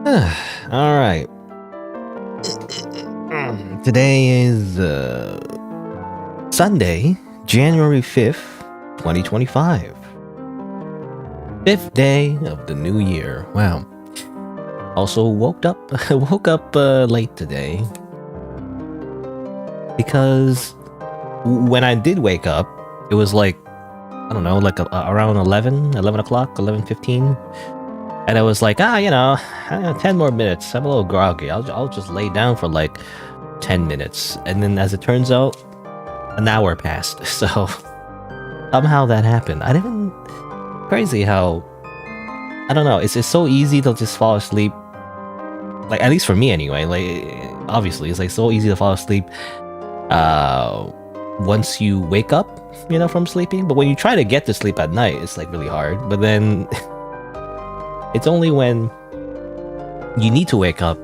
All right. Today is Sunday, January 5th, 2025. Fifth day of the new year. Wow. Also woke up late today because when I did wake up, it was like, I don't know, like around 11 o'clock, 11:15. And I was like, 10 more minutes. I'm a little groggy. I'll just lay down for like 10 minutes. And then as it turns out, an hour passed. So somehow that happened. Crazy how, I don't know, it's so easy to just fall asleep. Like, at least for me anyway, like, obviously, it's like so easy to fall asleep once you wake up, from sleeping. But when you try to get to sleep at night, it's like really hard. But then it's only when you need to wake up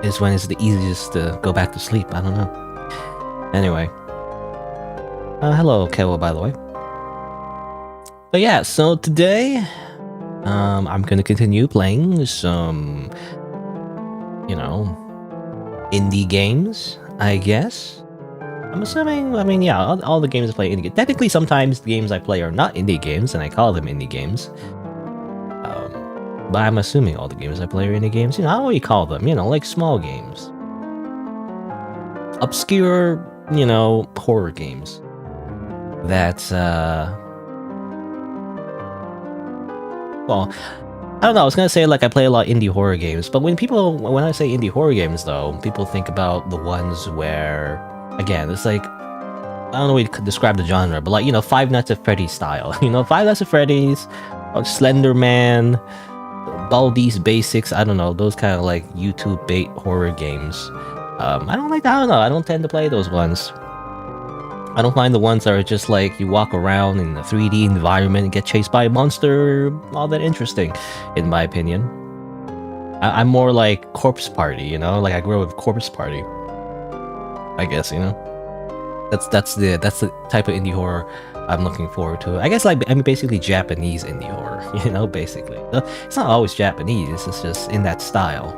is when it's the easiest to go back to sleep. I don't know. Anyway. Hello, Kewa, by the way. But yeah, so today, I'm gonna continue playing some, indie games, I guess. I'm assuming, all the games I play indie games. Technically, sometimes the games I play are not indie games, and I call them indie games. But I'm assuming all the games I play are indie games. How do you call them? Like small games. Obscure, horror games. That, well, I don't know, I was gonna say like I play a lot of indie horror games, but when I say indie horror games though, people think about the ones where, again, it's like, I don't know how to describe the genre, but like, Five Nights at Freddy's style. Five Nights at Freddy's, or Slender Man, Baldi's Basics, I don't know, those kind of like YouTube bait horror games. I don't tend to play those ones. I don't find the ones that are just like you walk around in a 3D environment and get chased by a monster all that interesting, in my opinion. I'm more like Corpse Party, like I grew up with Corpse Party. I guess, that's the type of indie horror I'm looking forward to. I guess basically Japanese indie horror, basically. It's not always Japanese, it's just in that style.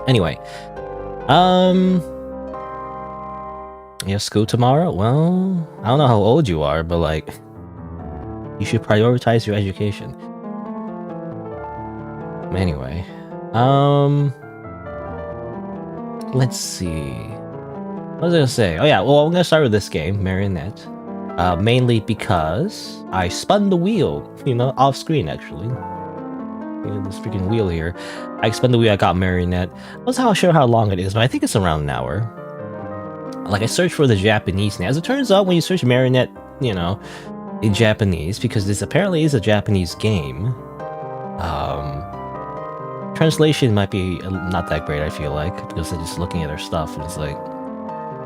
Anyway, you have school tomorrow? Well, I don't know how old you are, but like, you should prioritize your education. Anyway, let's see. What was I gonna say? Oh yeah, well, I'm gonna start with this game, Marionette. Mainly because I spun the wheel, off screen actually. This freaking wheel here. I spun the wheel, I got Marionette. I wasn't sure how long it is, but I think it's around an hour. Like, I searched for the Japanese name. As it turns out, when you search Marionette, in Japanese, because this apparently is a Japanese game, translation might be not that great, I feel like, because they're just looking at their stuff, and it's like,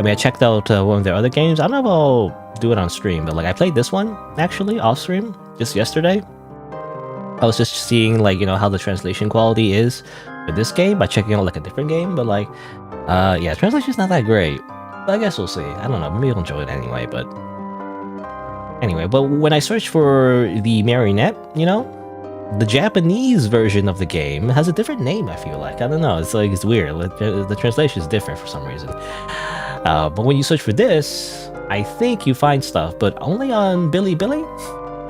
I checked out one of their other games. I don't know if I'll do it on stream, but like, I played this one, actually, off stream, just yesterday. I was just seeing, like, how the translation quality is for this game by checking out, like, a different game, but like, yeah, translation's not that great. But I guess we'll see. I don't know, maybe I'll enjoy it anyway, but... Anyway, but when I searched for the Marionette, the Japanese version of the game has a different name, I feel like. I don't know, it's like, it's weird. The translation is different for some reason. But when you search for this, I think you find stuff, but only on Bilibili?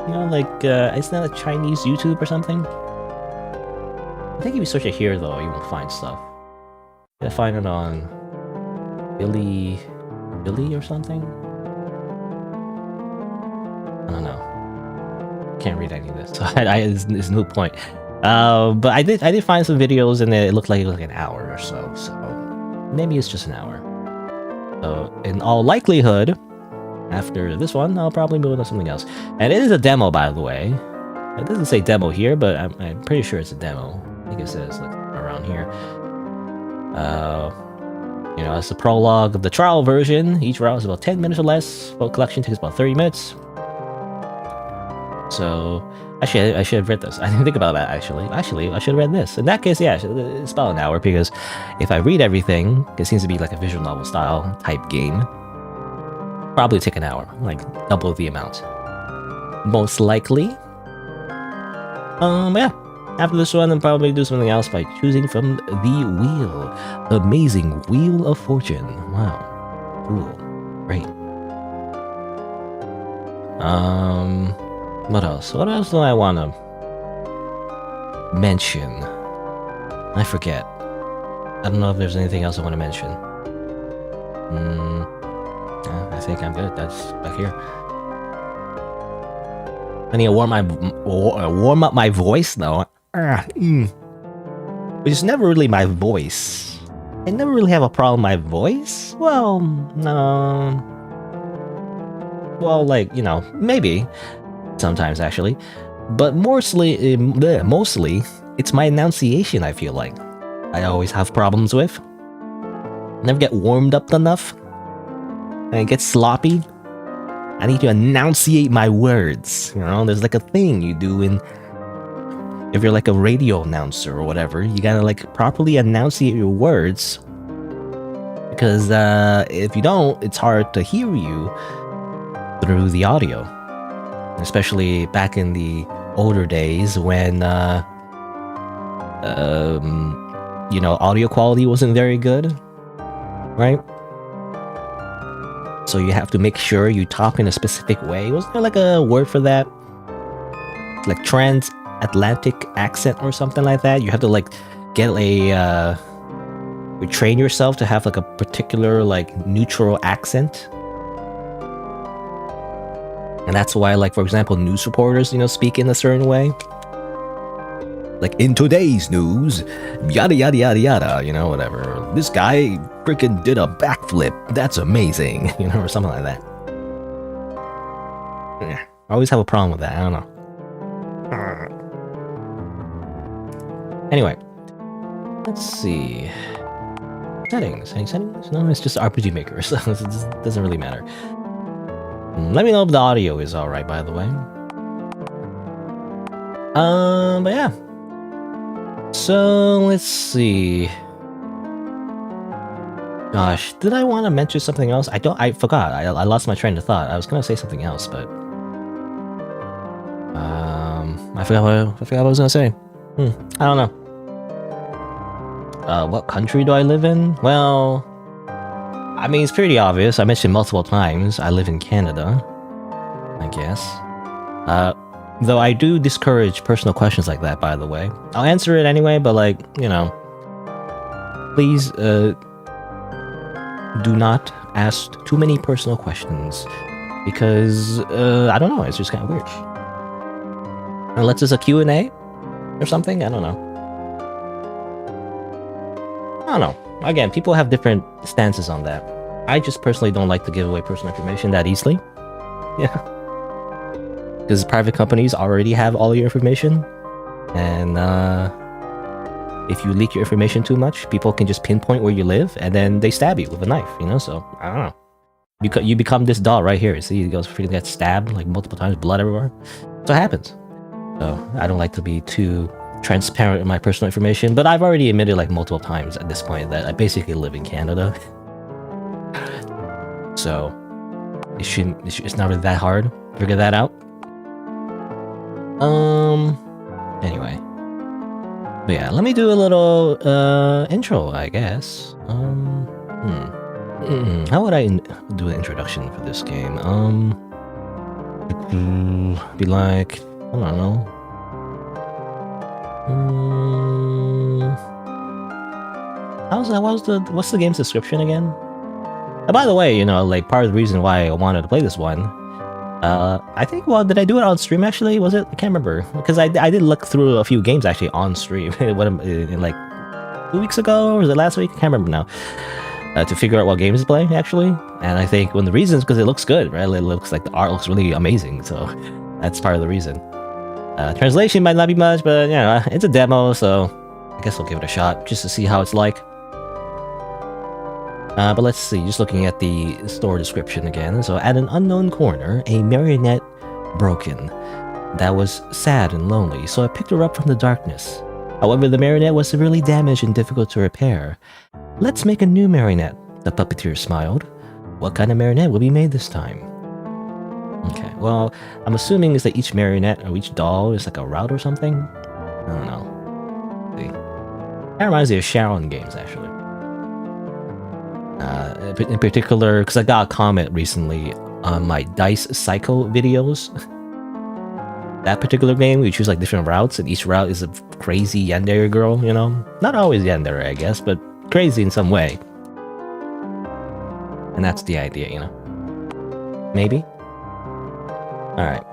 Isn't that a Chinese YouTube or something? I think if you search it here, though, you won't find stuff. You gotta find it on... Billy or something? I don't know. Can't read any of this, so it's no point. But I did find some videos, and it looked like an hour or so. So maybe it's just an hour. So in all likelihood, after this one, I'll probably move on to something else. And it is a demo, by the way. It doesn't say demo here, but I'm pretty sure it's a demo. I think it says like around here. It's the prologue of the trial version. Each round is about 10 minutes or less. Full collection takes about 30 minutes. So, actually, I should have read this. I didn't think about that, actually. Actually, I should have read this. In that case, yeah, it's about an hour, because if I read everything, it seems to be like a visual novel style type game. Probably take an hour, like double the amount. Most likely. Yeah. After this one, I'll probably do something else by choosing from the wheel. Amazing Wheel of Fortune. Wow. Cool. Great. What else? What else do I want to mention? I forget. I don't know if there's anything else I want to mention. I think I'm good. That's back here. I need to warm up my voice though. Which is never really my voice. I never really have a problem with my voice. Well, no. Well, like, you know, maybe. Sometimes, actually. But mostly, it's my enunciation, I feel like. I always have problems with. Never get warmed up enough. And it gets sloppy. I need to enunciate my words. You know, there's like a thing you do if you're like a radio announcer or whatever. You gotta like properly enunciate your words. Because if you don't, it's hard to hear you through the audio. Especially back in the older days when, you know, audio quality wasn't very good, right? So you have to make sure you talk in a specific way. Wasn't there like a word for that? Like transatlantic accent or something like that? You have to like get a, train yourself to have like a particular like neutral accent. And that's why, like, for example, news reporters, you know, speak in a certain way. Like, in today's news, yada yada yada yada, you know, whatever. This guy freaking did a backflip. That's amazing, you know, or something like that. Yeah, I always have a problem with that. I don't know. Anyway, let's see. Settings. Any settings? No, it's just RPG Maker, so it doesn't really matter. Let me know if the audio is alright, by the way. But yeah. So, let's see. Gosh, did I want to mention something else? I forgot. I lost my train of thought. I was gonna say something else, but... I forgot what I was gonna say. I don't know. What country do I live in? Well... I mean, it's pretty obvious. I mentioned multiple times. I live in Canada, I guess. Though I do discourage personal questions like that, by the way. I'll answer it anyway, but like, you know, please do not ask too many personal questions because, I don't know, it's just kind of weird. Unless it's a Q&A or something, I don't know. I don't know. Again, people have different stances on that. I just personally don't like to give away personal information that easily. Yeah. Because private companies already have all your information. And if you leak your information too much, people can just pinpoint where you live and then they stab you with a knife, you know? So, I don't know. You become this doll right here. See, he goes freaking get stabbed like multiple times, blood everywhere. So it happens. So, I don't like to be too transparent in my personal information, but I've already admitted like multiple times at this point that I basically live in Canada. So it's not really that hard to figure that out. Anyway. But yeah, let me do a little intro, I guess. How would I do an introduction for this game? Be like, I don't know. What's the game's description again? By the way, you know, like part of the reason why I wanted to play this one, I think, well, did I do it on stream actually? Was it? I can't remember because I did look through a few games actually on stream. Like 2 weeks ago or was it last week? I can't remember now. To figure out what games to play actually, and I think one of the reasons because it looks good, right? It looks like the art looks really amazing, so that's part of the reason. Translation might not be much, but you know, it's a demo, so I guess I'll give it a shot just to see how it's like. But let's see, just looking at the store description again. So, at an unknown corner, a marionette broken. That was sad and lonely, so I picked her up from the darkness. However, the marionette was severely damaged and difficult to repair. Let's make a new marionette, the puppeteer smiled. What kind of marionette will be made this time? Okay, well, I'm assuming is that each marionette or each doll is like a route or something. I don't know. See, that reminds me of Sharon games actually. In particular, because I got a comment recently on my Dice Psycho videos. That particular game, we choose like different routes, and each route is a crazy yandere girl, you know? Not always yandere, I guess, but crazy in some way. And that's the idea, you know? Maybe? Alright.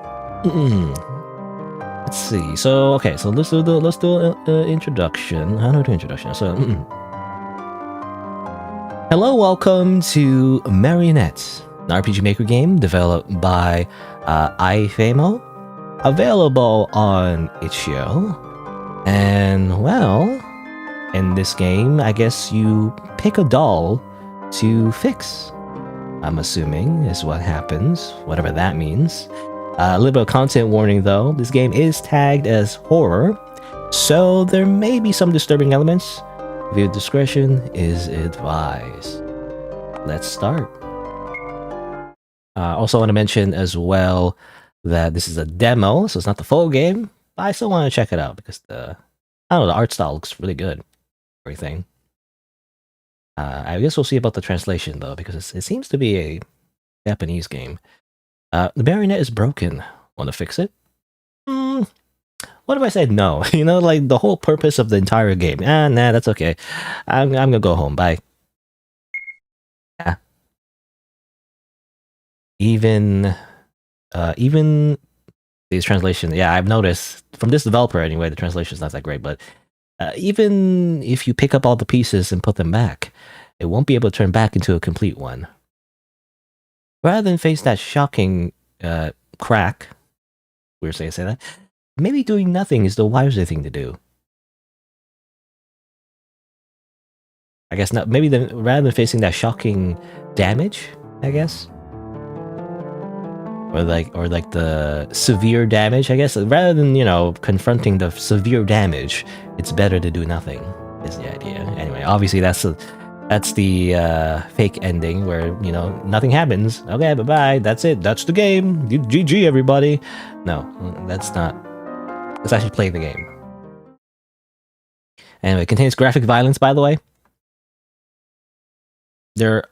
Let's see. So, okay, so let's do introduction. How do I do introduction? So, hello, welcome to Marionette, an RPG Maker game developed by iFamo, available on itch.io. And, well, in this game, I guess you pick a doll to fix. I'm assuming is what happens, whatever that means. A little bit of content warning though, this game is tagged as horror, so there may be some disturbing elements. Viewer discretion is advised. Let's start. Also want to mention as well that this is a demo, so it's not the full game, but I still want to check it out because I don't know, the art style looks really good. Everything. I guess we'll see about the translation though, because it seems to be a Japanese game. The Marionette is broken. Want to fix it? What if I said no? You know, like the whole purpose of the entire game. Nah, that's okay. I'm gonna go home. Bye. Yeah. Even these translations. Yeah, I've noticed from this developer anyway. The translation is not that great, but even if you pick up all the pieces and put them back, it won't be able to turn back into a complete one. Rather than face that shocking crack, weird way to say that, maybe doing nothing is the wiser thing to do. I guess not. Maybe rather than facing that shocking damage, I guess, or like the severe damage. I guess rather than confronting the severe damage, it's better to do nothing. Is the idea. Anyway, obviously that's the fake ending where nothing happens. Okay, bye bye. That's it. That's the game. GG everybody. No, that's not. Let's actually play the game. Anyway, it contains graphic violence, by the way. They're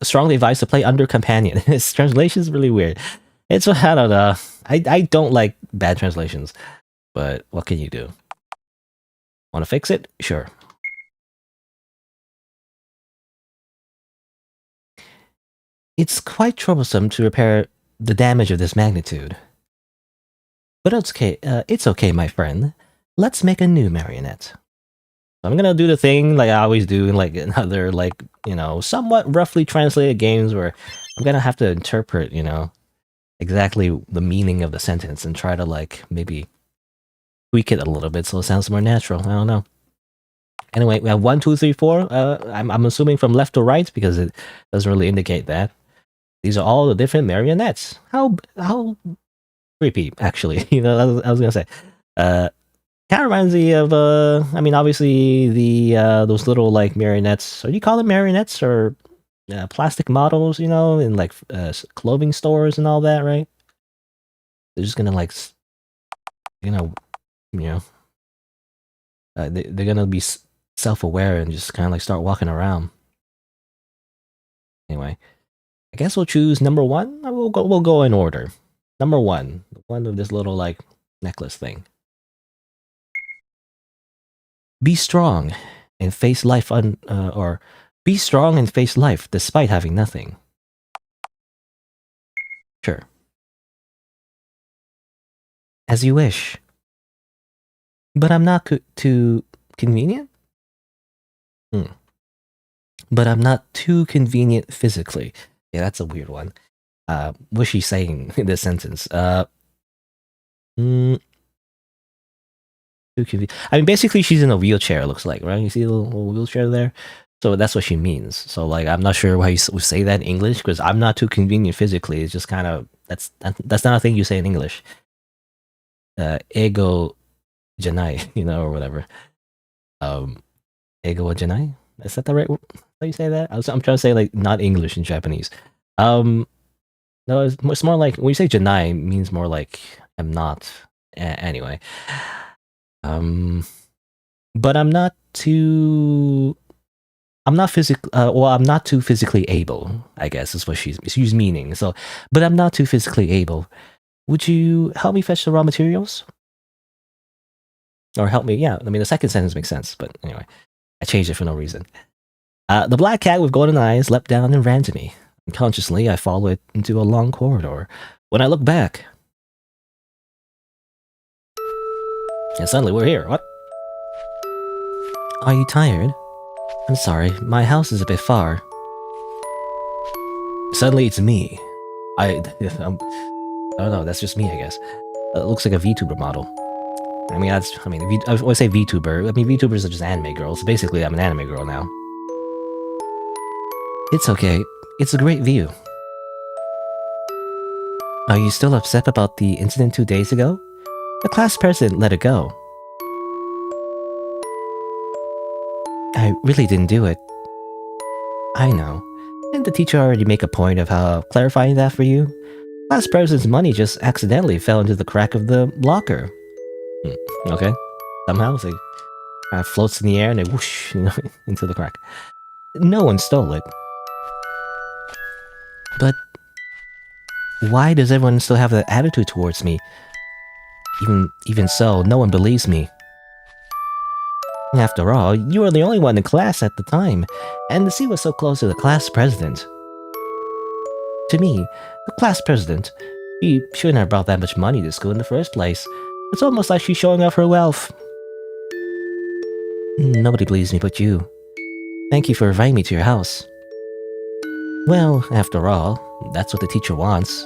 strongly advised to play under companion. This translation is really weird. It's I don't know. I don't like bad translations, but what can you do? Want to fix it? Sure. It's quite troublesome to repair the damage of this magnitude. But it's okay, my friend. Let's make a new Marionette. I'm gonna do the thing like I always do in like other somewhat roughly translated games where I'm gonna have to interpret, exactly the meaning of the sentence and try to maybe tweak it a little bit so it sounds more natural. I don't know. Anyway, we have 1, 2, 3, 4. I'm assuming from left to right because it doesn't really indicate that. These are all the different marionettes. How creepy, actually. I was gonna say. Kind of reminds me of I mean, obviously the those little marionettes. Or do you call them marionettes or plastic models? In clothing stores and all that, right? They're just gonna they're gonna be self-aware and just kind of start walking around. Anyway, I guess we'll choose number 1. We'll go in order. Number 1, the one of this little necklace thing. Be strong and face life or be strong and face life despite having nothing. Sure. As you wish. But I'm not too convenient? But I'm not too convenient physically. Yeah, that's a weird one. What's she saying in this sentence? I mean, basically, she's in a wheelchair. It looks like, right? You see the little wheelchair there. So that's what she means. So I'm not sure why you would say that in English because I'm not too convenient physically. It's just kind of that's not a thing you say in English. Ego janai, or whatever. Ego janai. Is that the right word? How you say that? I'm trying to say not English in Japanese. No, it's more like when you say janai, it means more like I'm not. Anyway. But I'm not too physically able, I guess is what she's meaning. So, but I'm not too physically able. Would you help me fetch the raw materials? Or help me, yeah. I mean, the second sentence makes sense, but anyway, I changed it for no reason. The black cat with golden eyes leapt down and ran to me. Unconsciously, I followed it into a long corridor. When I looked back, and suddenly we're here. What? Are you tired? I'm sorry, my house is a bit far. Suddenly it's me. I don't know, that's just me, I guess. It looks like a VTuber model. I always say VTuber. I mean, VTubers are just anime girls. Basically, I'm an anime girl now. It's okay. It's a great view. Are you still upset about the incident 2 days ago? The class president let it go. I really didn't do it. I know. Didn't the teacher already make a point of clarifying that for you? Class president's money just accidentally fell into the crack of the locker. Okay. Somehow it kind of floats in the air and it whoosh, into the crack. No one stole it. But why does everyone still have that attitude towards me? Even so, no one believes me. After all, you were the only one in class at the time, and the seat was so close to the class president. To me, the class president, she shouldn't have brought that much money to school in the first place. It's almost like she's showing off her wealth. Nobody believes me but you. Thank you for inviting me to your house. Well, after all, that's what the teacher wants.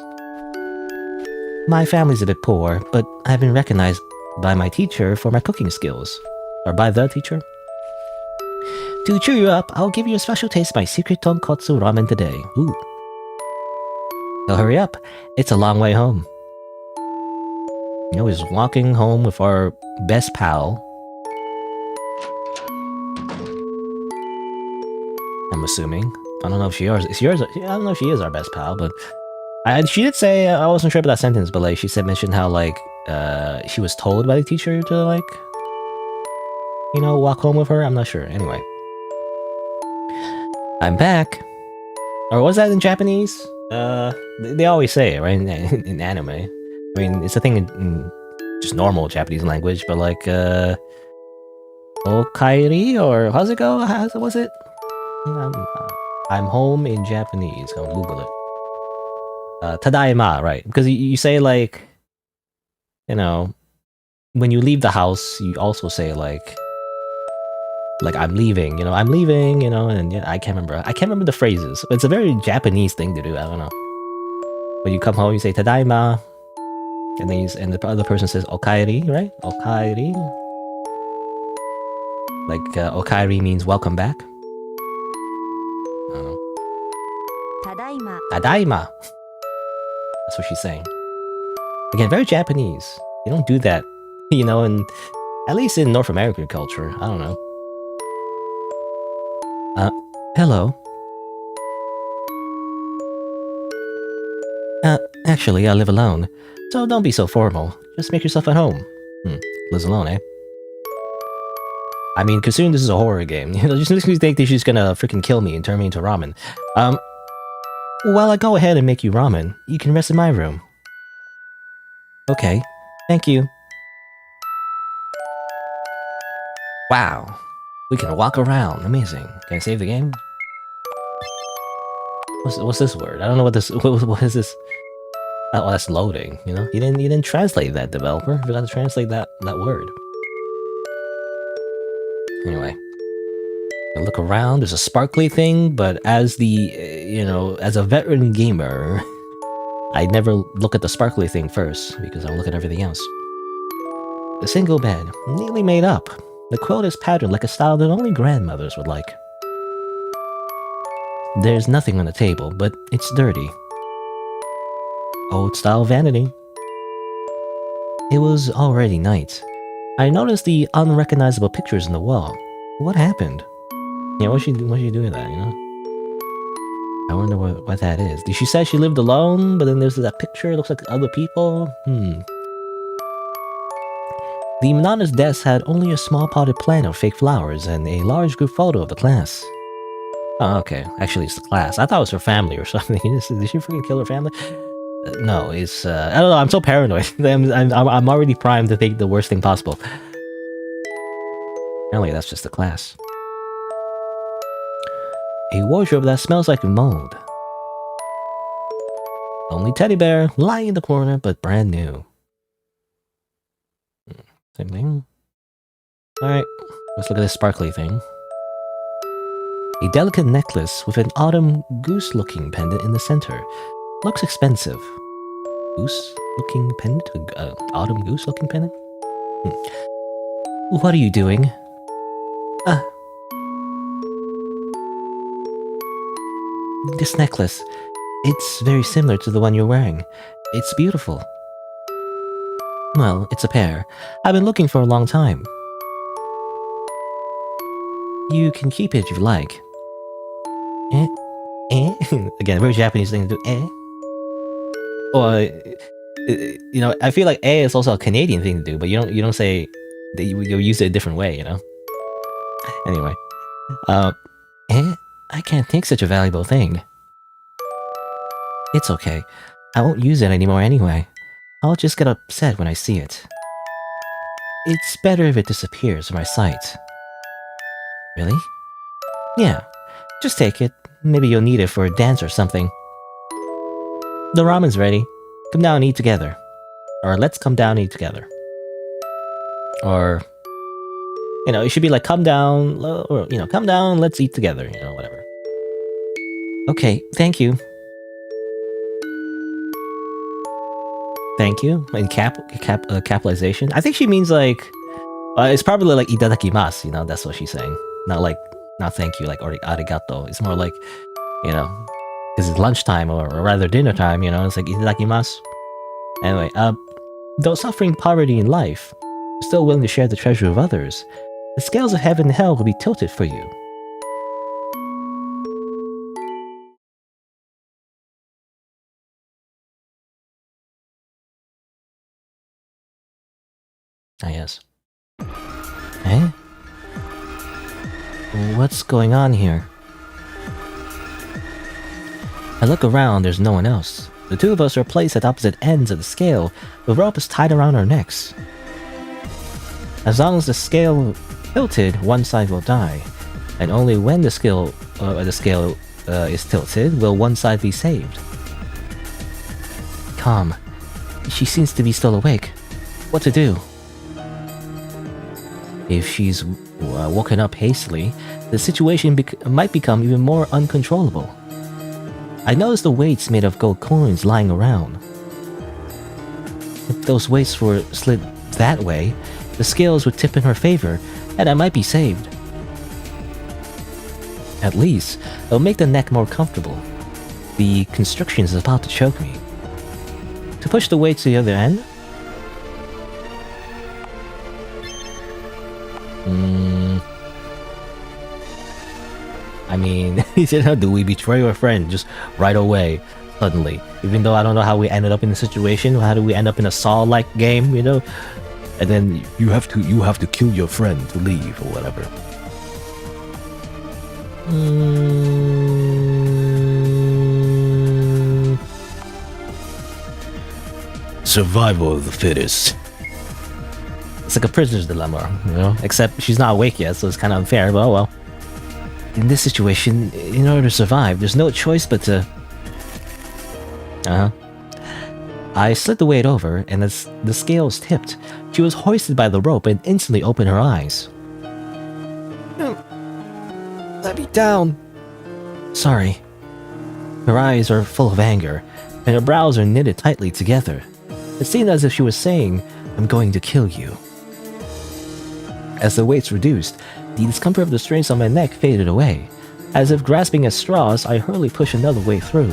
My family's a bit poor, but I've been recognized by my teacher for my cooking skills. Or by the teacher. To cheer you up, I'll give you a special taste of my secret tonkotsu ramen today. Ooh. So hurry up, it's a long way home. He's walking home with our best pal. I'm assuming. I don't know if she is. I don't know if she is our best pal, but she did say, I wasn't sure about that sentence, but like she mentioned how like she was told by the teacher to like walk home with her. I'm not sure. Anyway, I'm back. Or was that in Japanese? They always say it, right? In anime. I mean, it's a thing in just normal Japanese language, but like, Okaeri, or how's it go? How was it? I'm home in Japanese. I'll Google it. Tadaima, right? Because you say like, when you leave the house, you also say like I'm leaving, I'm leaving, and yeah, I can't remember the phrases. It's a very Japanese thing to do. I don't know. When you come home, you say tadaima, and then the other person says okaeri, right? Okaeri. Like okaeri means welcome back. I don't know. Tadaima. Tadaima. That's what she's saying. Again, very Japanese. You don't do that, in at least in North American culture. I don't know. Hello. Actually, I live alone, so don't be so formal. Just make yourself at home. Lives alone, eh? I mean, considering this is a horror game, just makes me think that she's gonna freaking kill me and turn me into ramen. While I go ahead and make you ramen, you can rest in my room. Okay, thank you. Wow, we can walk around. Amazing. Can I save the game? What's this word? I don't know what this. What is this? Oh, that's loading. You didn't translate that, developer. You forgot to translate that word. Anyway, I look around. There's a sparkly thing, but as as a veteran gamer, I never look at the sparkly thing first because I'll look at everything else. The single bed, neatly made up. The quilt is patterned like a style that only grandmothers would like. There's nothing on the table, but it's dirty. Old-style vanity. It was already night. I noticed the unrecognizable pictures in the wall. What happened? Yeah, what's she doing that, I wonder what that is. She said she lived alone, but then there's that picture. It looks like other people. The monotonous desk had only a small potted plant of fake flowers and a large group photo of the class. Oh, okay. Actually, it's the class. I thought it was her family or something. Did she freaking kill her family? No, it's... I don't know, I'm so paranoid. I'm already primed to think the worst thing possible. Apparently, that's just the class. A wardrobe that smells like mold. Only teddy bear, lying in the corner, but brand new. Same thing. Alright, let's look at this sparkly thing. A delicate necklace with an autumn goose-looking pendant in the center. Looks expensive. Goose-looking pendant? Autumn goose-looking pendant? What are you doing? This necklace. It's very similar to the one you're wearing. It's beautiful. Well, it's a pair. I've been looking for a long time. You can keep it if you like. Eh? Eh? Again, very Japanese thing to do. Eh? Or, you know, I feel like eh is also a Canadian thing to do, but you don't say that you use it a different way, you know? Anyway. Eh? I can't take such a valuable thing. It's okay. I won't use it anymore anyway. I'll just get upset when I see it. It's better if it disappears from my sight. Really? Yeah. Just take it. Maybe you'll need it for a dance or something. The ramen's ready. Come down and eat together. Or let's come down and eat together. Or, you know, it should be like come down, or, you know, come down, let's eat together, you know, whatever. Okay, thank you. Thank you, in capitalization. I think she means like, it's probably like itadakimasu, you know, that's what she's saying. Not thank you, like arigato. It's more like, you know, because it's lunchtime or rather dinner time, you know, it's like itadakimasu. Anyway, though suffering poverty in life, still willing to share the treasure of others, the scales of heaven and hell will be tilted for you. Ah, yes. Eh? What's going on here? I look around, there's no one else. The two of us are placed at opposite ends of the scale, the rope is tied around our necks. As long as the scale tilted, one side will die, and only when the scale is tilted will one side be saved. Calm. She seems to be still awake. What to do? If she's woken up hastily, the situation might become even more uncontrollable. I noticed the weights made of gold coins lying around. If those weights were slid that way, the scales would tip in her favor, and I might be saved. At least, it'll make the neck more comfortable. The constriction is about to choke me. To push the weight to the other end? I mean, do we betray our friend just right away, suddenly? Even though I don't know how we ended up in the situation, how do we end up in a Saw-like game, you know? And then you have to kill your friend to leave or whatever. Survival of the fittest. It's like a prisoner's dilemma, you know? Except she's not awake yet, so it's kind of unfair, but oh well. In this situation, in order to survive, there's no choice but to... I slid the weight over, and as the scales tipped, she was hoisted by the rope and instantly opened her eyes. Let me down. Sorry. Her eyes are full of anger, and her brows are knitted tightly together. It seemed as if she was saying, I'm going to kill you. As the weights reduced, the discomfort of the strings on my neck faded away. As if grasping at straws, I hurriedly pushed another weight through.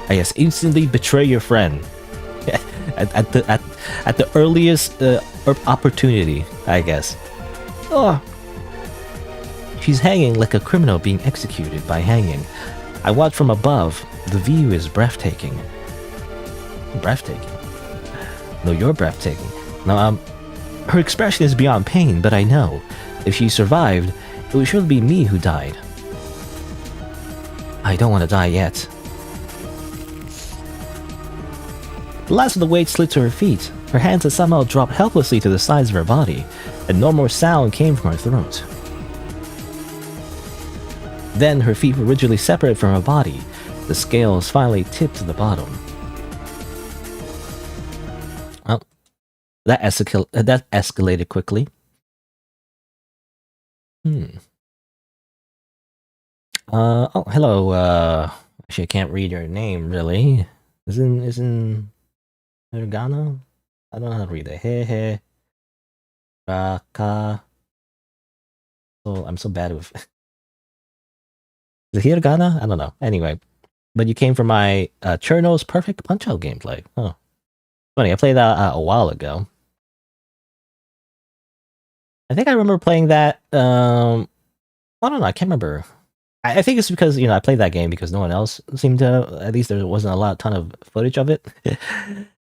I guess instantly betray your friend. at the earliest opportunity, I guess. Oh. She's hanging like a criminal being executed by hanging. I watch from above. The view is breathtaking. Breathtaking? No, you're breathtaking. No, Her expression is beyond pain, but I know, if she survived, it would surely be me who died. I don't want to die yet. The last of the weight slid to her feet. Her hands had somehow dropped helplessly to the sides of her body, and no more sound came from her throat. Then her feet were rigidly separated from her body. The scales finally tipped to the bottom. Well, that escalated quickly. Oh, hello. Actually, I can't read your name really. Isn't Hiragana? I don't know how to read it. He Raka. So I'm so bad with. Is it Hiragana? I don't know. Anyway, but you came from my Cherno's Perfect Punch-Out gameplay. Oh, funny. I played that a while ago. I think I remember playing that. I don't know. I can't remember. I think it's because I played that game because no one else seemed to. At least there wasn't a ton of footage of it,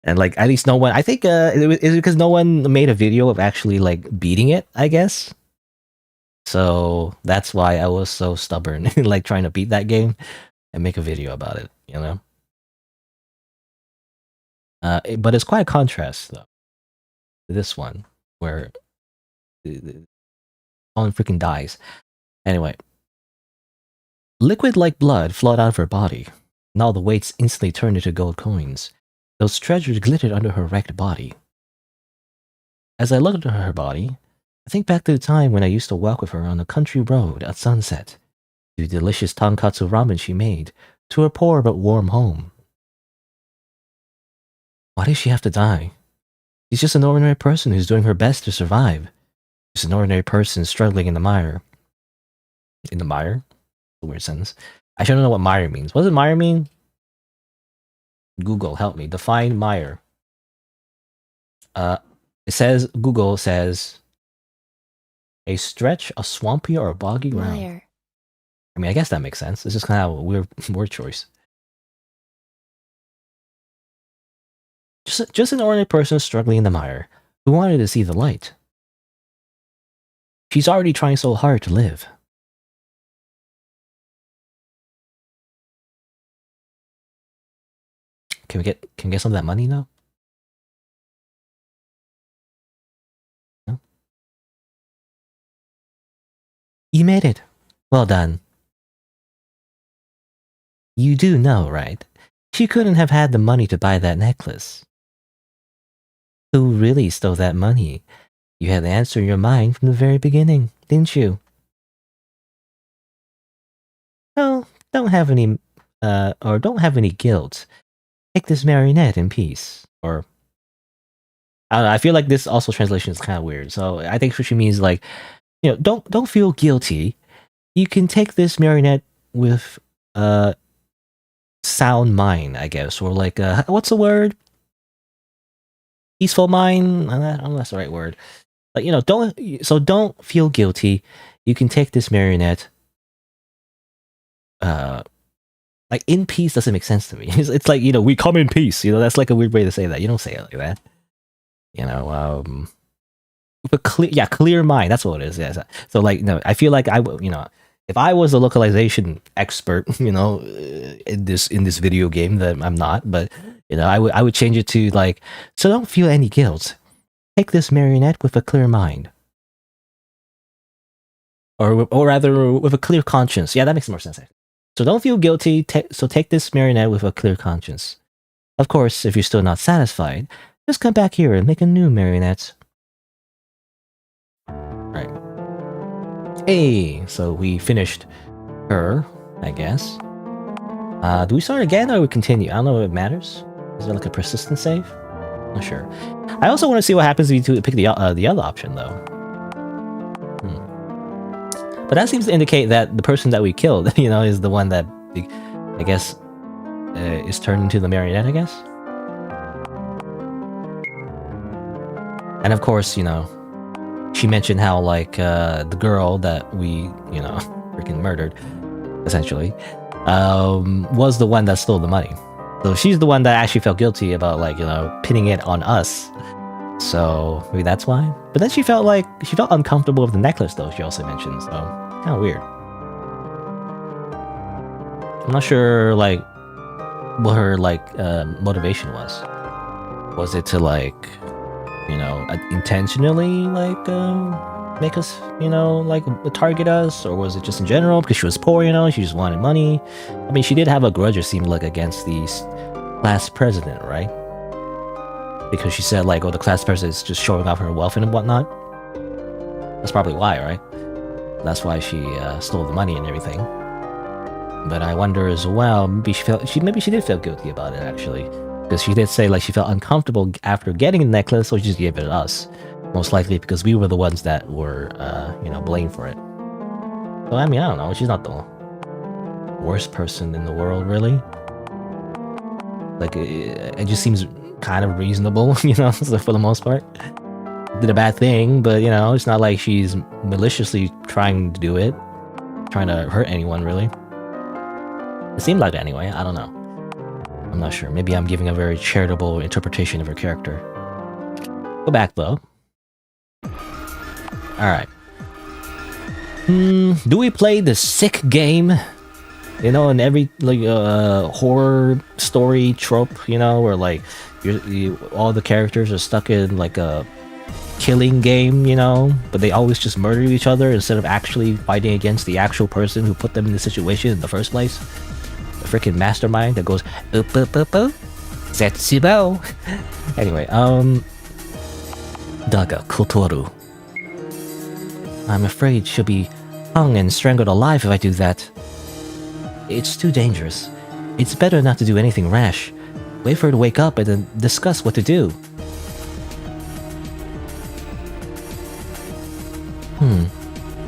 and like at least no one. I think it's because no one made a video of actually like beating it. I guess. So that's why I was so stubborn, like trying to beat that game and make a video about it. But it's quite a contrast though. To this one where Colin freaking dies. Anyway. Liquid like blood flowed out of her body. Now the weights instantly turned into gold coins. Those treasures glittered under her wrecked body. As I looked at her body, I think back to the time when I used to walk with her on a country road at sunset, to the delicious tonkatsu ramen she made, to her poor but warm home. Why does she have to die? She's just an ordinary person who's doing her best to survive. Just an ordinary person struggling in the mire. In the mire? A weird sentence. I don't know what mire means. What does mire mean? Google, help me. Define mire. Google says a stretch, a swampy or a boggy ground. Mire. I mean, I guess that makes sense. It's just kind of a weird word choice. Just an ordinary person struggling in the mire who wanted to see the light. She's already trying so hard to live. Can we get some of that money now? No? You made it. Well done. You do know, right? She couldn't have had the money to buy that necklace. Who really stole that money? You had the answer in your mind from the very beginning, didn't you? Oh, don't have any guilt. Take this marionette in peace. Or I don't know, I feel like this also translation is kind of weird. So I think what she means like, don't feel guilty. You can take this marionette with sound mind, I guess, or like what's the word? Peaceful mind. I don't know if that's the right word. Like don't feel guilty. You can take this marionette. Like in peace doesn't make sense to me. It's like we come in peace. That's like a weird way to say that. You don't say it like that. With a clear mind. That's what it is. Yeah. So like I feel like if I was a localization expert, in this video game that I'm not, but I would change it to like, so don't feel any guilt. Take this marionette with a clear mind. Or rather, with a clear conscience. Yeah, that makes more sense. So don't feel guilty. So take this marionette with a clear conscience. Of course, if you're still not satisfied, just come back here and make a new marionette. Right. Hey, so we finished her, I guess. Do we start again or we continue? I don't know if it matters. Is there like a persistent save? Not sure. I also want to see what happens if you pick the other option though. But that seems to indicate that the person that we killed, is the one that, I guess, is turned into the marionette, I guess? And of course, she mentioned how, like, the girl that we, freaking murdered, essentially, was the one that stole the money. So she's the one that actually felt guilty about, like, pinning it on us. So maybe that's why. But then she felt uncomfortable with the necklace, though. She also mentioned, so kind of weird. I'm not sure like what her motivation was. Was it to intentionally make us target us, or was it just in general because she was poor? She just wanted money. I mean, she did have a grudge, it seemed like, against the class president, right? Because she said the class president is just showing off her wealth and whatnot. That's probably why, right? That's why she stole the money and everything. But I wonder as well, maybe she did feel guilty about it, actually. Because she did say she felt uncomfortable after getting the necklace, so she just gave it to us. Most likely because we were the ones that were, blamed for it. So, I mean, I don't know. She's not the worst person in the world, really. It just seems kind of reasonable, so for the most part. Did a bad thing, but, it's not like she's maliciously trying to do it. Trying to hurt anyone, really. It seemed like that anyway, I don't know. I'm not sure. Maybe I'm giving a very charitable interpretation of her character. Go back, though. Alright. Do we play the sick game? In every horror story trope, where all the characters are stuck in a killing game, but they always just murder each other instead of actually fighting against the actual person who put them in the situation in the first place. The freaking mastermind that goes Zetsubo. Anyway, Daga Kotoru. I'm afraid she'll be hung and strangled alive if I do that. It's too dangerous. It's better not to do anything rash. Wait for her to wake up and then discuss what to do.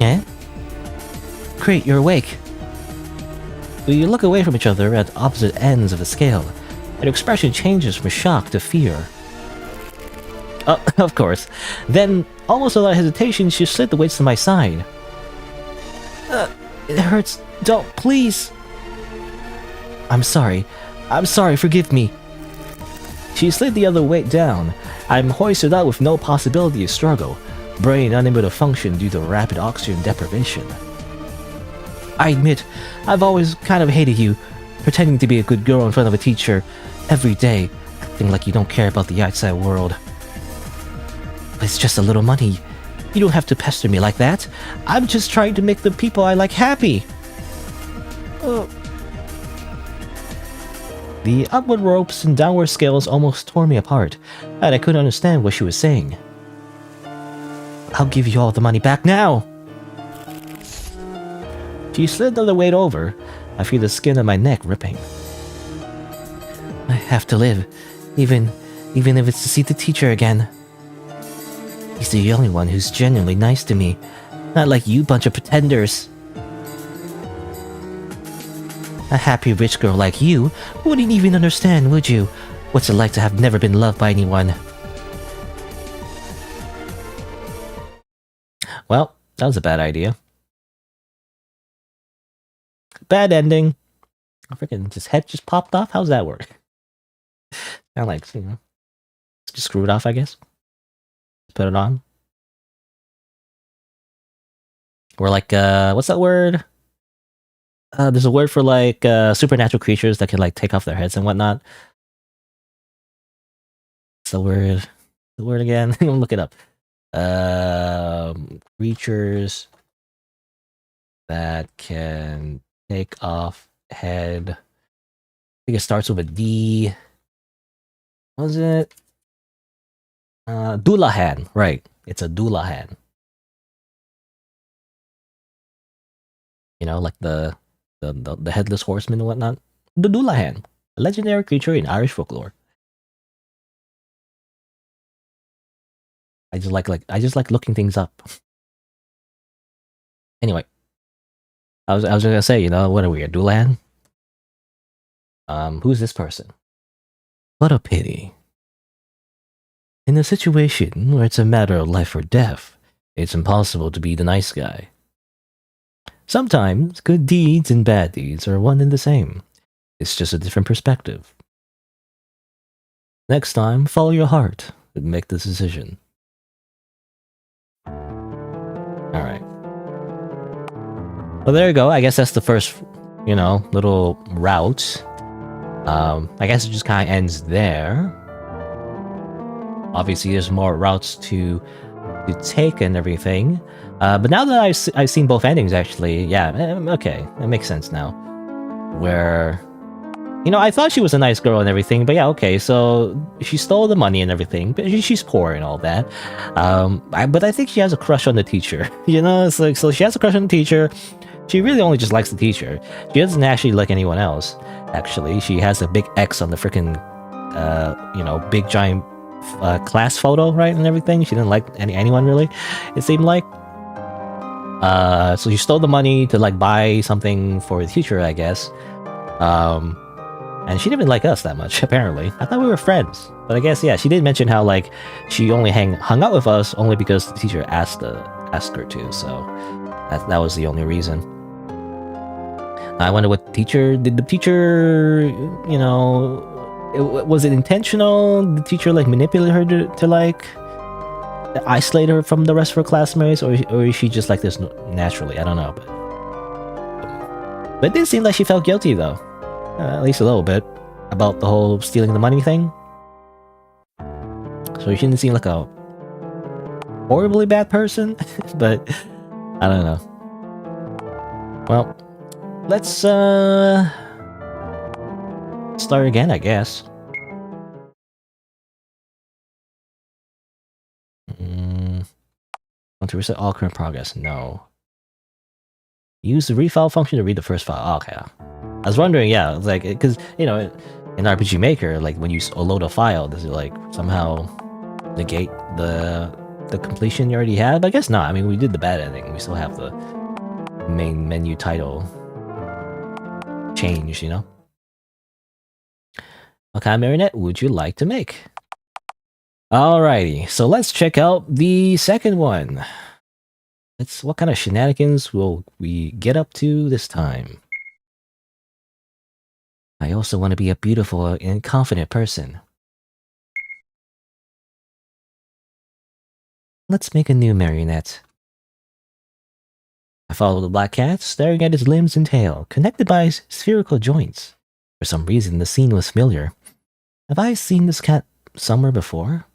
Eh? Great, you're awake. We look away from each other at opposite ends of the scale, and her expression changes from shock to fear. Oh, of course. Then, almost without hesitation, she slid the weights to my side. It hurts. Don't, please. I'm sorry, forgive me. She slid the other weight down. I'm hoisted out with no possibility of struggle, brain unable to function due to rapid oxygen deprivation. I admit, I've always kind of hated you, pretending to be a good girl in front of a teacher, every day, acting like you don't care about the outside world. But it's just a little money. You don't have to pester me like that. I'm just trying to make the people I like happy. The upward ropes and downward scales almost tore me apart, and I couldn't understand what she was saying. I'll give you all the money back now! She slid the other weight over. I feel the skin of my neck ripping. I have to live, even if it's to see the teacher again. He's the only one who's genuinely nice to me, not like you bunch of pretenders. A happy rich girl like you wouldn't even understand, would you? What's it like to have never been loved by anyone? Well, that was a bad idea. Bad ending. Freaking his head just popped off? How's that work? Kind of just screw it off, I guess. Put it on. Or what's that word? There's a word for supernatural creatures that can take off their heads and whatnot. What's the word? The word again? I'm gonna look it up. Creatures that can take off head. I think it starts with a D. What was it? Dullahan, right. It's a Dullahan. Like the headless horseman and whatnot. The Dullahan, a legendary creature in Irish folklore. I just like looking things up. Anyway, I was gonna say, what are we, a Dullahan? Who's this person? What a pity. In a situation where it's a matter of life or death, it's impossible to be the nice guy. Sometimes good deeds and bad deeds are one and the same. It's just a different perspective. Next time, follow your heart make this decision. Alright. Well, there you go. I guess that's the first, little route. I guess it just kind of ends there. Obviously, there's more routes to take and everything. But now that I've seen both endings, actually, yeah, okay, it makes sense now. Where, I thought she was a nice girl and everything, but yeah, okay, so she stole the money and everything, but she's poor and all that. But I think she has a crush on the teacher. It's like, so she has a crush on the teacher. She really only just likes the teacher. She doesn't actually like anyone else. Actually, she has a big X on the freaking, big giant class photo, right, and everything. She didn't like anyone really. It seemed like. So she stole the money to like buy something for the teacher, I guess. And she didn't even like us that much, apparently. I thought we were friends, but I guess yeah. She did mention how like she only hung out with us only because the teacher asked her to. So that was the only reason. I wonder what did the teacher, was it intentional? Did the teacher like manipulate her to like isolate her from the rest of her classmates, or is she just like this naturally? I don't know, but it did seem like she felt guilty though, at least a little bit, about the whole stealing the money thing. So she didn't seem like a horribly bad person, but I don't know. Well, let's start again, I guess. Want to reset all current progress? No. Use the refile function to read the first file. Oh, okay. I was wondering, yeah, like, because, in RPG Maker, like, when you load a file, does it, like, somehow negate the completion you already had? But I guess not. I mean, we did the bad ending. We still have the main menu title change, What kind of Marionette would you like to make? Alrighty, so let's check out the second one. What kind of shenanigans will we get up to this time? I also want to be a beautiful and confident person. Let's make a new Marionette. I follow the black cat, staring at its limbs and tail, connected by spherical joints. For some reason, the scene was familiar. Have I seen this cat somewhere before?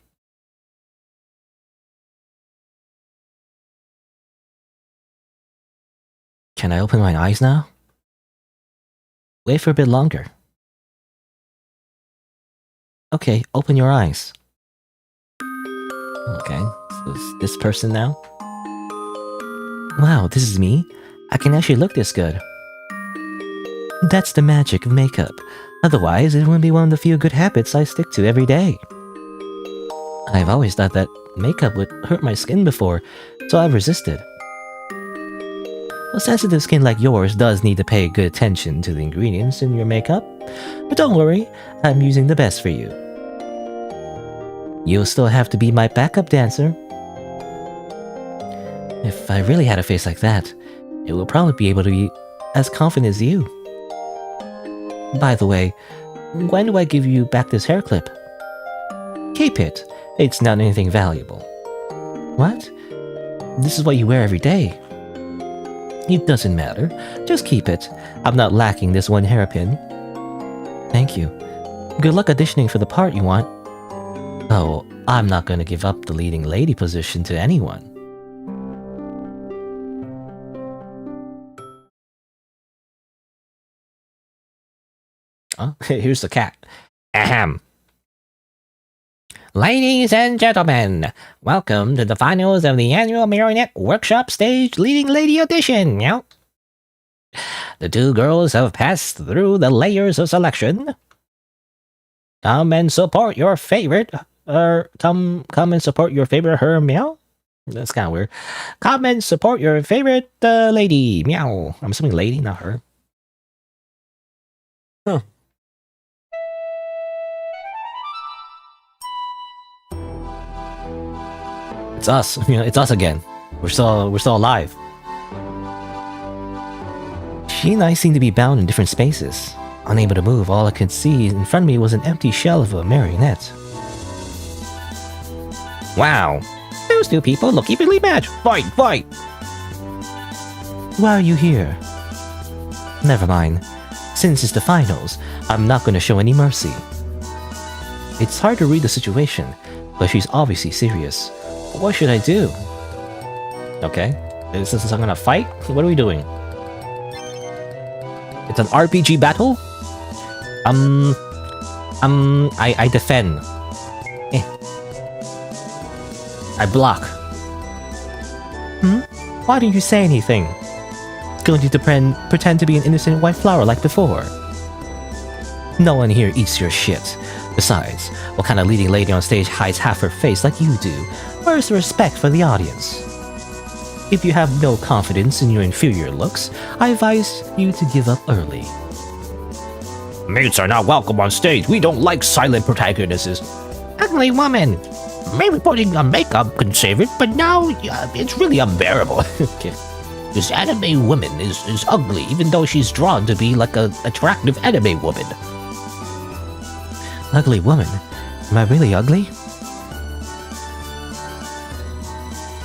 Can I open my eyes now? Wait for a bit longer. Okay, open your eyes. Okay, so it's this person now? Wow, this is me? I can actually look this good. That's the magic of makeup. Otherwise, it wouldn't be one of the few good habits I stick to every day. I've always thought that makeup would hurt my skin before, so I've resisted. A sensitive skin like yours does need to pay good attention to the ingredients in your makeup, but don't worry, I'm using the best for you. You'll still have to be my backup dancer. If I really had a face like that, it would probably be able to be as confident as you. By the way, when do I give you back this hair clip? Keep it. It's not anything valuable. What? This is what you wear every day. It doesn't matter. Just keep it. I'm not lacking this one hairpin. Thank you. Good luck auditioning for the part you want. Oh, I'm not going to give up the leading lady position to anyone. Oh, here's the cat. Ahem. Ladies and gentlemen, welcome to the finals of the annual Marionette Workshop Stage Leading Lady Audition. Yep. The two girls have passed through the layers of selection. Come and support your favorite. Come and support your favorite her meow. That's kind of weird. Come and support your favorite lady meow. I'm assuming lady, not her. Huh. It's us. It's us again. We're still alive. She and I seem to be bound in different spaces. Unable to move, all I could see in front of me was an empty shell of a marionette. Wow, those two people look evenly matched. Fight, fight! Why are you here? Never mind. Since it's the finals, I'm not gonna show any mercy. It's hard to read the situation, but she's obviously serious. What should I do? Okay, is this I'm gonna fight? What are we doing? It's an RPG battle? I defend. I block. Why didn't you say anything? Going to pretend to be an innocent white flower like before? No one here eats your shit. Besides, what kind of leading lady on stage hides half her face like you do? Where's the respect for the audience? If you have no confidence in your inferior looks, I advise you to give up early. Mates are not welcome on stage. We don't like silent protagonists. Ugly woman! Maybe putting on makeup can save it, but now it's really unbearable. Okay. This anime woman is ugly, even though she's drawn to be like an attractive anime woman. Ugly woman? Am I really ugly?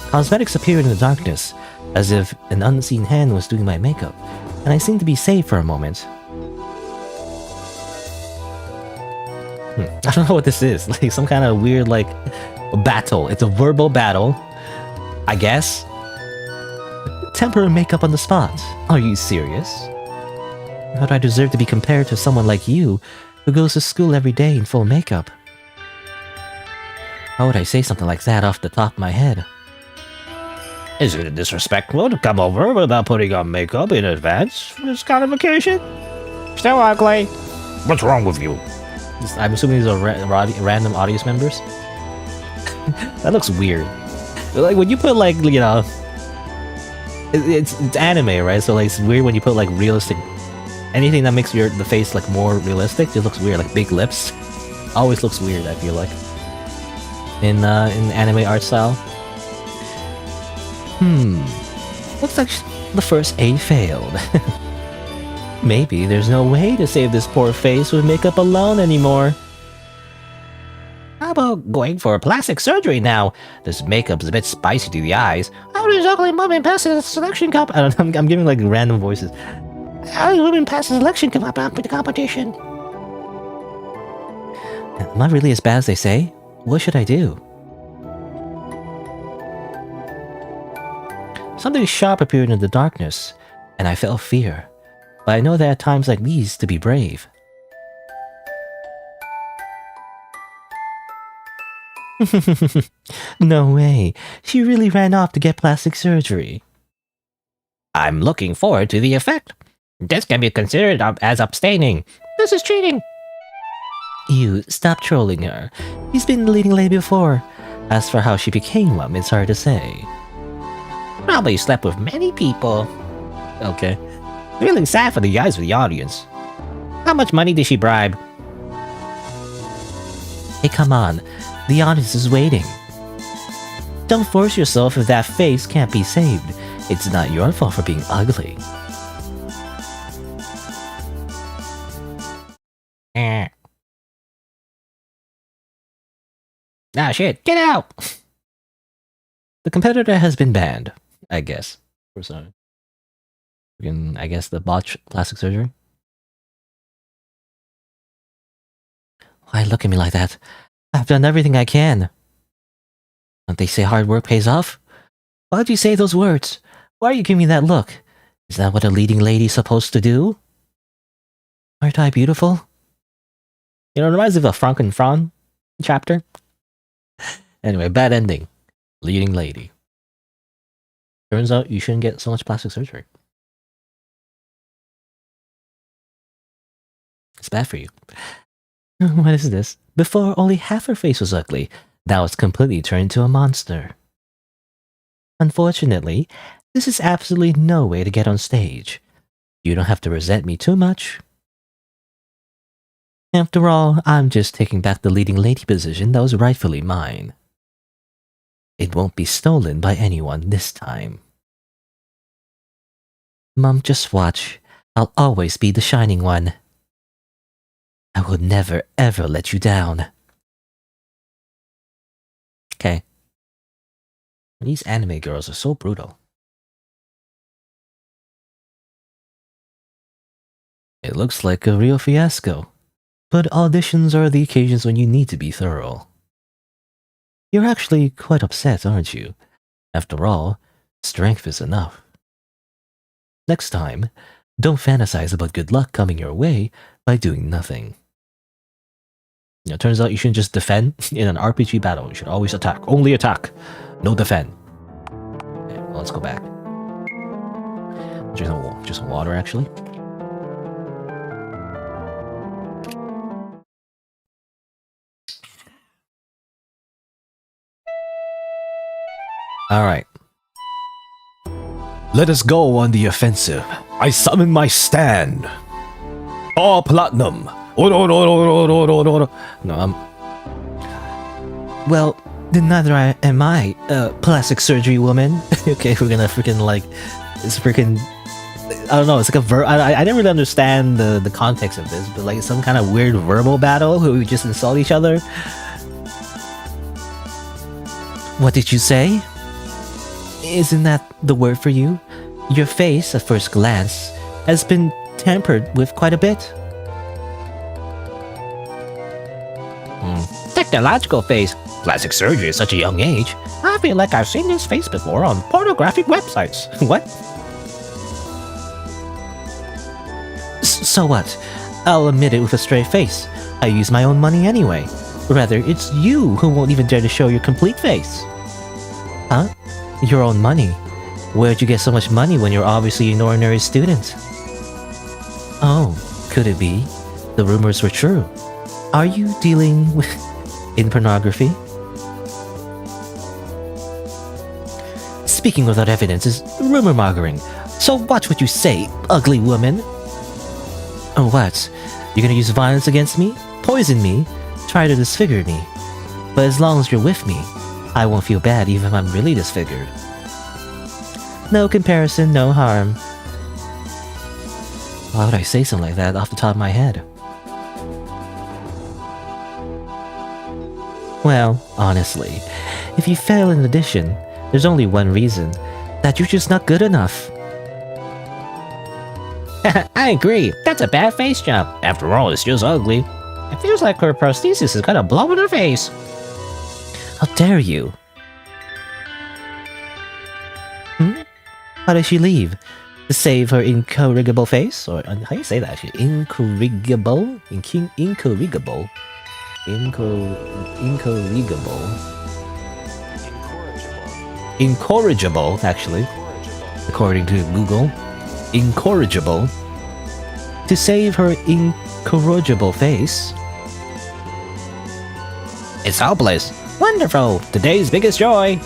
Cosmetics appeared in the darkness, as if an unseen hand was doing my makeup, and I seemed to be saved for a moment. I don't know what this is, like some kind of weird like battle. It's a verbal battle, I guess. Temporary makeup on the spot. Are you serious? How do I deserve to be compared to someone like you, who goes to school every day in full makeup? How would I say something like that off the top of my head? Isn't it disrespectful to come over without putting on makeup in advance for this kind of occasion? Still ugly. What's wrong with you? I'm assuming these are random audience members. That looks weird. Like when you put like, you know, it's anime, right? So like it's weird when you put like realistic, anything that makes the face like more realistic. It looks weird. Like big lips always looks weird. I feel like in anime art style. Looks like the first aid failed. Maybe there's no way to save this poor face with makeup alone anymore. How about going for plastic surgery now? This makeup's a bit spicy to the eyes. How does ugly woman pass the selection comp? I don't know, I'm giving like random voices. How does women pass the selection competition? Am I really as bad as they say? What should I do? Something sharp appeared in the darkness, and I felt fear. But I know that at times like these to be brave. No way. She really ran off to get plastic surgery. I'm looking forward to the effect. This can be considered as abstaining. This is cheating. You, stop trolling her. She's been the leading lady before. As for how she became one, it's hard to say. Probably slept with many people. Okay. Really sad for the eyes of the audience. How much money did she bribe? Hey, come on. The audience is waiting. Don't force yourself if that face can't be saved. It's not your fault for being ugly. Ah, shit. Get out! The competitor has been banned, I guess. For some. I guess the botch plastic surgery. Why look at me like that? I've done everything I can. Don't they say hard work pays off? Why'd you say those words? Why are you giving me that look? Is that what a leading lady's supposed to do? Aren't I beautiful? You know, it reminds me of a Frankenfran chapter. Anyway, bad ending. Leading lady. Turns out you shouldn't get so much plastic surgery. It's bad for you. What is this? Before, only half her face was ugly. Now it's completely turned into a monster. Unfortunately, this is absolutely no way to get on stage. You don't have to resent me too much. After all, I'm just taking back the leading lady position that was rightfully mine. It won't be stolen by anyone this time. Mom, just watch. I'll always be the shining one. I will never ever let you down. Okay, These anime girls are so brutal. It looks like a real fiasco. But auditions are the occasions when you need to be thorough. You're actually quite upset, aren't you? After all, strength is enough. Next time, don't fantasize about good luck coming your way by doing nothing. Turns out you shouldn't just defend in an RPG battle. You should always attack. Only attack. No defend. Okay, well, let's go back. Just some water, actually. Alright. Let us go on the offensive. I summon my stand. All platinum. No, well, then neither am I, plastic surgery woman. Okay, we're gonna freaking like, it's freaking, I don't know, it's like a I didn't really understand the context of this, but like some kind of weird verbal battle where we just insult each other. What did you say? Isn't that the word for you? Your face, at first glance, has been tampered with quite a bit. Technological face. Plastic surgery at such a young age. I feel like I've seen this face before on pornographic websites. What? So what? I'll admit it with a straight face. I use my own money anyway. Rather, it's you who won't even dare to show your complete face. Huh? Your own money? Where'd you get so much money when you're obviously an ordinary student? Oh, could it be? The rumors were true. Are you dealing in pornography? Speaking without evidence is rumor mongering, so watch what you say, ugly woman. Oh, what? You're gonna use violence against me? Poison me? Try to disfigure me? But as long as you're with me, I won't feel bad even if I'm really disfigured. No comparison, no harm. Why would I say something like that off the top of my head? Well, honestly, if you fail in addition, there's only one reason. That you're just not good enough. I agree. That's a bad face job. After all, it's just ugly. It feels like her prosthesis has got a blow in her face. How dare you? How did she leave? To save her incorrigible face? Or how do you say that actually? Incorrigible? Incorrigible? Incorrigible. Incorrigible, actually. According to Google. Incorrigible. To save her incorrigible face. It's hopeless. Wonderful. Today's biggest joy.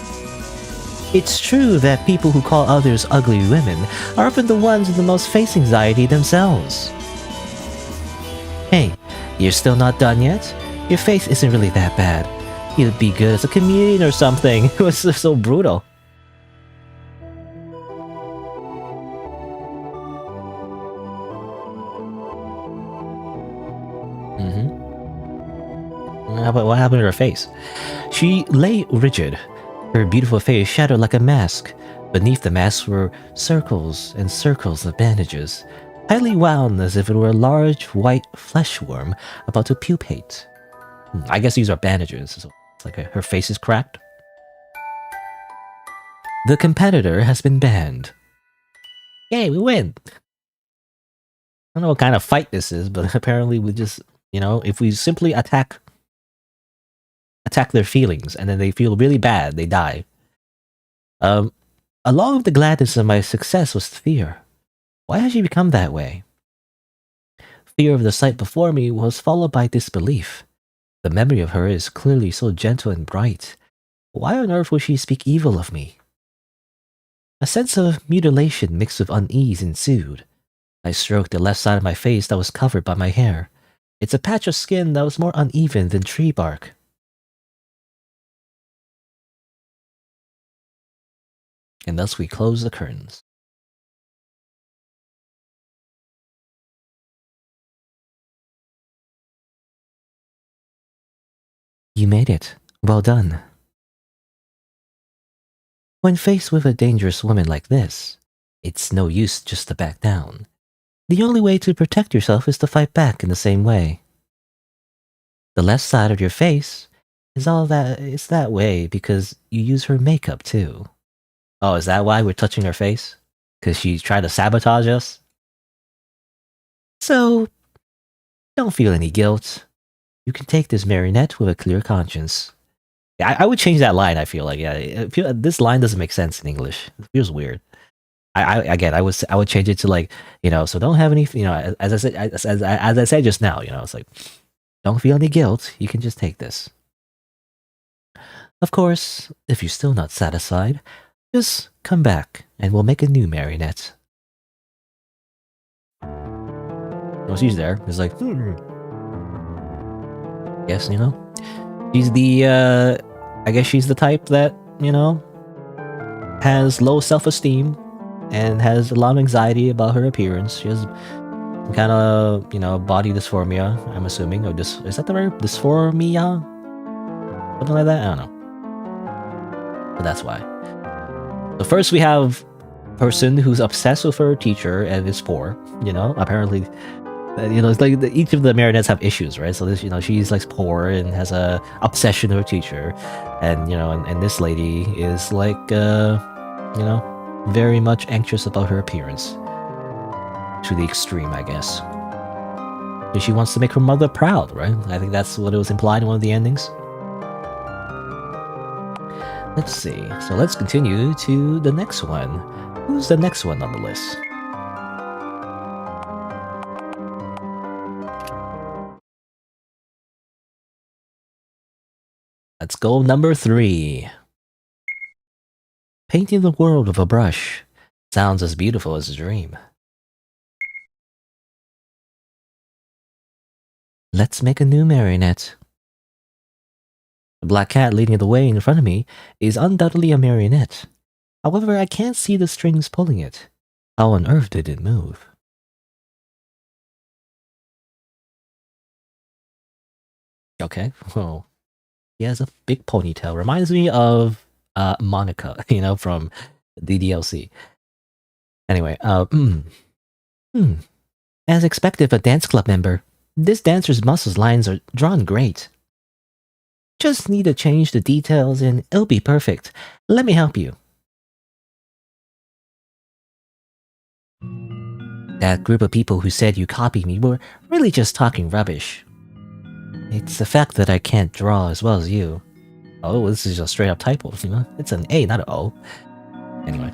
It's true that people who call others ugly women are often the ones with the most face anxiety themselves. Hey, you're still not done yet? Your face isn't really that bad. You'd be good as a comedian or something. It was so brutal. What happened to her face? She lay rigid. Her beautiful face shadowed like a mask. Beneath the mask were circles and circles of bandages, tightly wound as if it were a large white flesh worm about to pupate. I guess these are bandages, so it's like her face is cracked. The competitor has been banned. Yay, we win! I don't know what kind of fight this is, but apparently we just, if we simply attack their feelings and then they feel really bad, they die. Along with the gladness of my success was fear. Why has she become that way? Fear of the sight before me was followed by disbelief. The memory of her is clearly so gentle and bright. Why on earth would she speak evil of me? A sense of mutilation mixed with unease ensued. I stroked the left side of my face that was covered by my hair. It's a patch of skin that was more uneven than tree bark. And thus we close the curtains. You made it. Well done. When faced with a dangerous woman like this, it's no use just to back down. The only way to protect yourself is to fight back in the same way. The left side of your face is that way because you use her makeup too. Oh, is that why we're touching her face? Because she tried to sabotage us? So, don't feel any guilt. You can take this marionette with a clear conscience. Yeah, I would change that line, I feel like. Yeah, this line doesn't make sense in English. It feels weird. I would change it to like, so don't have any, as I said just now, it's like, don't feel any guilt. You can just take this. Of course, if you're still not satisfied, just come back and we'll make a new marionette. Oh, she's there. It's like, Yes, she's the, I guess she's the type that, has low self-esteem and has a lot of anxiety about her appearance. She has some kind of, body dysphoria, I'm assuming. Or is that the word? Dysphoria? Something like that? I don't know. But that's why. So first we have a person who's obsessed with her teacher and is poor, apparently. It's like each of the marionettes have issues, right? So this, she's like poor and has a obsession with her teacher, and and this lady is like, very much anxious about her appearance to the extreme, I guess. And she wants to make her mother proud, right? I think that's what it was implied in one of the endings. Let's see. So let's continue to the next one. Who's the next one on the list? Let's go number 3. Painting the world with a brush sounds as beautiful as a dream. Let's make a new marionette. The black cat leading the way in front of me is undoubtedly a marionette. However, I can't see the strings pulling it. How on earth did it move? Okay, well, he has a big ponytail. Reminds me of Monica, from the DLC. Anyway, As expected of a dance club member, this dancer's muscles lines are drawn great. Just need to change the details and it'll be perfect. Let me help you. That group of people who said you copied me were really just talking rubbish. It's the fact that I can't draw as well as you. Oh, this is a straight up typo, It's an A, not an O. Anyway.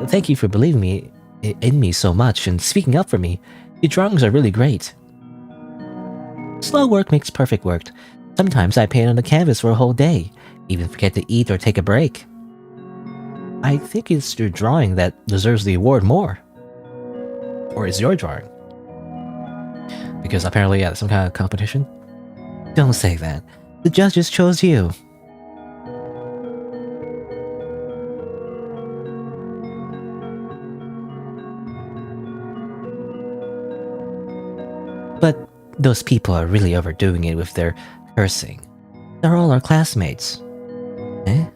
Thank you for believing me in me so much and speaking up for me. Your drawings are really great. Slow work makes perfect work. Sometimes I paint on the canvas for a whole day, even forget to eat or take a break. I think it's your drawing that deserves the award more. Or is your drawing? Because apparently, some kind of competition. Don't say that. The judges chose you. But those people are really overdoing it with their cursing. They're all our classmates. Eh?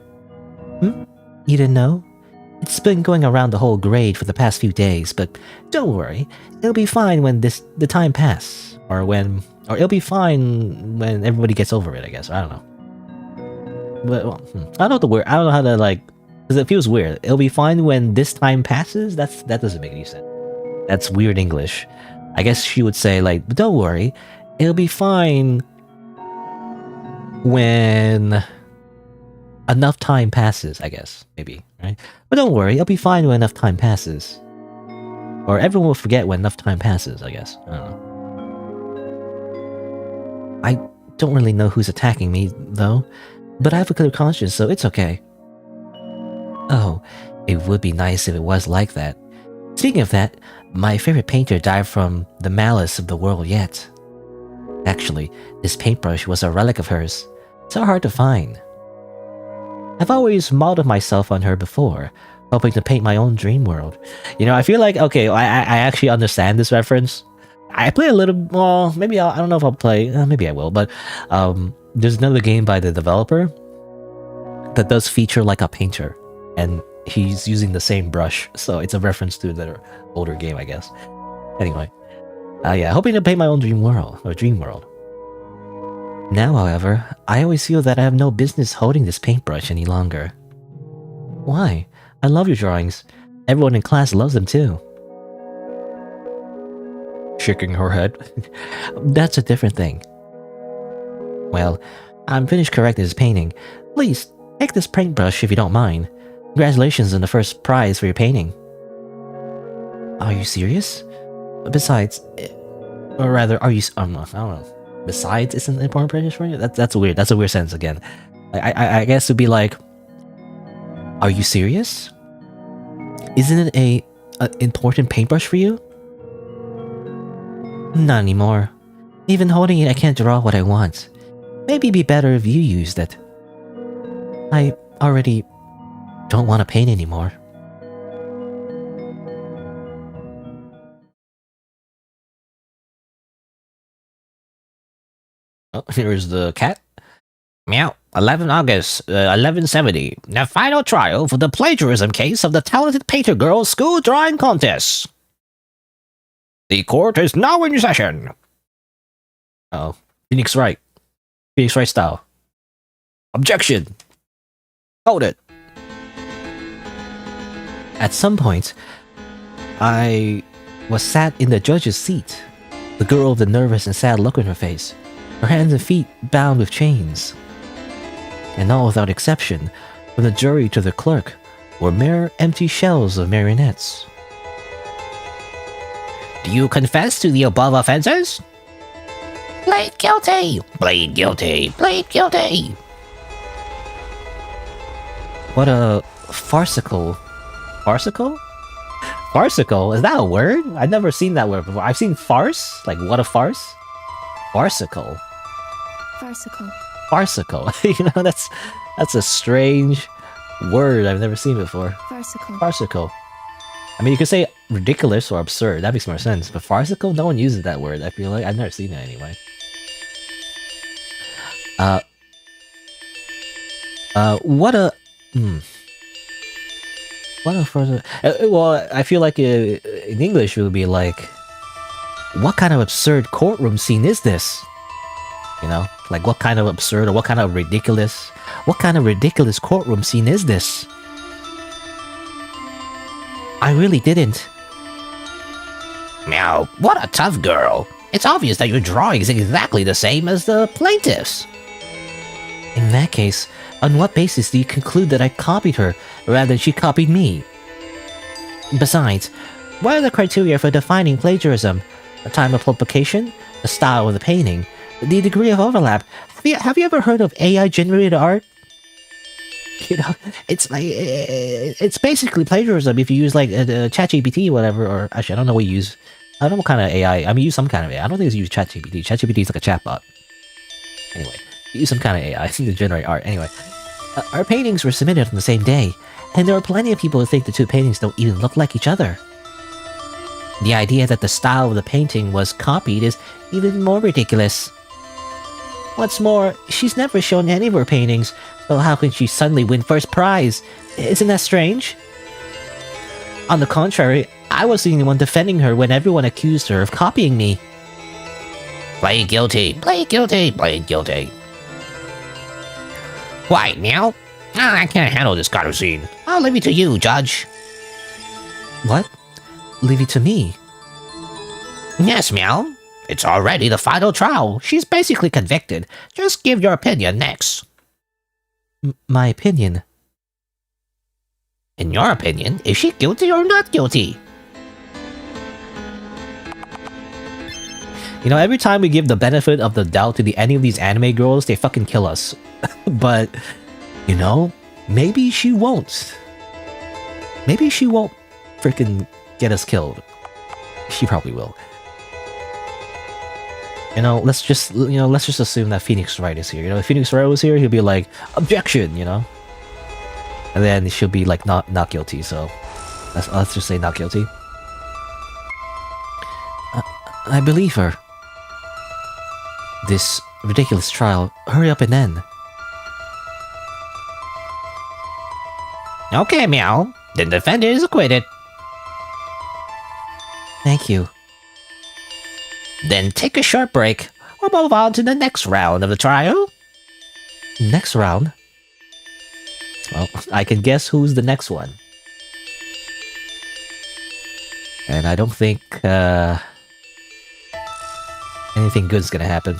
You didn't know? It's been going around the whole grade for the past few days, but don't worry. It'll be fine when the time passes. Or it'll be fine when everybody gets over it, I guess. I don't know. But, I don't know the word. I don't know how to, because it feels weird. It'll be fine when this time passes? That doesn't make any sense. That's weird English. I guess she would say, but don't worry. It'll be fine when enough time passes, I guess. Maybe, right? But don't worry, it'll be fine when enough time passes. Or everyone will forget when enough time passes, I guess. I don't know. I don't really know who's attacking me, though. But I have a clear conscience, so it's okay. Oh, it would be nice if it was like that. Speaking of that, my favorite painter died from the malice of the world yet. Actually, this paintbrush was a relic of hers. So hard to find. I've always modeled myself on her before, hoping to paint my own dream world. I feel like, okay, I actually understand this reference. I play a little, well, maybe I don't know if I'll play, maybe I will, but there's another game by the developer that does feature like a painter. and he's using the same brush, so it's a reference to the older game, I guess. Anyway, yeah, hoping to paint my own dream world. Now, however, I always feel that I have no business holding this paintbrush any longer. Why? I love your drawings. Everyone in class loves them too. Shaking her head. That's a different thing. Well, I'm finished correcting this painting. Please, take this paintbrush if you don't mind. Congratulations on the first prize for your painting. Are you serious? Besides, or rather, are you? I don't know. Besides, isn't an important prize for you? That's weird. That's a weird sentence again. I guess it'd be like, are you serious? Isn't it a important paintbrush for you? Not anymore. Even holding it, I can't draw what I want. Maybe it'd be better if you used it. I already don't want to paint anymore. Oh, here's the cat. Meow. 11 August, 1170. The final trial for the plagiarism case of the talented painter girl school drawing contest. The court is now in session. Oh, Phoenix Wright. Phoenix Wright style. Objection. Hold it. At some point, I was sat in the judge's seat. The girl with the nervous and sad look on her face. Her hands and feet bound with chains. And all without exception, from the jury to the clerk, were mere empty shells of marionettes. Do you confess to the above offenses? Plead guilty! Plead guilty! Plead guilty! What a farcical... Farcical? Farcical? Is that a word? I've never seen that word before. I've seen farce? Like, what a farce? Farcical. Farcical. Farcical. You know, that's a strange word I've never seen before. Farcical. Farcical. I mean, you could say ridiculous or absurd. That makes more sense. But farcical? No one uses that word. I feel like I've never seen it anyway. What a... What a further... well, I feel like in English it would be like... What kind of absurd courtroom scene is this? You know? Like, what kind of absurd or what kind of ridiculous... What kind of ridiculous courtroom scene is this? I really didn't. Meow, what a tough girl. It's obvious that your drawing is exactly the same as the plaintiff's. In that case, on what basis do you conclude that I copied her rather than she copied me? Besides, what are the criteria for defining plagiarism? The time of publication? The style of the painting? The degree of overlap? Have you ever heard of AI-generated art? You know, it's like it's basically plagiarism if you use like ChatGPT or whatever. Or actually, I don't know what you use. I don't know what kind of AI. I mean, use some kind of AI. I don't think it's use ChatGPT. ChatGPT is like a chatbot. Anyway, use some kind of AI to generate art. Anyway, our paintings were submitted on the same day, and there are plenty of people who think the two paintings don't even look like each other. The idea that the style of the painting was copied is even more ridiculous. What's more, she's never shown any of her paintings, so how can she suddenly win first prize? Isn't that strange? On the contrary, I was the one defending her when everyone accused her of copying me. Plead guilty, plead guilty, plead guilty. Why, Meow? I can't handle this kind of scene. I'll leave it to you, Judge. What? Leave it to me? Yes, Meow. It's already the final trial. She's basically convicted. Just give your opinion next. My opinion? In your opinion, is she guilty or not guilty? You know, every time we give the benefit of the doubt to any of these anime girls, they fucking kill us. But, you know, maybe she won't. Maybe she won't freaking get us killed. She probably will. You know, let's just assume that Phoenix Wright is here. You know, if Phoenix Wright was here, he'll be like, objection, you know? And then she'll be like, not guilty, so let's just say not guilty. I believe her. This ridiculous trial, hurry up and end. Okay, Meow. The defendant is acquitted. Thank you. Then take a short break. We'll move on to the next round of the trial. Next round? Well, I can guess who's the next one. And I don't think, anything good's gonna happen.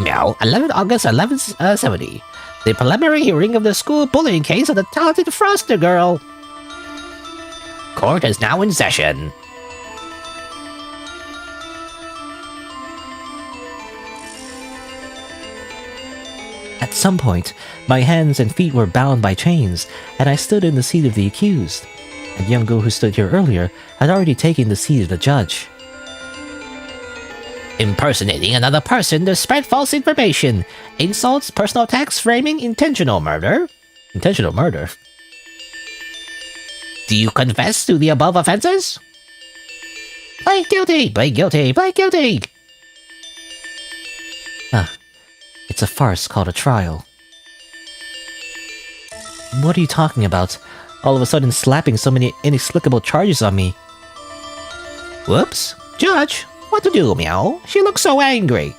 Now, 11 August 1170. The preliminary hearing of the school bullying case of the talented Froster girl. Court is now in session. At some point, my hands and feet were bound by chains, and I stood in the seat of the accused. The young girl who stood here earlier had already taken the seat of the judge. Impersonating another person to spread false information, insults, personal attacks, framing, intentional murder. Intentional murder? Do you confess to the above offenses? Plead guilty! Plead guilty! Plead guilty! It's a farce called a trial. What are you talking about? All of a sudden slapping so many inexplicable charges on me. Whoops. Judge, what to do, Meow? She looks so angry.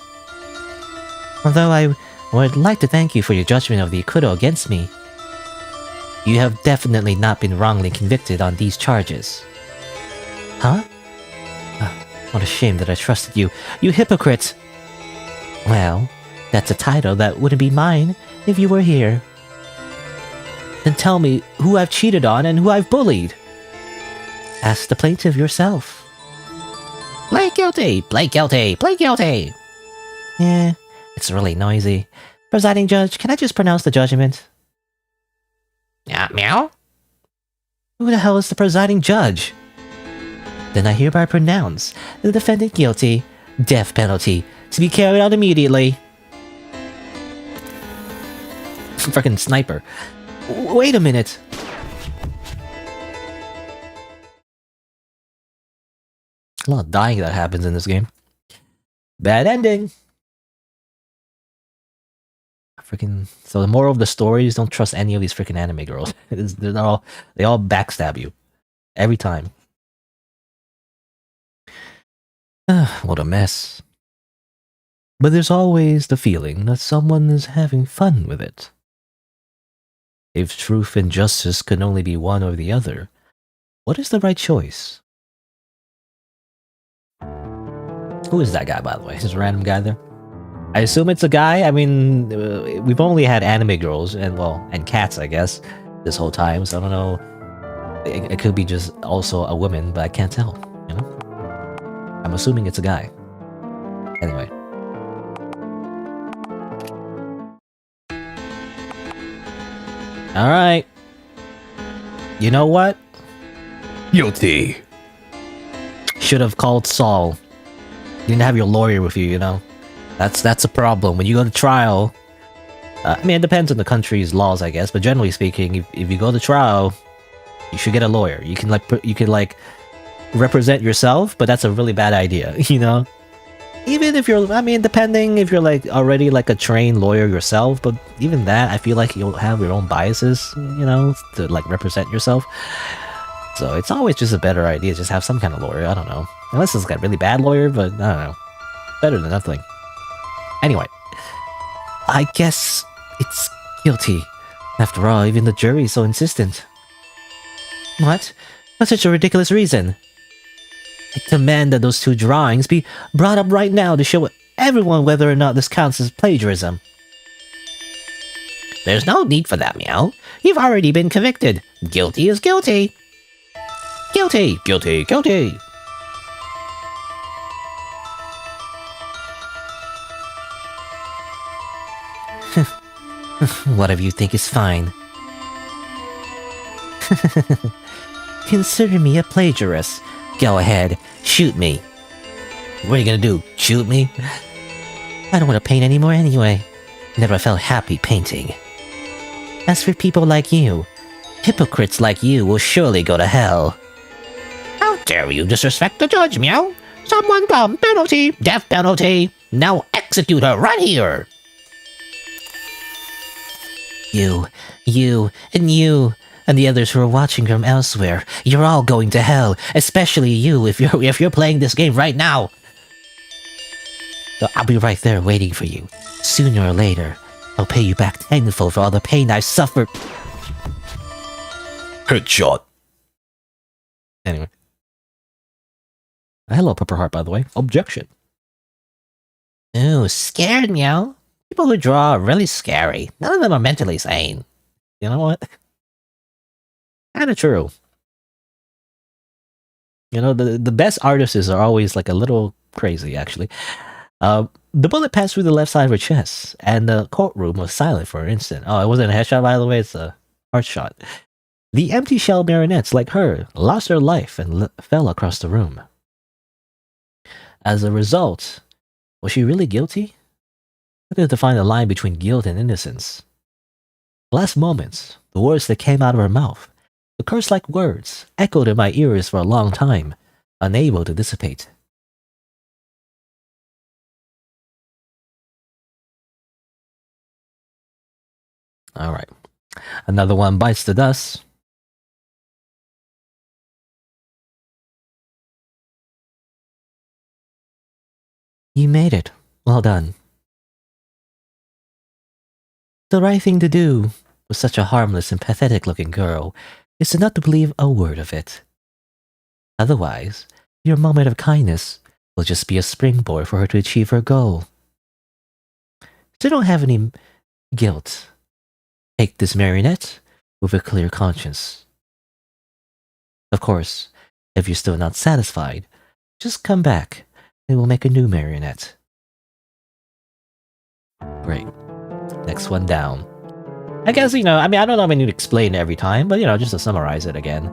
Although I would like to thank you for your judgment of the acquittal against me. You have definitely not been wrongly convicted on these charges. Huh? What a shame that I trusted you. You hypocrite! Well, that's a title that wouldn't be mine if you were here. Then tell me who I've cheated on and who I've bullied. Ask the plaintiff yourself. Plead guilty! Plead guilty! Plead guilty! Yeah, it's really noisy. Presiding judge, can I just pronounce the judgment? Meow? Who the hell is the presiding judge? Then I hereby pronounce the defendant guilty. Death penalty to be carried out immediately. Frickin' sniper. Wait a minute. A lot of dying that happens in this game. Bad ending. Freaking. So the moral of the story is don't trust any of these freaking anime girls. They all backstab you every time. What a mess. But there's always the feeling that someone is having fun with it. If truth and justice can only be one or the other, what is the right choice? Who is that guy, by the way? This random guy there? I assume it's a guy. I mean, we've only had anime girls and cats, I guess, this whole time. So I don't know. It could be just also a woman, but I can't tell. You know, I'm assuming it's a guy. Anyway. All right. You know what? Guilty. Should have called Saul. You didn't have your lawyer with you, you know? That's a problem. When you go to trial, I mean, it depends on the country's laws, I guess, but generally speaking, if you go to trial, you should get a lawyer. You can represent yourself, but that's a really bad idea, you know? Even if you're, I mean, depending if you're like already like a trained lawyer yourself, but even that, I feel like you'll have your own biases, you know, to like represent yourself. So it's always just a better idea, just have some kind of lawyer, I don't know. Unless it's like a really bad lawyer, but I don't know. Better than nothing. Anyway, I guess it's guilty. After all, even the jury is so insistent. What? What's such a ridiculous reason? I demand that those two drawings be brought up right now to show everyone whether or not this counts as plagiarism. There's no need for that, Meow. You've already been convicted. Guilty is guilty. Guilty, guilty, guilty. Whatever you think is fine. Consider me a plagiarist. Go ahead, shoot me. What are you gonna do, shoot me? I don't want to paint anymore anyway. Never felt happy painting. As for people like you, hypocrites like you will surely go to hell. How dare you disrespect the judge, Meow? Someone come, penalty, death penalty. Now execute her right here. You, and you. and the others who are watching from elsewhere. You're all going to hell, especially you if you're playing this game right now. So I'll be right there waiting for you. Sooner or later, I'll pay you back tenfold for all the pain I've suffered. Headshot. Anyway. Hello, Pepper Heart, by the way. Objection. Ooh, scared, meow. People who draw are really scary. None of them are mentally sane. You know what? Kinda true. You know, the best artists are always like a little crazy, actually. The bullet passed through the left side of her chest, and the courtroom was silent for an instant. Oh, it wasn't a headshot, by the way, it's a heart shot. The empty shell marionettes, like her, lost their life and fell across the room. As a result, was she really guilty? How to define the line between guilt and innocence? Last moments, the words that came out of her mouth, the curse-like words, echoed in my ears for a long time, unable to dissipate. Alright. Another one bites the dust. You made it. Well done. The right thing to do with such a harmless and pathetic-looking girl is to not to believe a word of it. Otherwise, your moment of kindness will just be a springboard for her to achieve her goal. So don't have any guilt. Take this marionette with a clear conscience. Of course, if you're still not satisfied, just come back and we'll make a new marionette. Great. Next one down. I guess, I don't know if I need to explain it every time, but, just to summarize it again.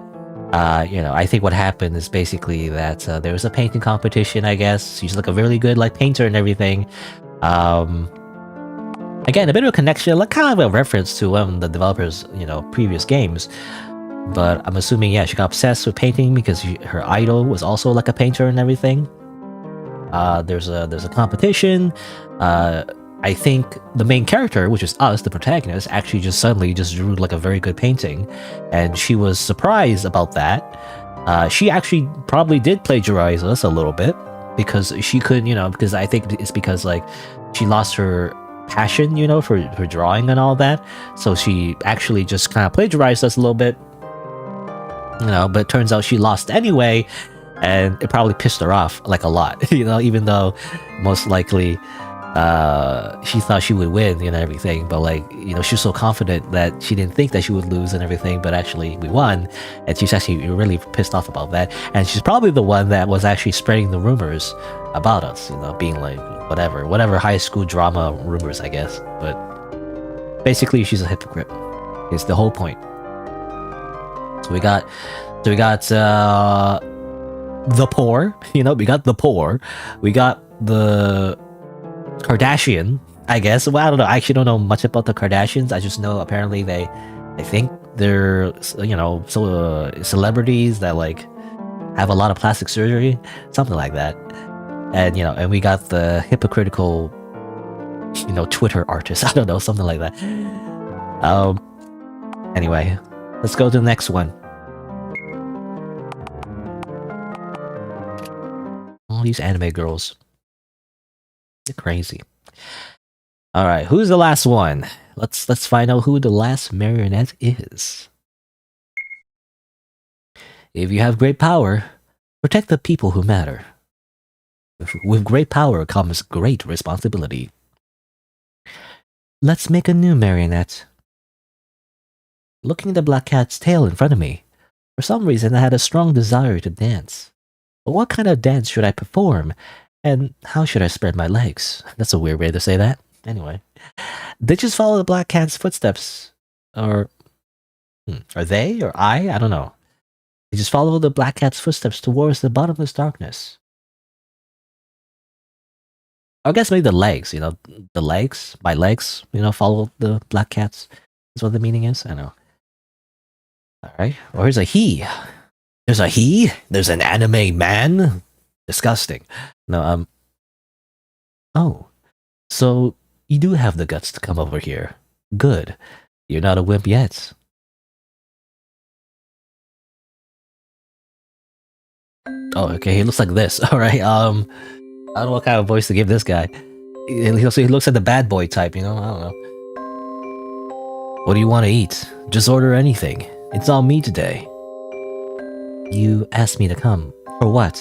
I think what happened is basically that there was a painting competition, I guess. She's like a really good, painter and everything. Again, a bit of a connection, kind of a reference to one of the developers', previous games. But I'm assuming, yeah, she got obsessed with painting because her idol was also like a painter and everything. There's a competition. I think the main character, which is us, the protagonist, actually just suddenly just drew like a very good painting, and she was surprised about that. She actually probably did plagiarize us a little bit because she could, because I think it's because she lost her passion, for drawing and all that. So she actually just kind of plagiarized us a little bit, but it turns out she lost anyway, and it probably pissed her off a lot, even though most likely she thought she would win and everything, but she was so confident that she didn't think that she would lose and everything, but actually we won, and she's actually really pissed off about that. And she's probably the one that was actually spreading the rumors about us, being whatever high school drama rumors, I guess. But basically she's a hypocrite. It's the whole point. So we got the poor, we got the poor, we got the Kardashian, I guess. Well, I don't know. I actually don't know much about the Kardashians. I just know apparently I think they're celebrities that have a lot of plastic surgery, something like that. And and we got the hypocritical, Twitter artist. I don't know, something like that. Anyway, let's go to the next one. All these anime girls. They're crazy. Alright, who's the last one? Let's find out who the last marionette is. If you have great power, protect the people who matter. With great power comes great responsibility. Let's make a new marionette. Looking at the black cat's tail in front of me, for some reason I had a strong desire to dance. But what kind of dance should I perform? And how should I spread my legs? That's a weird way to say that. Anyway. They just follow the black cat's footsteps. Or... are they? Or I don't know. They just follow the black cat's footsteps towards the bottomless darkness. I guess maybe the legs, the legs, my legs, follow the black cats. That's what the meaning is. I know. Alright. Or here's a he. There's a he? There's an anime man? Disgusting. No, oh. So, you do have the guts to come over here. Good. You're not a wimp yet. Oh, okay, he looks like this. Alright, I don't know what kind of voice to give this guy. He looks like the bad boy type, you know? I don't know. What do you want to eat? Just order anything. It's all me today. You asked me to come. For what?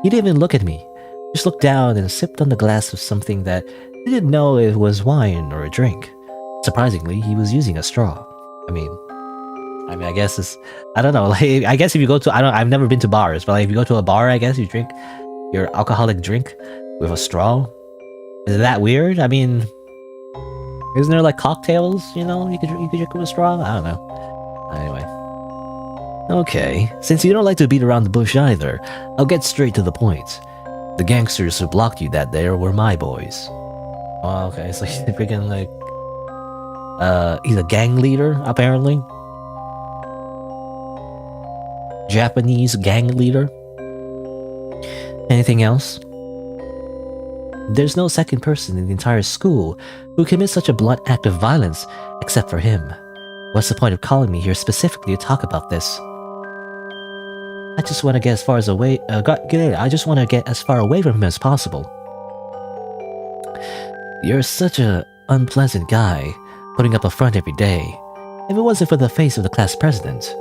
He didn't even look at me. Just looked down and sipped on the glass of something that he didn't know it was wine or a drink. Surprisingly, he was using a straw. I mean, I guess it's, I don't know. Like, I guess if you go to, I've never been to bars, but like if you go to a bar, I guess you drink your alcoholic drink with a straw. Is that weird? I mean, isn't there like cocktails? You know, you could drink with a straw. I don't know. Anyway. Okay, since you don't like to beat around the bush either, I'll get straight to the point. The gangsters who blocked you that day were my boys. Oh, okay, so he's freaking like... he's a gang leader, apparently. Japanese gang leader. Anything else? There's no second person in the entire school who commits such a blunt act of violence except for him. What's the point of calling me here specifically to talk about this? I just want to get as far away. I just want to get as far away from him as possible. You're such a unpleasant guy, putting up a front every day. If it wasn't for the face of the class president,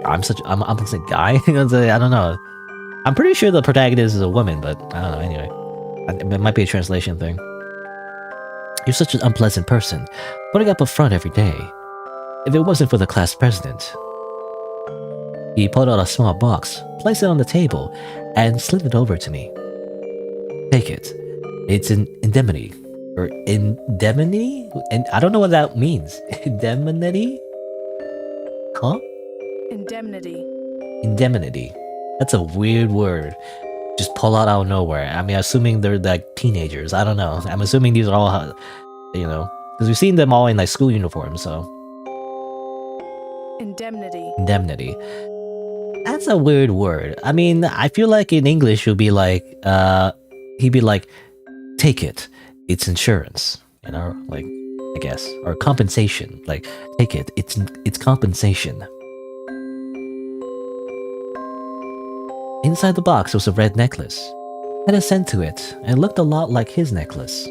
I'm an unpleasant guy. I don't know. I'm pretty sure the protagonist is a woman, but I don't know. Anyway, it might be a translation thing. You're such an unpleasant person, putting up a front every day. If it wasn't for the class president. He pulled out a small box, placed it on the table, and slid it over to me. Take it. It's an indemnity. Or indemnity? And I don't know what that means. Indemnity? Huh? Indemnity. Indemnity. That's a weird word. Just pull out of nowhere. I mean, assuming they're like teenagers. I don't know. I'm assuming these are all, you know, because we've seen them all in like school uniforms, so. Indemnity. Indemnity. That's a weird word. I mean, I feel like in English it would be like, he'd be like, take it. It's insurance. You know, like, I guess. Or compensation. Like, take it. It's compensation. Inside the box was a red necklace. Had a scent to it, and looked a lot like his necklace.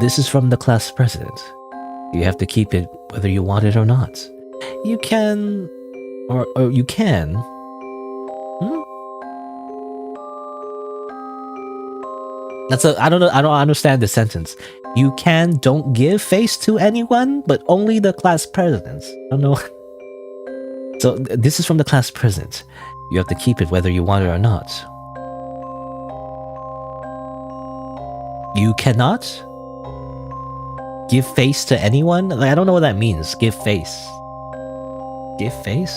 This is from the class president. You have to keep it whether you want it or not. You can... Or you can... That's a... I don't understand the sentence. You don't give face to anyone, but only the class presidents. I don't know. So, this is from the class president. You have to keep it whether you want it or not. You cannot give face to anyone? Like, I don't know what that means. Give face. Give face?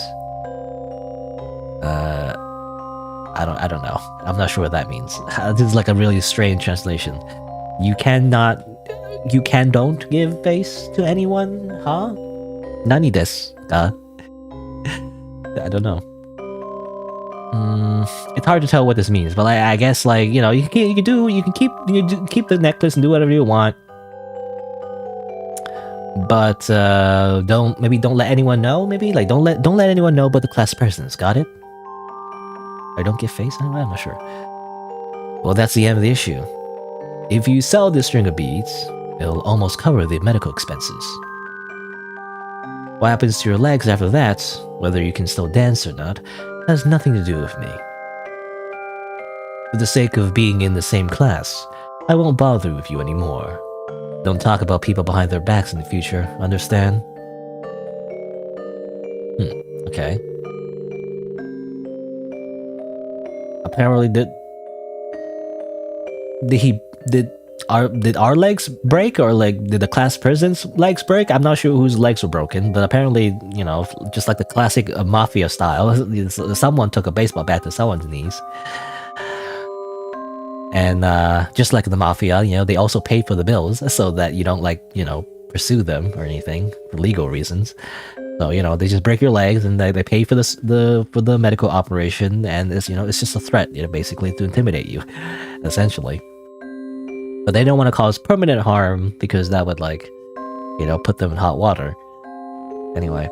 I don't know. I'm not sure what that means. This is like a really strange translation. You don't give face to anyone? Huh? Nani desu ka? I don't know. It's hard to tell what this means, but I guess like, you know, you can keep the necklace and do whatever you want. But don't let anyone know, maybe? Like don't let anyone know but the class presidents, got it? Or don't give face? I'm not sure. Well, that's the end of the issue. If you sell this string of beads, it'll almost cover the medical expenses. What happens to your legs after that, whether you can still dance or not, has nothing to do with me. For the sake of being in the same class, I won't bother with you anymore. Don't talk about people behind their backs in the future, understand? Okay. Apparently did our legs break, or like did the class president's legs break? I'm not sure whose legs were broken, but apparently, you know, just like the classic mafia style, someone took a baseball bat to someone's knees. And just like the mafia, you know, they also pay for the bills so that you don't, like, you know, pursue them or anything for legal reasons. So, you know, they just break your legs and they pay for the medical operation, and it's, you know, it's just a threat, you know, basically to intimidate you, essentially. But they don't want to cause permanent harm because that would, like, you know, put them in hot water. Anyway.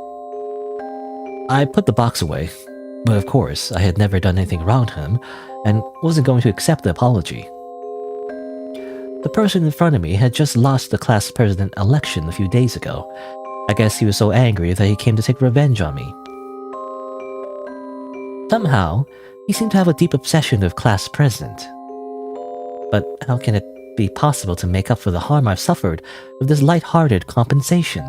I put the box away, but of course, I had never done anything wrong to him, and wasn't going to accept the apology. The person in front of me had just lost the class president election a few days ago. I guess he was so angry that he came to take revenge on me. Somehow, he seemed to have a deep obsession with class president. But how can it be possible to make up for the harm I've suffered with this light-hearted compensation?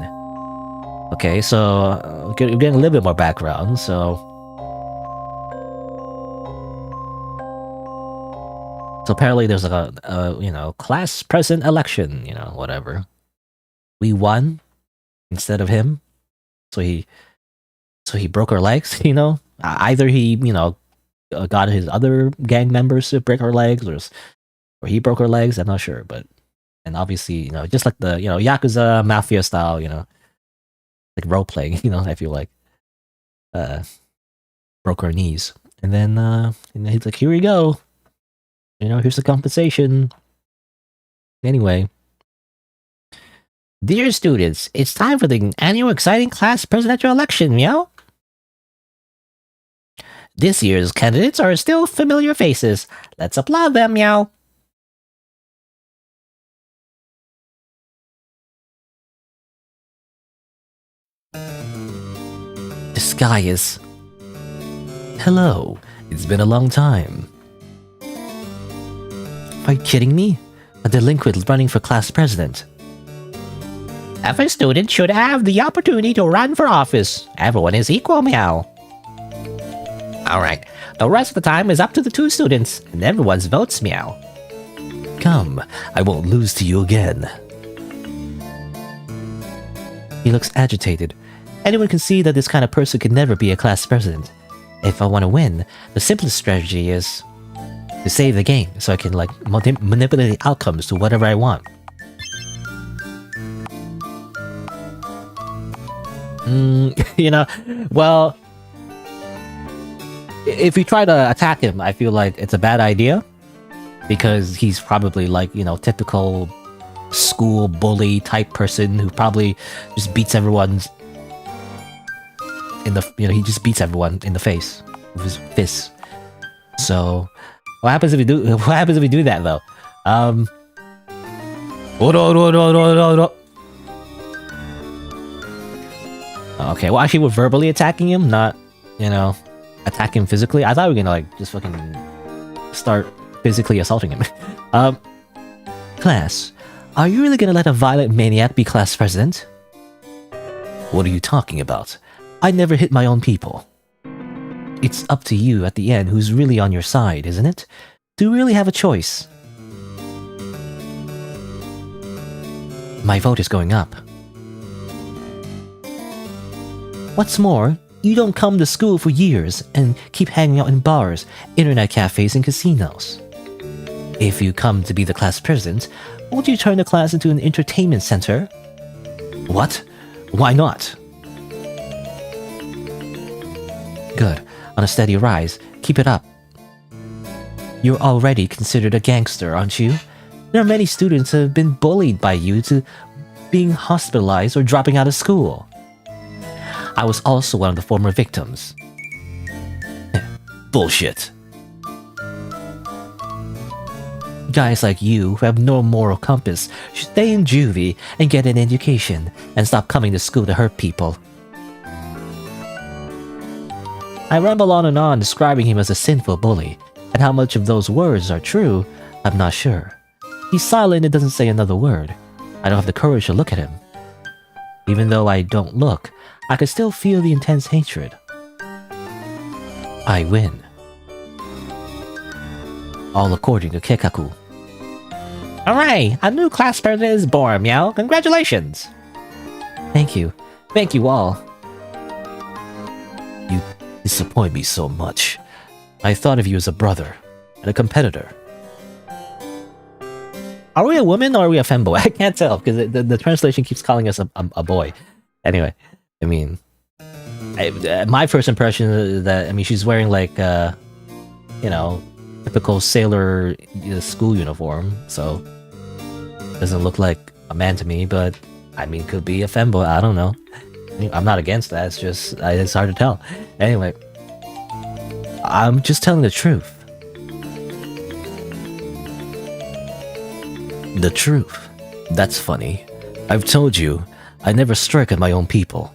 Okay, so we're getting a little bit more background, so apparently there's like a class president election, whatever. We won instead of him, so he broke our legs, Either he, got his other gang members to break our legs, or he broke our legs. I'm not sure, and obviously, just like the Yakuza mafia style, like role playing, I feel like broke our knees, and then he's like, here we go. Here's the compensation. Anyway. Dear students, it's time for the annual exciting class presidential election, meow. This year's candidates are still familiar faces. Let's applaud them, meow. The sky is... Hello, it's been a long time. Are you kidding me? A delinquent running for class president. Every student should have the opportunity to run for office. Everyone is equal, meow. Alright, the rest of the time is up to the two students, and everyone's votes, meow. Come, I won't lose to you again. He looks agitated. Anyone can see that this kind of person could never be a class president. If I want to win, the simplest strategy is to save the game, so I can manipulate the outcomes to whatever I want. Well, if you try to attack him, I feel like it's a bad idea, because he's probably typical school bully type person who probably just beats everyone in the he just beats everyone in the face with his fists. So what happens if we do that though? Okay, well actually we're verbally attacking him, not attack him physically. I thought we were gonna just fucking start physically assaulting him. Class, are you really gonna let a violent maniac be class president? What are you talking about? I never hit my own people. It's up to you at the end who's really on your side, isn't it? Do you really have a choice? My vote is going up. What's more, you don't come to school for years and keep hanging out in bars, internet cafes, and casinos. If you come to be the class president, won't you turn the class into an entertainment center? What? Why not? Good. On a steady rise. Keep it up. You're already considered a gangster, aren't you? There are many students who have been bullied by you to being hospitalized or dropping out of school. I was also one of the former victims. Bullshit. Guys like you who have no moral compass should stay in juvie and get an education and stop coming to school to hurt people. I ramble on and on describing him as a sinful bully, and how much of those words are true, I'm not sure. He's silent and doesn't say another word. I don't have the courage to look at him. Even though I don't look, I can still feel the intense hatred. I win. All according to Kekaku. Alright, a new class president is born, meow. Congratulations! Thank you. Thank you all. You disappoint me so much. I thought of you as a brother and a competitor. Are we a woman or are we a femboy? I can't tell because the translation keeps calling us a boy. Anyway, I mean, my first impression is that she's wearing typical sailor school uniform, so doesn't look like a man to me. But could be a femboy. I don't know. I'm not against that, it's just, it's hard to tell. Anyway, I'm just telling the truth. The truth. That's funny. I've told you, I never strike at my own people.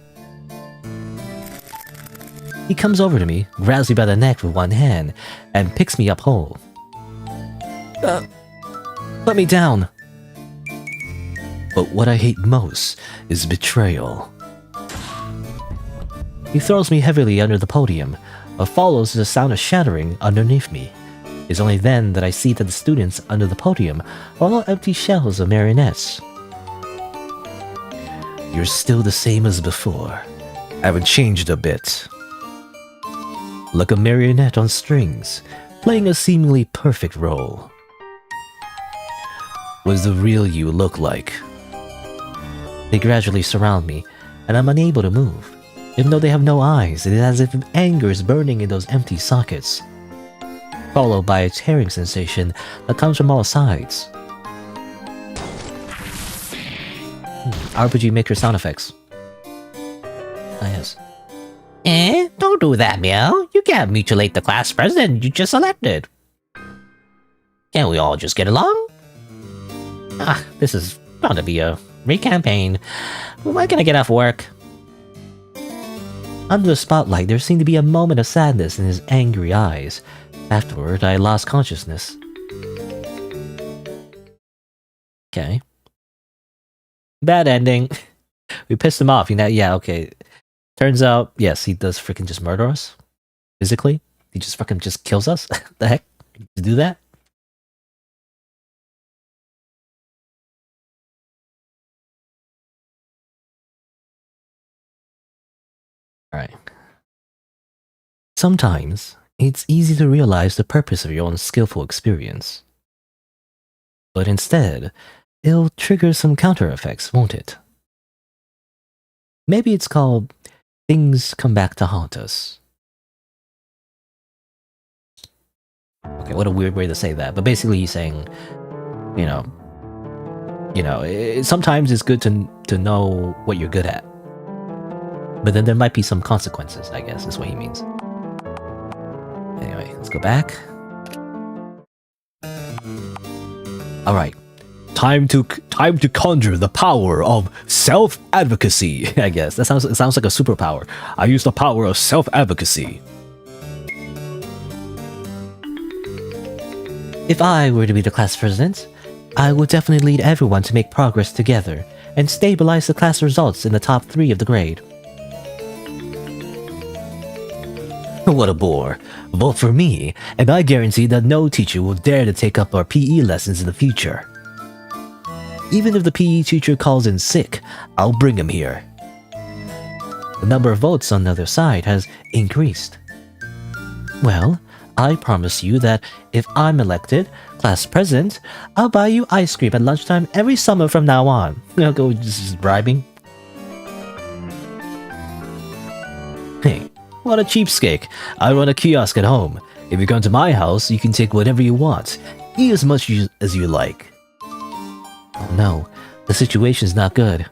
He comes over to me, grabs me by the neck with one hand, and picks me up whole. Put me down. But what I hate most is betrayal. He throws me heavily under the podium, but follows the sound of shattering underneath me. It's only then that I see that the students under the podium are all empty shells of marionettes. You're still the same as before. I haven't changed a bit. Like a marionette on strings, playing a seemingly perfect role. What does the real you look like? They gradually surround me, and I'm unable to move. Even though they have no eyes, it is as if anger is burning in those empty sockets, followed by a tearing sensation that comes from all sides. RPG Maker sound effects. Ah, yes. Don't do that, Meow. You can't mutilate the class president you just elected. Can't we all just get along? This is bound to be a re-campaign. When am I gonna get off work? Under the spotlight, there seemed to be a moment of sadness in his angry eyes. Afterward, I lost consciousness. Okay. Bad ending. We pissed him off, you know? Yeah, okay. Turns out, yes, he does freaking just murder us. Physically. He just fucking just kills us. The heck? To do that? Alright. Sometimes, it's easy to realize the purpose of your own skillful experience. But instead, it'll trigger some counter effects, won't it? Maybe it's called things come back to haunt us. Okay, what a weird way to say that. But basically he's saying, sometimes it's good to know what you're good at. But then there might be some consequences, I guess, is what he means. Anyway, let's go back. Alright. Time to conjure the power of self-advocacy, I guess. It sounds like a superpower. I use the power of self-advocacy. If I were to be the class president, I would definitely lead everyone to make progress together and stabilize the class results in the top 3 of the grade. What a bore. Vote for me, and I guarantee that no teacher will dare to take up our PE lessons in the future. Even if the PE teacher calls in sick, I'll bring him here. The number of votes on the other side has increased. Well, I promise you that if I'm elected class president, I'll buy you ice cream at lunchtime every summer from now on. I'll go just bribing. Hey, what a cheapskate. I run a kiosk at home. If you come to my house, you can take whatever you want. Eat as much as you like. Oh no, the situation's not good.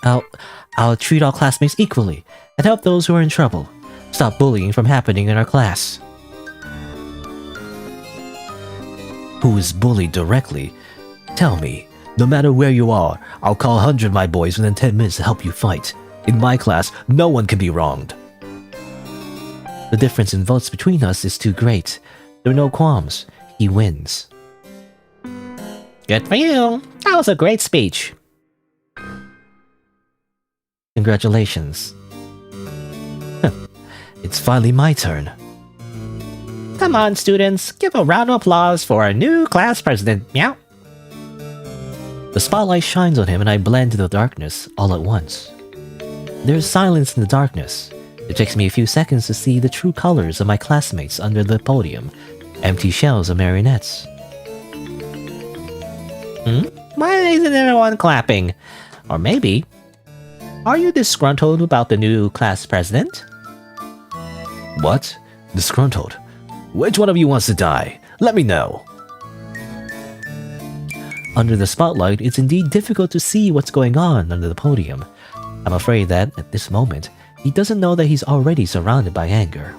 I'll treat all classmates equally and help those who are in trouble. Stop bullying from happening in our class. Who is bullied directly? Tell me. No matter where you are, I'll call 100 of my boys within 10 minutes to help you fight. In my class, no one can be wronged. The difference in votes between us is too great. There are no qualms. He wins. Good for you. That was a great speech. Congratulations. It's finally my turn. Come on, students. Give a round of applause for our new class president. Meow. The spotlight shines on him and I blend into the darkness all at once. There's silence in the darkness. It takes me a few seconds to see the true colors of my classmates under the podium. Empty shells of marionettes. Why isn't everyone clapping? Or maybe, are you disgruntled about the new class president? What? Disgruntled? Which one of you wants to die? Let me know. Under the spotlight, it's indeed difficult to see what's going on under the podium. I'm afraid that, at this moment, he doesn't know that he's already surrounded by anger.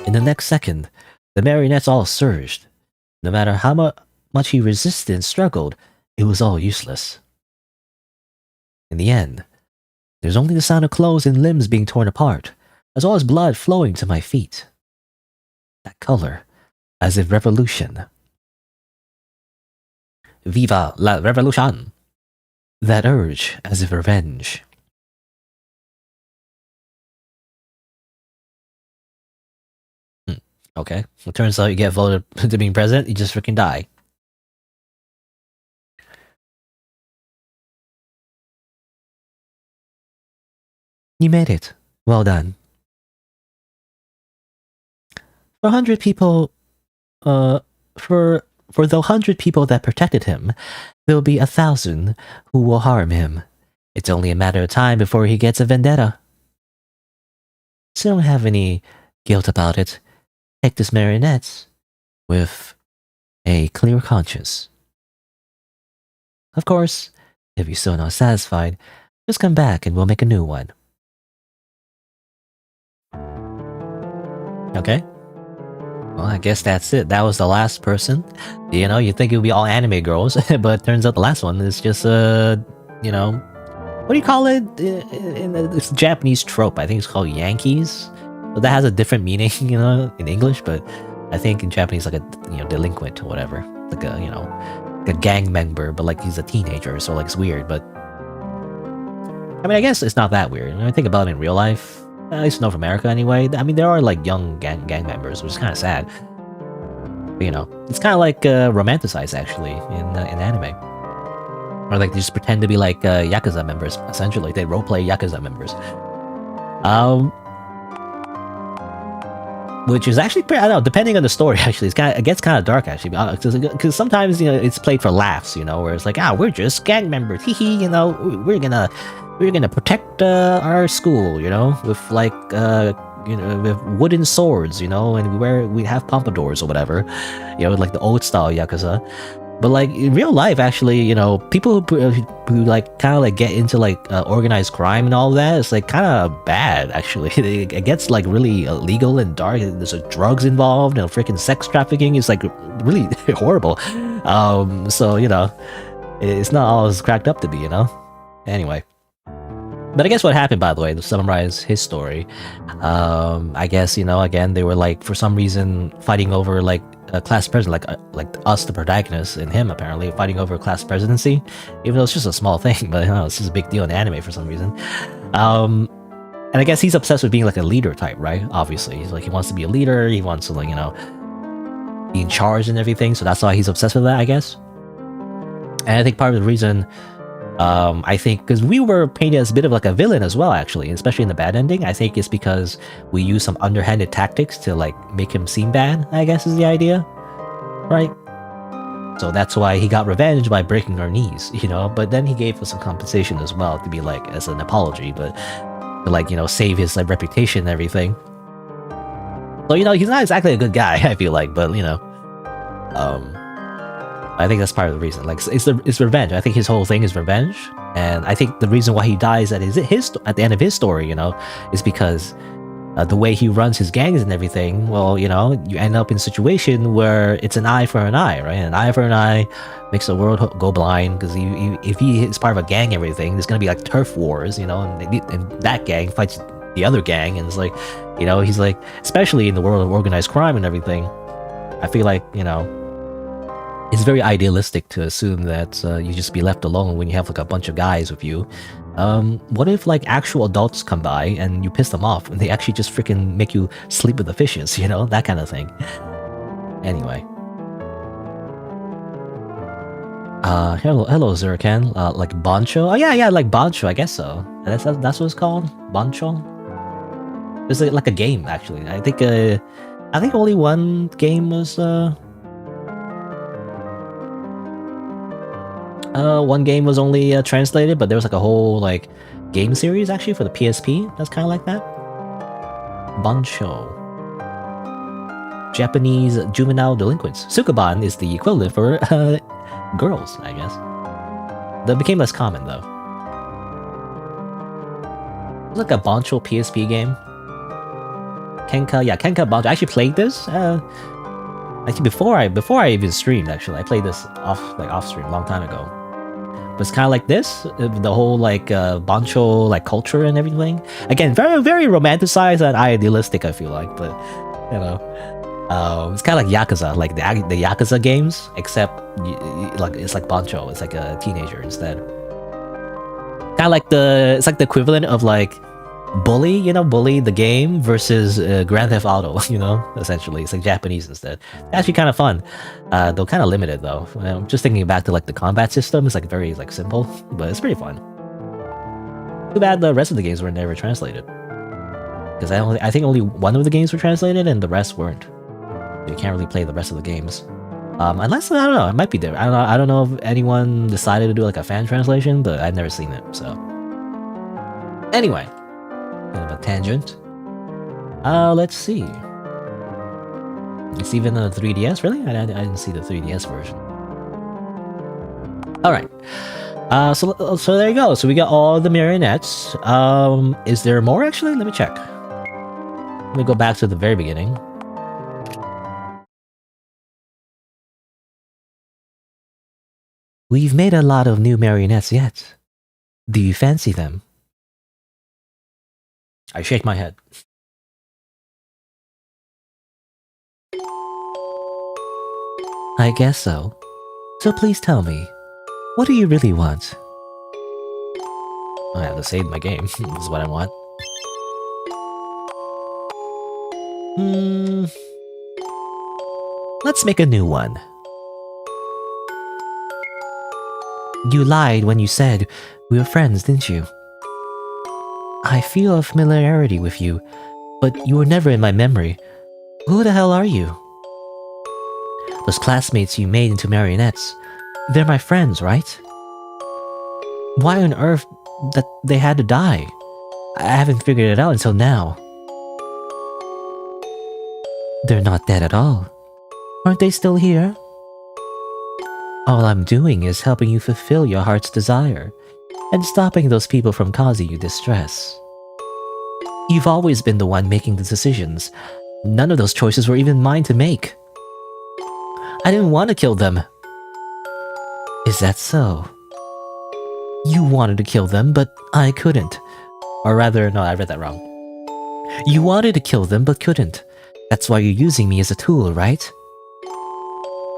In the next second, the marionettes all surged. No matter how much he resisted and struggled, it was all useless. In the end, there's only the sound of clothes and limbs being torn apart, as well as blood flowing to my feet. That color, as if revolution. Viva la revolution! That urge, as if revenge. Okay, it turns out you get voted to being president, you just freaking die. You made it. Well done. For 100 people, for the 100 people that protected him, there'll be 1,000 who will harm him. It's only a matter of time before he gets a vendetta. So don't have any guilt about it. Take this marionette with a clear conscience. Of course, if you're still not satisfied, just come back and we'll make a new one. Okay. Well, I guess that's it. That was the last person. You know, you'd think it would be all anime girls, but it turns out the last one is just, you know, what do you call it? It's a Japanese trope. I think it's called Yankees. But that has a different meaning, you know, in English, but I think in Japanese, like a, you know, delinquent or whatever. Like a, you know, like a gang member, but like he's a teenager, so like it's weird, but I mean, I guess it's not that weird. When I think about it in real life, at least North America anyway, I mean, there are like young gang members, which is kind of sad. But, you know, it's kind of like romanticized actually in anime. Or like they just pretend to be like Yakuza members, essentially. They roleplay Yakuza members. Which is actually pretty, I don't know, depending on the story, actually, it gets kind of dark, actually, because sometimes, you know, it's played for laughs, you know, where it's like, we're just gang members, hee hee, you know, we're gonna protect our school, you know, with like, you know, with wooden swords, you know, and we have pompadours or whatever, you know, like the old style Yakuza. But like in real life, actually, you know, people who like kind of like get into like organized crime and all that, it's like kind of bad actually. It gets like really illegal and dark. There's like, drugs involved and freaking sex trafficking. It's like really horrible. So you know, it's not all as cracked up to be, you know. Anyway. But I guess what happened, by the way, to summarize his story, I guess, you know, again, they were like, for some reason, fighting over like a class president, like us, the protagonist, and him apparently fighting over a class presidency, even though it's just a small thing, but you know, it's just a big deal in anime for some reason. And I guess he's obsessed with being like a leader type, right? Obviously, he's like, he wants to be a leader, he wants to like, you know, be in charge and everything, so that's why he's obsessed with that, I guess. And I think part of the reason, I think, because we were painted as a bit of like a villain as well, actually, especially in the bad ending. I think it's because we used some underhanded tactics to like make him seem bad, I guess is the idea, right? So that's why he got revenge by breaking our knees, you know, but then he gave us some compensation as well to be like, as an apology, but to like, you know, save his like reputation and everything. So, you know, he's not exactly a good guy, I feel like, but you know, I think that's part of the reason. Like, it's revenge. I think his whole thing is revenge, and I think the reason why he dies at the end of his story, you know, is because the way he runs his gangs and everything. Well, you know, you end up in a situation where it's an eye for an eye, right? An eye for an eye makes the world go blind, because if he is part of a gang, and everything, there's gonna be like turf wars, you know, and that gang fights the other gang, and it's like, you know, he's like, especially in the world of organized crime and everything, I feel like, you know, it's very idealistic to assume that you just be left alone when you have like a bunch of guys with you. What if like actual adults come by and you piss them off and they actually just freaking make you sleep with the fishes, you know, that kind of thing. Anyway. Hello Zurkan. Like Bancho? Oh yeah, like Bancho, I guess so. That's what it's called? Bancho? It's like a game, actually. I think only one game was one game was only translated, but there was like a whole like game series actually for the PSP that's kind of like that. Bancho. Japanese juvenile delinquents. Sukuban is the equivalent for girls, I guess. That became less common though. Like a Bancho PSP game. Kenka, yeah, Kenka Bancho. I actually played this. Actually, before I even streamed, actually, I played this off stream a long time ago. But it's kind of like this, the whole like Bancho like culture and everything. Again, very very romanticized and idealistic. I feel like, but you know, it's kind of like Yakuza, like the Yakuza games, except like it's like Bancho. It's like a teenager instead. Kind of like it's like the equivalent of like Bully, you know, Bully the game versus Grand Theft Auto, you know, essentially. It's like Japanese instead. Actually kind of fun. Though kind of limited though. I'm just thinking back to like the combat system. It's like very like simple, but it's pretty fun. Too bad the rest of the games were never translated. Because I think only one of the games were translated and the rest weren't. So you can't really play the rest of the games. Unless, I don't know, it might be there. I don't know if anyone decided to do like a fan translation, but I've never seen it, so. Anyway. Bit of a tangent. Let's see. It's even a 3DS, really? I didn't see the 3DS version. Alright. So there you go. So we got all the marionettes. Is there more actually? Let me check. Let me go back to the very beginning. We've made a lot of new marionettes yet. Do you fancy them? I shake my head. I guess so. So please tell me, what do you really want? I have to save my game. This is what I want. Let's make a new one. You lied when you said we were friends, didn't you? I feel a familiarity with you, but you were never in my memory. Who the hell are you? Those classmates you made into marionettes, they're my friends, right? Why on earth that they had to die? I haven't figured it out until now. They're not dead at all. Aren't they still here? All I'm doing is helping you fulfill your heart's desire, and stopping those people from causing you distress. You've always been the one making the decisions. None of those choices were even mine to make. I didn't want to kill them. Is that so? You wanted to kill them, but I couldn't. Or rather, no, I read that wrong. You wanted to kill them, but couldn't. That's why you're using me as a tool, right?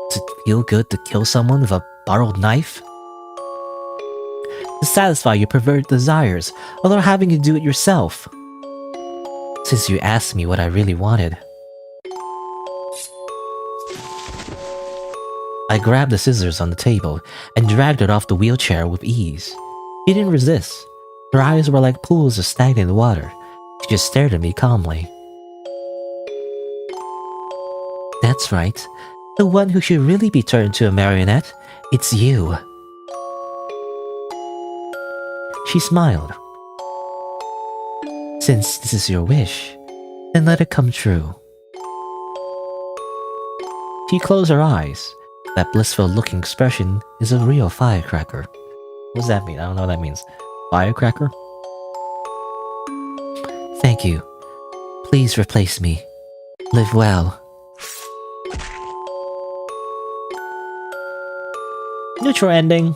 Does it feel good to kill someone with a borrowed knife? To satisfy your perverted desires, although having to do it yourself. Since you asked me what I really wanted. I grabbed the scissors on the table and dragged it off the wheelchair with ease. She didn't resist. Her eyes were like pools of stagnant water. She just stared at me calmly. That's right. The one who should really be turned to a marionette. It's you. She smiled. Since this is your wish, then let it come true. She closed her eyes. That blissful-looking expression is a real firecracker. What does that mean? I don't know what that means. Firecracker? Thank you. Please replace me. Live well. Neutral ending.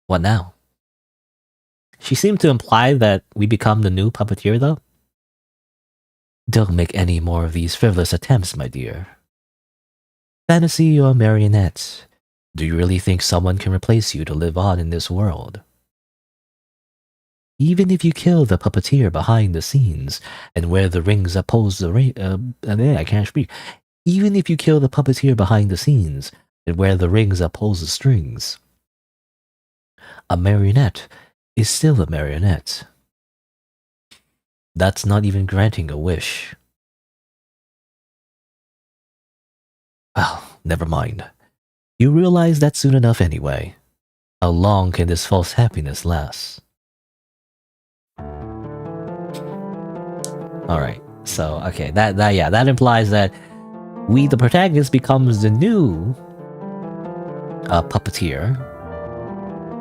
What now? She seemed to imply that we become the new puppeteer, though. Don't make any more of these frivolous attempts, my dear. Fantasy or marionette? Do you really think someone can replace you to live on in this world? Even if you kill the puppeteer behind the scenes, and where the rings oppose the I can't speak. Even if you kill the puppeteer behind the scenes, and where the rings oppose the strings, a marionette is still a marionette. That's not even granting a wish. Well, never mind. You realize that soon enough anyway. How long can this false happiness last? Alright, so, okay, that implies that we, the protagonist, becomes the new puppeteer,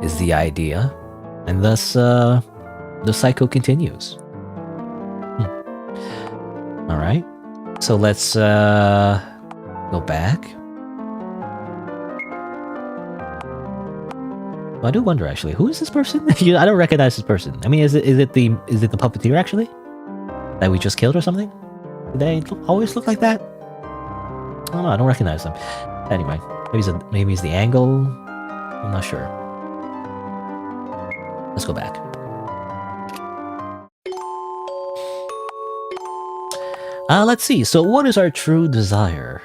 is the idea. And thus, the cycle continues. Alright, so let's go back. I do wonder, actually, who is this person? I don't recognize this person. I mean, is it the puppeteer, actually? That we just killed or something? Do they always look like that? I don't know, I don't recognize them. Anyway, maybe it's the angle? I'm not sure. Let's go back. Let's see, so what is our true desire?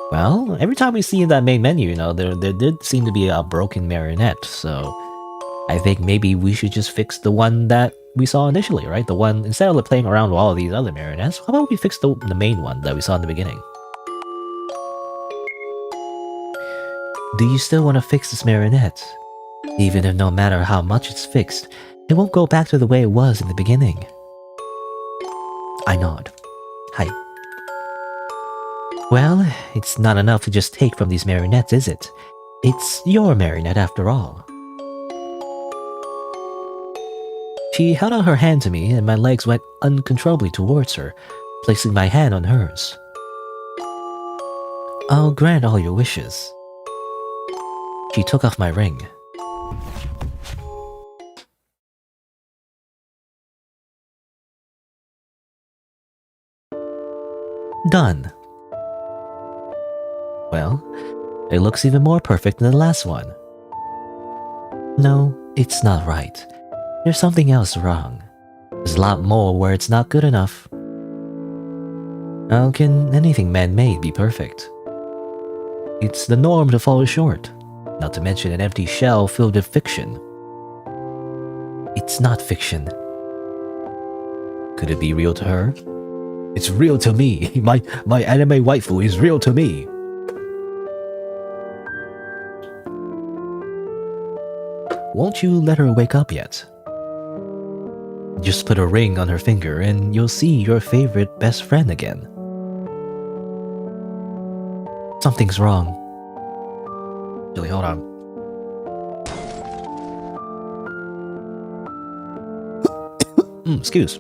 Well, every time we see that main menu, you know, there did seem to be a broken Marionette, so I think maybe we should just fix the one that we saw initially, right? The one, instead of playing around with all of these other Marionettes, how about we fix the main one that we saw in the beginning? Do you still want to fix this Marionette? Even if no matter how much it's fixed, it won't go back to the way it was in the beginning. I nod. Hi. Well, it's not enough to just take from these marionettes, is it? It's your marionette after all. She held out her hand to me and my legs went uncontrollably towards her, placing my hand on hers. I'll grant all your wishes. She took off my ring. Done. Well, it looks even more perfect than the last one. No, it's not right. There's something else wrong. There's a lot more where it's not good enough. How can anything man-made be perfect? It's the norm to fall short, not to mention an empty shell filled with fiction. It's not fiction. Could it be real to her? It's real to me. My anime waifu is real to me. Won't you let her wake up yet? Just put a ring on her finger and you'll see your favorite best friend again. Something's wrong. Billy, hold on. Excuse.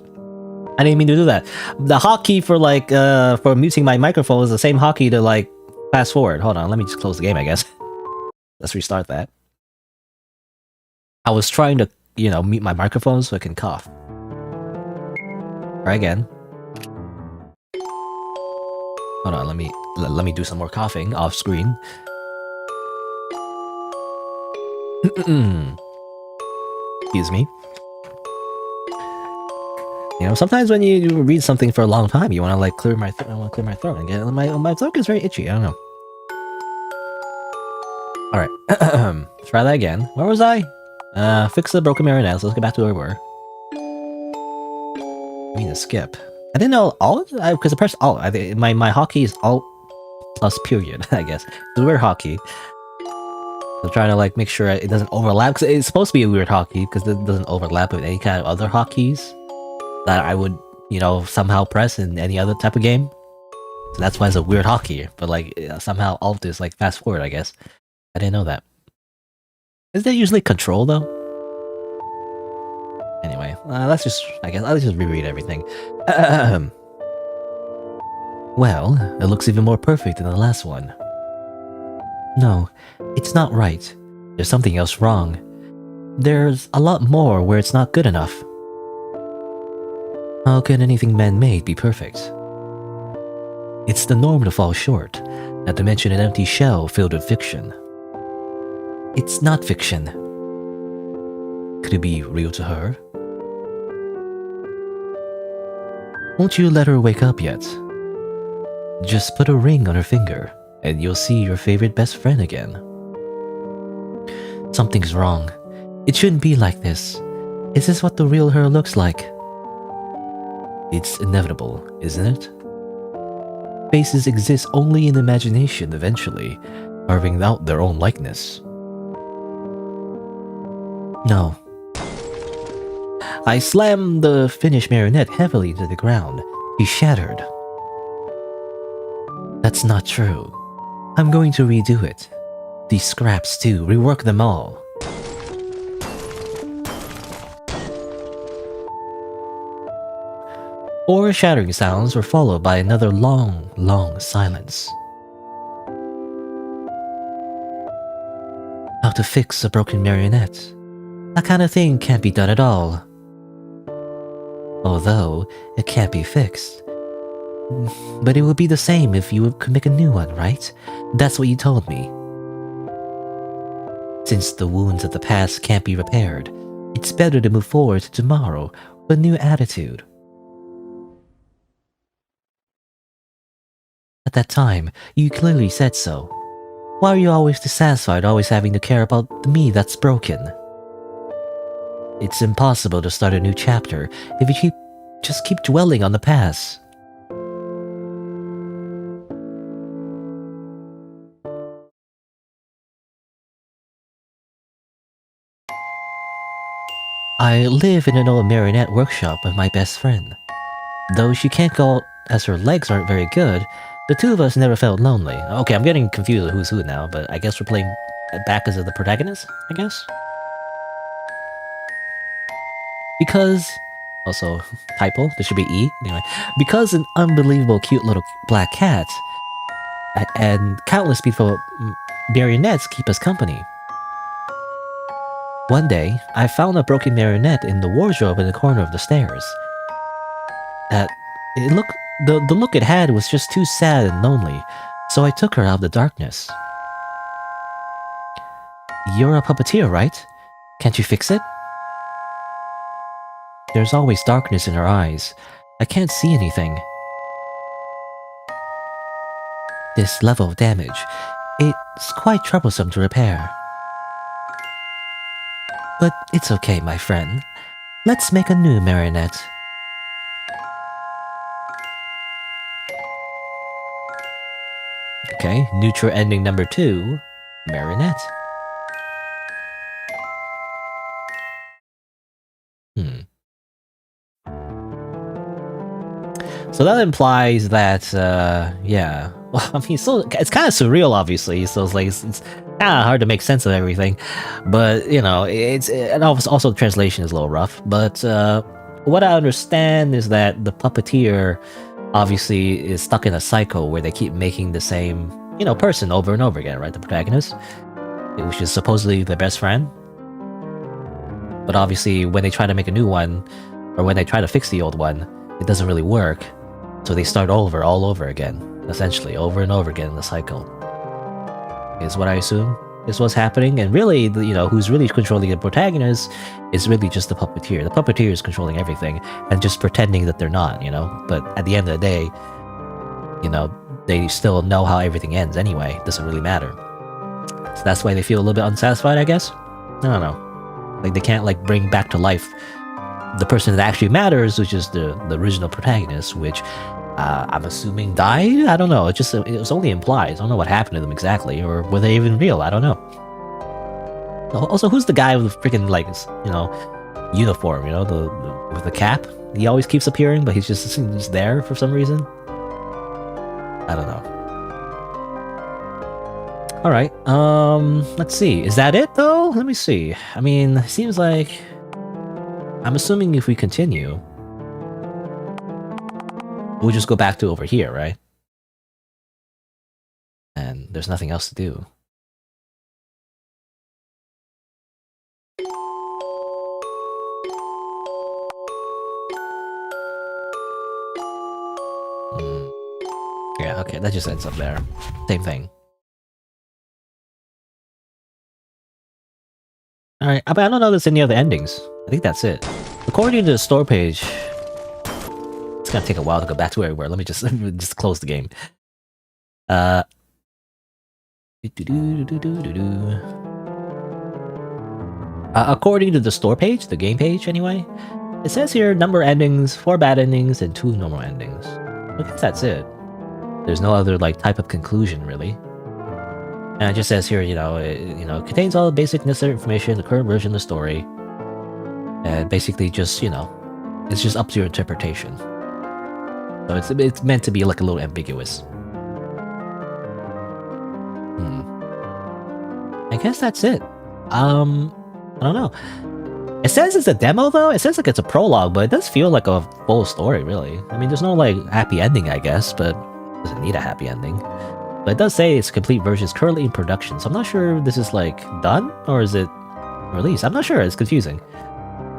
I didn't mean to do that. The hotkey for for muting my microphone is the same hotkey to fast forward. Hold on, let me just close the game, I guess. Let's restart that. I was trying to, mute my microphone so I can cough. Try again. Hold on, let me do some more coughing off screen. Excuse me. Sometimes when you read something for a long time, you want to clear my throat and get my throat gets very itchy. I don't know. All right, try that again. Where was I? Fix the broken marionettes. Let's get back to where we were. I mean to skip. I didn't know alt because I pressed alt. My hotkey is alt plus period. I guess it's a weird hotkey. I'm trying to make sure it doesn't overlap because it's supposed to be a weird hotkey because it doesn't overlap with any kind of other hotkeys that I would, somehow press in any other type of game. So that's why it's a weird hotkey. But somehow alt is fast forward, I guess. I didn't know that. Is there usually control though? Anyway, let's just reread everything. Well, it looks even more perfect than the last one. No, it's not right. There's something else wrong. There's a lot more where it's not good enough. How can anything man-made be perfect? It's the norm to fall short, not to mention an empty shell filled with fiction. It's not fiction. Could it be real to her? Won't you let her wake up yet? Just put a ring on her finger, and you'll see your favorite best friend again. Something's wrong. It shouldn't be like this. Is this what the real her looks like? It's inevitable, isn't it? Faces exist only in imagination eventually, carving out their own likeness. No. I slammed the finished Marionette heavily to the ground. She shattered. That's not true. I'm going to redo it. These scraps too, rework them all. Four shattering sounds were followed by another long, long silence. How to fix a broken marionette? That kind of thing can't be done at all. Although, it can't be fixed. But it would be the same if you could make a new one, right? That's what you told me. Since the wounds of the past can't be repaired, it's better to move forward to tomorrow with a new attitude. At that time, you clearly said so. Why are you always dissatisfied, always having to care about the me that's broken? It's impossible to start a new chapter if you just keep dwelling on the past. I live in an old marionette workshop with my best friend. Though she can't go out as her legs aren't very good, the two of us never felt lonely. Okay, I'm getting confused with who's who now, but I guess we're playing back as the protagonist, I guess? Because... also, typo, there should be E. Anyway, because an unbelievable cute little black cat and countless beautiful marionettes keep us company. One day, I found a broken marionette in the wardrobe in the corner of the stairs. The look it had was just too sad and lonely, so I took her out of the darkness. You're a puppeteer, right? Can't you fix it? There's always darkness in her eyes. I can't see anything. This level of damage, it's quite troublesome to repair. But it's okay, my friend. Let's make a new marionette. Okay, neutral ending number 2, Marionette. So that implies that, yeah. Well, I mean, so it's kind of surreal, obviously. So it's like it's kind of hard to make sense of everything. But you know, and also the translation is a little rough. But what I understand is that the puppeteer obviously is stuck in a cycle where they keep making the same, you know, person over and over again, right? The protagonist, which is supposedly their best friend. But obviously, when they try to make a new one, or when they try to fix the old one, it doesn't really work. So they start over, all over again, essentially, over and over again in the cycle. Is what I assume is what's happening. And really, you know, who's really controlling the protagonist is really just the puppeteer. The puppeteer is controlling everything and just pretending that they're not, you know. But at the end of the day, you know, they still know how everything ends anyway. It doesn't really matter. So that's why they feel a little bit unsatisfied, I guess. I don't know. Like they can't like bring back to life the person that actually matters, which is the original protagonist, which I'm assuming died? I don't know. It was only implied. I don't know what happened to them exactly, or were they even real? I don't know. Also, who's the guy with the freaking, like, you know, uniform, you know, with the cap? He always keeps appearing, but he's just there for some reason. I don't know. Alright, let's see. Is that it, though? Let me see. I mean, it seems like... I'm assuming if we continue, we'll just go back to over here, right? And there's nothing else to do. Yeah, okay, that just ends up there. Same thing. Alright, I don't know if there's any other endings. I think that's it. According to the store page... It's gonna take a while to go back to everywhere. Let me just close the game. According to the store page, the game page anyway, it says here number endings, 4 bad endings, and 2 normal endings. I guess that's it. There's no other like type of conclusion really. And it just says here, it contains all the basic necessary information, the current version of the story. And basically just, you know, it's just up to your interpretation. So it's meant to be like a little ambiguous. I guess that's it. I don't know. It says it's a demo though. It says like it's a prologue, but it does feel like a full story, really. I mean, there's no like happy ending, I guess, but it doesn't need a happy ending. But it does say its complete version is currently in production, so I'm not sure if this is like done or is it released. I'm not sure. It's confusing.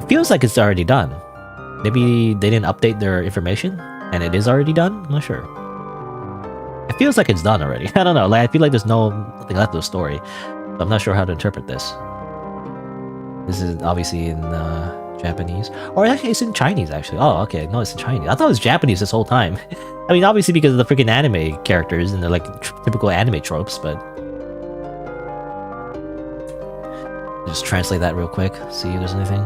It feels like it's already done. Maybe they didn't update their information and it is already done. I'm not sure. It feels like it's done already. I don't know. Like I feel like there's nothing left of the story. So I'm not sure how to interpret this. This is obviously in Japanese. Or actually, it's in Chinese, actually. Oh, okay. No, it's in Chinese. I thought it was Japanese this whole time. I mean, obviously because of the freaking anime characters and the like typical anime tropes, but... just translate that real quick. See if there's anything.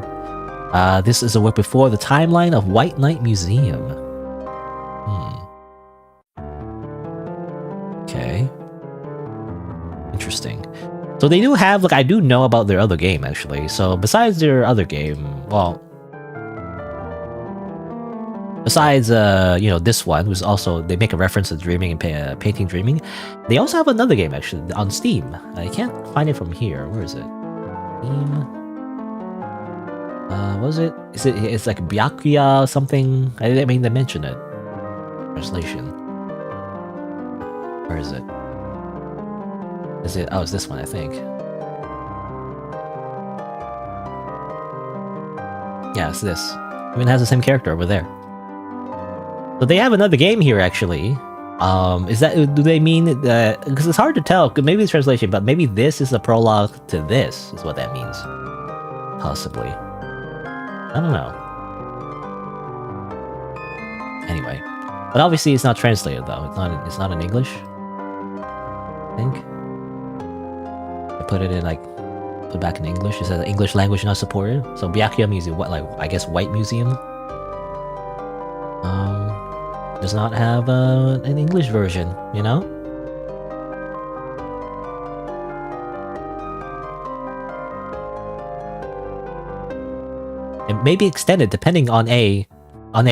This is a work before the timeline of White Knight Museum. Okay. Interesting. So they do have, like, I do know about their other game, actually. So besides their other game, well... besides, you know, this one, was also, they make a reference to Dreaming and Painting Dreaming. They also have another game, actually, on Steam. I can't find it from here. Where is it? Steam... what is it? It's like Byakuya something? I mean, they mention it. Translation. Where is it? Is it? Oh, it's this one, I think. Yeah, it's this. Even has the same character over there. So they have another game here, actually. Is that? Do they mean that? Because it's hard to tell. Maybe it's translation, but maybe this is a prologue to this. Is what that means. Possibly. I don't know. Anyway, but obviously it's not translated though. It's not in English. I think. I put it in like put back in English. It says English language not supported. So Byakuya Museum, what like I guess White Museum. Does not have an English version. You know. It may be extended depending on a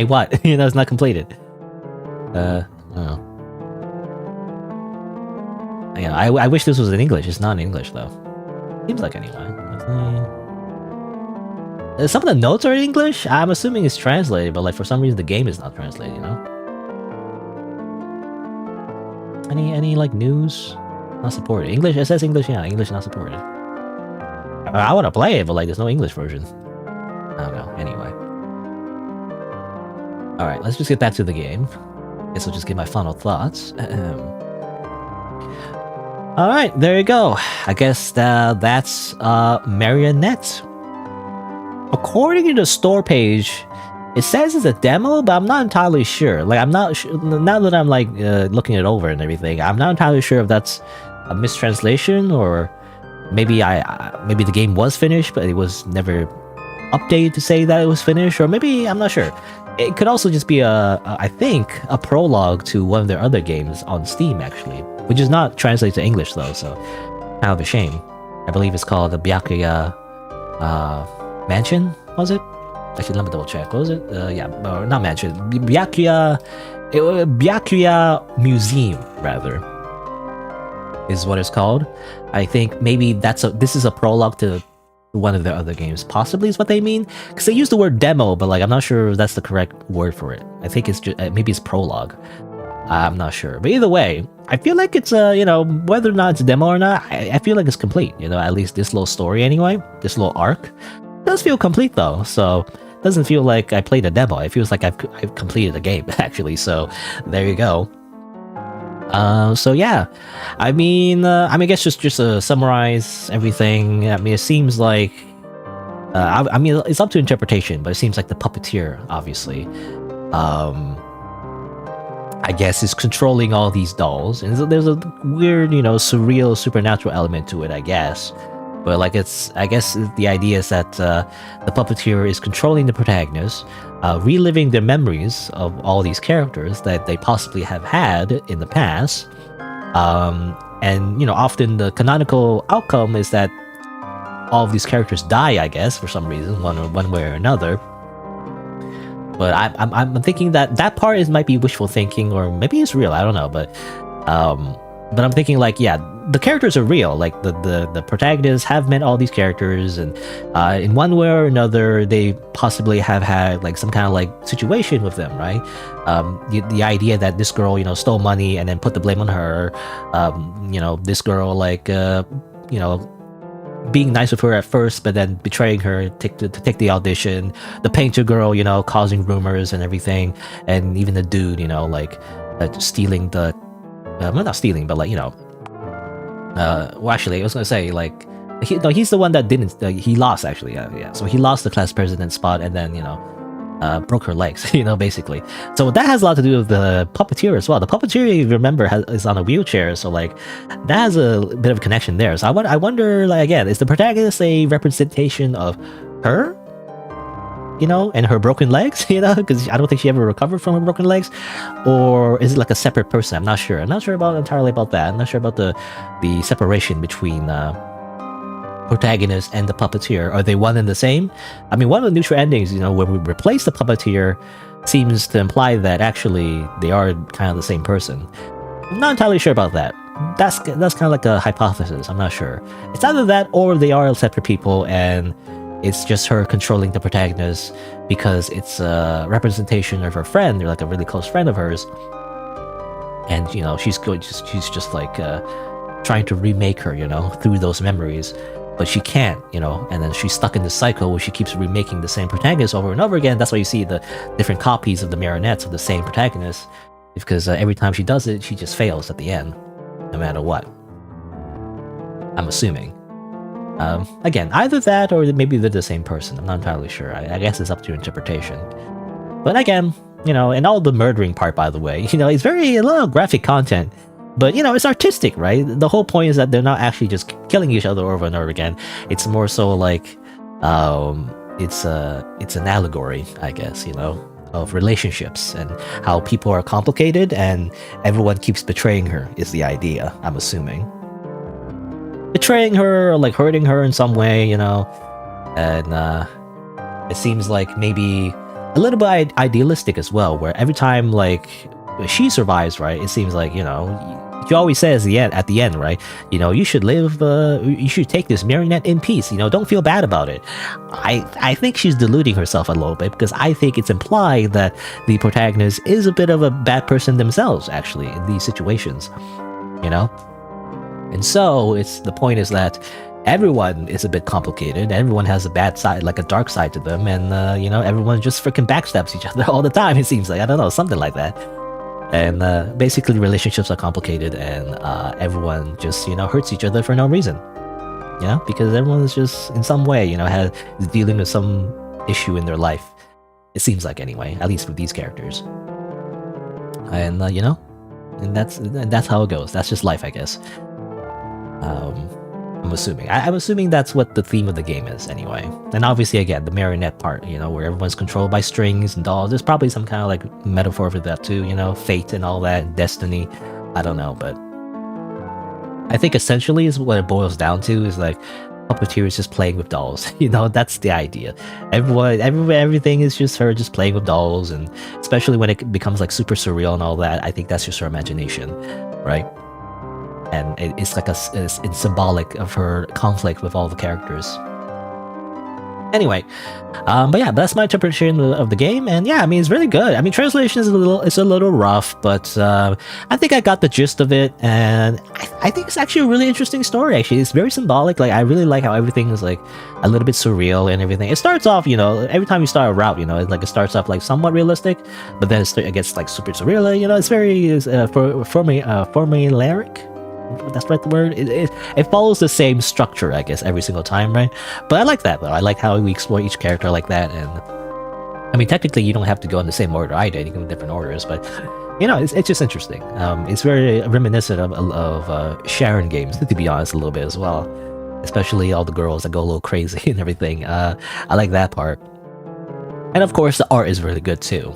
what you know it's not completed. I don't know. Yeah, I wish this was in English. It's not in English though. Seems like anyway. Some of the notes are in English. I'm assuming it's translated, but like for some reason the game is not translated. You know. Any like news? Not supported. English. It says English. Yeah, English not supported. I want to play it, but like there's no English version. I don't know. Anyway. Alright, let's just get back to the game. Guess I'll just get my final thoughts. Alright, there you go. I guess that's Marionette. According to the store page, it says it's a demo, but I'm not entirely sure. Like, I'm not sure. Now that I'm like looking it over and everything, I'm not entirely sure if that's a mistranslation or maybe maybe the game was finished, but it was never updated to say that it was finished, or maybe I'm not sure. It could also just be I think a prologue to one of their other games on Steam, actually, which is not translated to English though, so kind of a shame. I believe it's called the Byakuya Mansion. Was it? Actually, let me double check. What was it? Yeah, not Mansion. Byakuya Museum, rather, is what it's called. I think maybe this is a prologue to one of their other games, possibly is what they mean, because they use the word demo, but like I'm not sure if that's the correct word for it. I think it's just maybe it's prologue. I'm not sure, but either way, I feel like it's you know, whether or not it's a demo or not, I feel like it's complete. You know, at least this little story anyway, this little arc does feel complete though. So it doesn't feel like I played a demo. It feels like I've completed a game actually. So there you go. So yeah, I mean, I guess just to summarize everything. I mean, it seems like, I mean, it's up to interpretation, but it seems like the puppeteer, obviously, I guess, is controlling all these dolls, and there's a weird, you know, surreal, supernatural element to it, I guess. But like, I guess the idea is that the puppeteer is controlling the protagonist, reliving their memories of all these characters that they possibly have had in the past. And, you know, often the canonical outcome is that all of these characters die, I guess, for some reason, one way or another. But I'm thinking that part might be wishful thinking, or maybe it's real. I don't know, but I'm thinking like, yeah, the characters are real. Like the protagonists have met all these characters, and in one way or another, they possibly have had like some kind of like situation with them, right? The idea that this girl, stole money and then put the blame on her. This girl like being nice with her at first, but then betraying her to take the audition. The painter girl, causing rumors and everything, and even the dude, stealing the. Well, not stealing, but like well, actually, I was gonna say like, he's the one that didn't. He lost actually. Yeah. So he lost the class president spot, and then broke her legs. Basically. So that has a lot to do with the puppeteer as well. The puppeteer, if you remember, is on a wheelchair, so like that has a bit of a connection there. So I wonder, like, again, is the protagonist a representation of her? And her broken legs, because I don't think she ever recovered from her broken legs, or is it like a separate person? I'm not sure. I'm not sure entirely about that. I'm not sure about the separation between protagonist and the puppeteer. Are they one and the same? I mean, one of the neutral endings, when we replace the puppeteer, seems to imply that actually they are kind of the same person. I'm not entirely sure about that. That's kind of like a hypothesis. I'm not sure. It's either that or they are separate people, and it's just her controlling the protagonist because it's a representation of her friend. They're like a really close friend of hers, and she's just like trying to remake her, through those memories, but she can't, and then she's stuck in this cycle where she keeps remaking the same protagonist over and over again. That's why you see the different copies of the marionettes of the same protagonist, because every time she does it, she just fails at the end, no matter what. I'm assuming. Again, either that or maybe they're the same person. I'm not entirely sure. I guess it's up to your interpretation. But again, and all the murdering part, by the way, it's a lot of graphic content. But, it's artistic, right? The whole point is that they're not actually just killing each other over and over again. It's more so like, it's an allegory, I guess, of relationships and how people are complicated and everyone keeps betraying her is the idea, I'm assuming. Betraying her or like hurting her in some way, and it seems like maybe a little bit idealistic as well, where every time like she survives, right, it seems like she always says at the end, right, you should live, you should take this marionette in peace, don't feel bad about it. I think she's deluding herself a little bit, because I think it's implied that the protagonist is a bit of a bad person themselves, actually, in these situations, And so the point is that everyone is a bit complicated. Everyone has a bad side, like a dark side to them, and everyone just freaking backstabs each other all the time. It seems like, I don't know, something like that. And basically, relationships are complicated, and everyone just hurts each other for no reason. Because everyone is just in some way is dealing with some issue in their life. It seems like, anyway, at least with these characters. And and that's how it goes. That's just life, I guess. I'm assuming. I'm assuming that's what the theme of the game is, anyway. And obviously, again, the marionette part, where everyone's controlled by strings and dolls. There's probably some kind of like metaphor for that too, fate and all that, destiny. I don't know, but I think essentially is what it boils down to is like puppeteer is just playing with dolls. That's the idea. Everything is just her just playing with dolls, and especially when it becomes like super surreal and all that, I think that's just her imagination, right? And it's like it's symbolic of her conflict with all the characters. Anyway, but yeah, that's my interpretation of the game, and yeah, I mean, it's really good. I mean, translation is a little rough, but I think I got the gist of it, and I think it's actually a really interesting story. Actually, it's very symbolic. Like, I really like how everything is like a little bit surreal and everything. It starts off, every time you start a route, it starts off like somewhat realistic, but then it gets like super surreal. It's very formulaic. That's right, the word. It follows the same structure, I guess, every single time, right? But I like that, though. I like how we explore each character like that, and I mean, technically, you don't have to go in the same order I did. You can go in different orders, but it's just interesting. It's very reminiscent of Sharon games, to be honest, a little bit as well. Especially all the girls that go a little crazy and everything. I like that part, and of course, the art is really good too.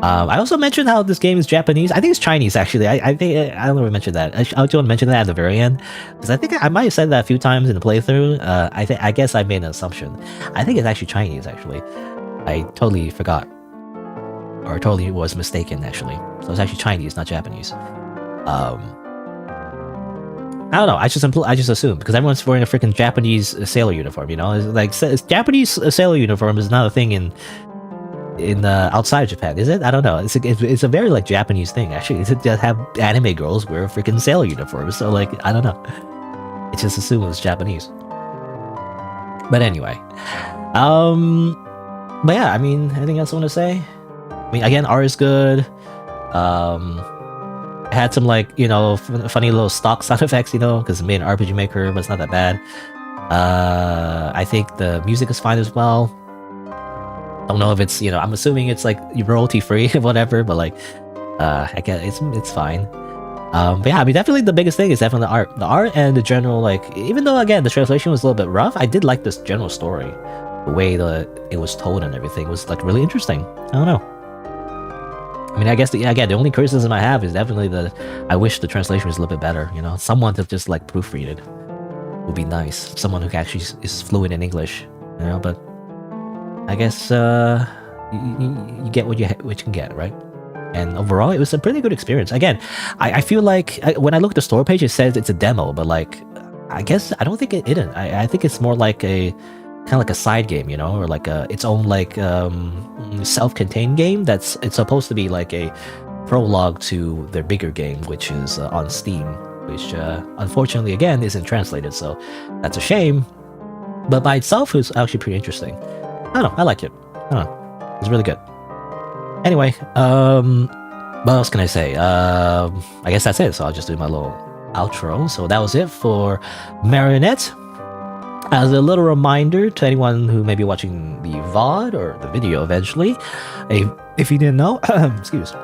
I also mentioned how this game is Japanese. I think it's Chinese actually. I think I don't know if I mentioned that. I want to mention that at the very end because I think I might have said that a few times in the playthrough. I guess I made an assumption. I think it's actually Chinese actually. I totally forgot, or totally was mistaken actually. So it's actually Chinese, not Japanese. I don't know. I just assumed because everyone's wearing a freaking Japanese sailor uniform. You know, it's like Japanese sailor uniform is not a thing in outside Japan, is it? I don't know. It's a very like Japanese thing actually. It's to have anime girls wear freaking sailor uniforms. So like I don't know. I just assumed it was Japanese. But anyway, but yeah, I mean, anything else I want to say? I mean, again, art is good. It had some like funny little stock sound effects, because it made an RPG Maker, but it's not that bad. I think the music is fine as well. Don't know if it's I'm assuming it's like royalty free or whatever, but like I guess it's fine. But yeah, I mean definitely the biggest thing is definitely the art and the general, like, even though again the translation was a little bit rough, I did like this general story. The way it was told and everything was like really interesting. I don't know. I mean, I guess the only criticism I have is definitely I wish the translation was a little bit better. Someone to just like proofread it would be nice. Someone who actually is fluent in English. But I guess you get what you can get, right? And overall, it was a pretty good experience. Again, I feel like when I look at the store page, it says it's a demo, but like, I guess I don't think it isn't. I think it's more like a kind of like a side game, or like its own like self-contained game. It's supposed to be like a prologue to their bigger game, which is on Steam, which unfortunately again isn't translated. So that's a shame. But by itself, it's actually pretty interesting. I don't know. I like it. I don't know. It's really good. Anyway, what else can I say? I guess that's it. So I'll just do my little outro. So that was it for Marionette. As a little reminder to anyone who may be watching the VOD or the video eventually, if you didn't know, excuse me.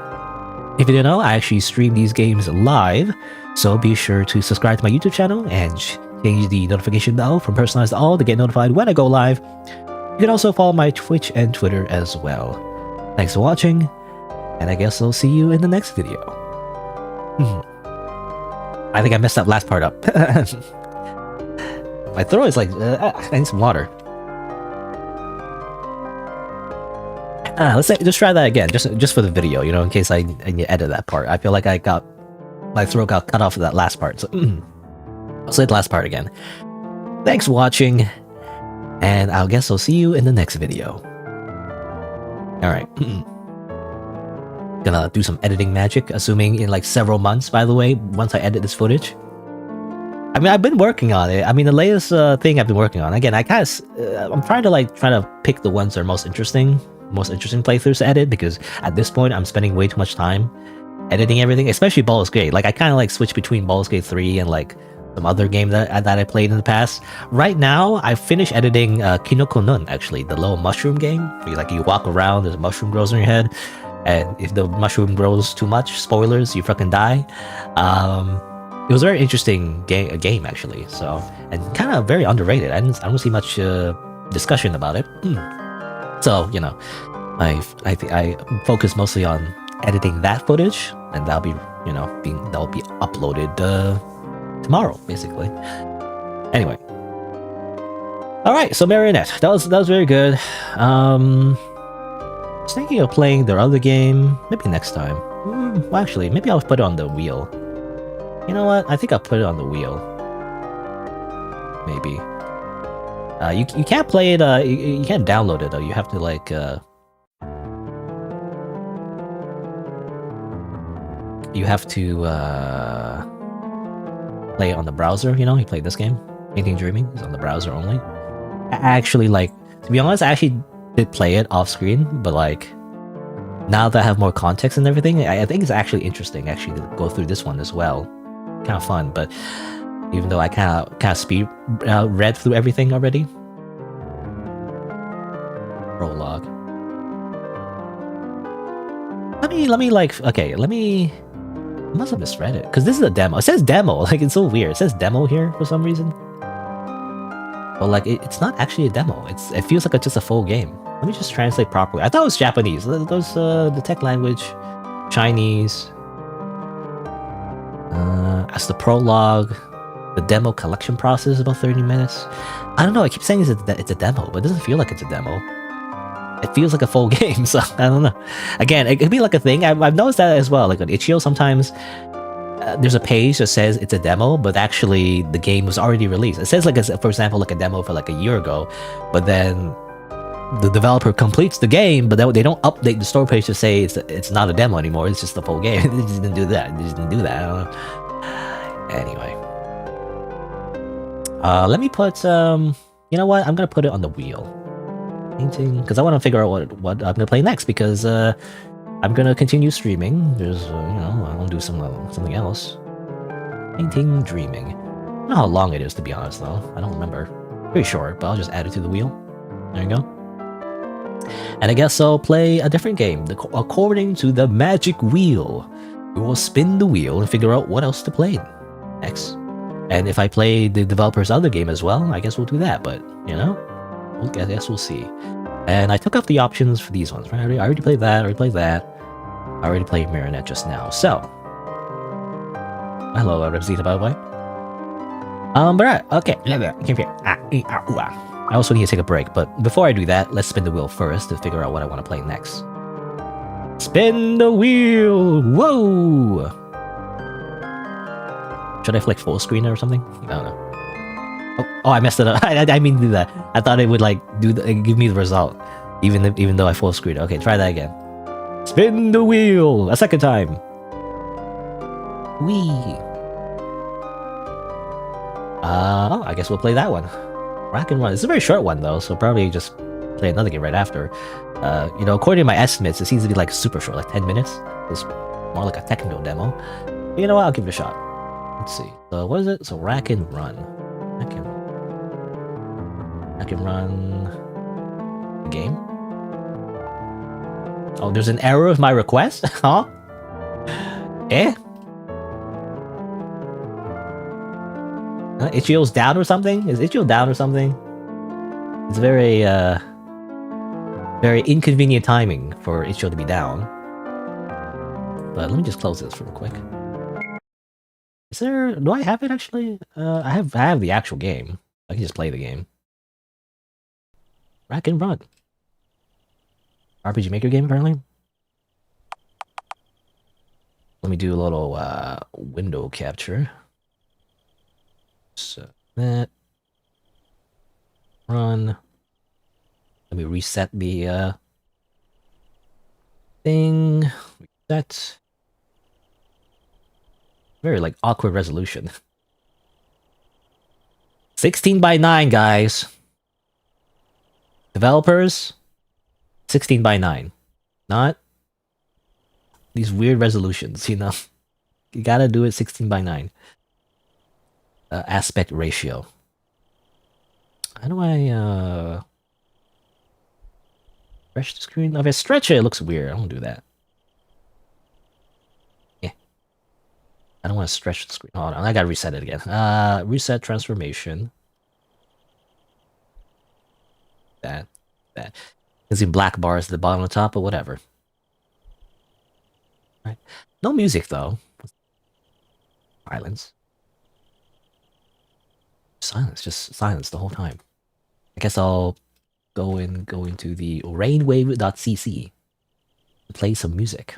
If you didn't know, I actually stream these games live. So be sure to subscribe to my YouTube channel and change the notification bell from personalized to all to get notified when I go live. You can also follow my Twitch and Twitter as well. Thanks for watching, and I guess I'll see you in the next video. I think I messed that last part up. My throat is like, I need some water. Let's try that again, just for the video, in case I edit that part. I feel like my throat got cut off of that last part. So I'll say the last part again. Thanks for watching, and I guess I'll see you in the next video. Alright. Gonna do some editing magic, assuming in like several months, by the way, once I edit this footage. I mean, I've been working on it. I mean, the latest thing I've been working on. Again, I'm trying to pick the ones that are most interesting playthroughs to edit, because at this point, I'm spending way too much time editing everything, especially Baldur's Gate. Like, I kind of like switch between Baldur's Gate 3 and like some other game that I played in the past. Right now, I finished editing Kinoko Nun, actually, the little mushroom game. Where you walk around, there's a mushroom grows on your head, and if the mushroom grows too much, spoilers, you fucking die. It was a very interesting game actually. So, and kind of very underrated. I don't see much discussion about it. So I focus mostly on editing that footage, and that'll be that'll be uploaded tomorrow, basically. Anyway, all right. So Marionette, that was very good. I was thinking of playing their other game, maybe next time. Well, actually, maybe I'll put it on the wheel. You know what? I think I'll put it on the wheel. Maybe. You can't play it. You can't download it though. You have to like. You have to play it on the browser. You play this game. Anything Dreaming is on the browser only. Actually, like, to be honest, I actually did play it off screen, but like, now that I have more context and everything, I think it's actually interesting actually to go through this one as well. Kind of fun, but even though I kind of speed read through everything already. Prologue. Let me like, okay, let me. I must have misread it because this is a demo. It says demo, like it's so weird. It says demo here for some reason. But like, it's not actually a demo. It feels like it's just a full game. Let me just translate properly. I thought it was Japanese. Those the tech language, Chinese. As the prologue, the demo collection process is about 30 minutes. I don't know. I keep saying it's a demo, but it doesn't feel like it's a demo. It feels like a full game, so I don't know. Again, it could be like a thing. I've noticed that as well. Like on Itch.io, sometimes there's a page that says it's a demo, but actually the game was already released. It says like, for example, like a demo for like a year ago, but then the developer completes the game, but they don't update the store page to say it's not a demo anymore. It's just the full game. They just didn't do that. They just didn't do that. I don't know. Anyway, let me put you know what? I'm gonna put it on the wheel. Painting, because I want to figure out what I'm gonna play next. Because I'm gonna continue streaming. There's you know, I want to do something else. Painting, dreaming. I don't know how long it is, to be honest, though. I don't remember. Pretty short, but I'll just add it to the wheel. There you go. And I guess I'll play a different game. According to the magic wheel, we will spin the wheel and figure out what else to play next. And if I play the developer's other game as well, I guess we'll do that. But, you know, I guess we'll see. And I took off the options for these ones, right? I already played that, I already played Marionette just now. So, hello, Rosita, by the way. But right, okay. I also need to take a break, but before I do that, let's spin the wheel first to figure out what I want to play next. Spin the wheel! Whoa! Should I flick full screen or something? I don't know. Oh, I messed it up. I mean to do that. I thought it would like give me the result, even though I full screen. Okay, try that again. Spin the wheel a second time. Whee! Oh, I guess we'll play that one. Rack and Run. It's a very short one though, so probably just play another game right after. You know, according to my estimates, it seems to be like super short, like 10 minutes. It's more like a technical demo. But you know what? I'll give it a shot. Let's see. So what is it? So Rack and Run. I can run the game. Oh, there's an error with my request? Huh? Eh? Itch.io's down or something? Is Itch.io down or something? It's very, very inconvenient timing for Itch.io to be down. But let me just close this real quick. Is there... Do I have it actually? I have the actual game. I can just play the game. Rack and Run. RPG Maker game, apparently. Let me do a little window capture. So that run. Let me reset the thing. Reset. Very like awkward resolution. 16:9, guys. Developers, 16:9. Not these weird resolutions, you know. You gotta do it 16:9. Aspect ratio. How do I stretch the screen? If I stretch it, it looks weird. I don't do that. Yeah. I don't want to stretch the screen. Hold on, I gotta reset it again. Reset transformation. That. You can see black bars at the bottom and the top, but whatever. Right. No music though. Silence. Silence, just silence the whole time. I guess I'll go into the rainwave.cc to play some music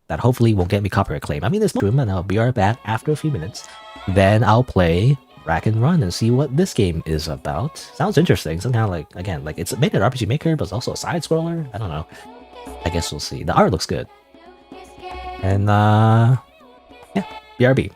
that hopefully won't get me copyright claim. I mean, there's no room, and I'll be right back after a few minutes. Then I'll play Rack and Run and see what this game is about. Sounds interesting. Somehow, like, again, like it's made an RPG Maker, but it's also a side scroller. I don't know. I guess we'll see. The art looks good. And yeah, BRB.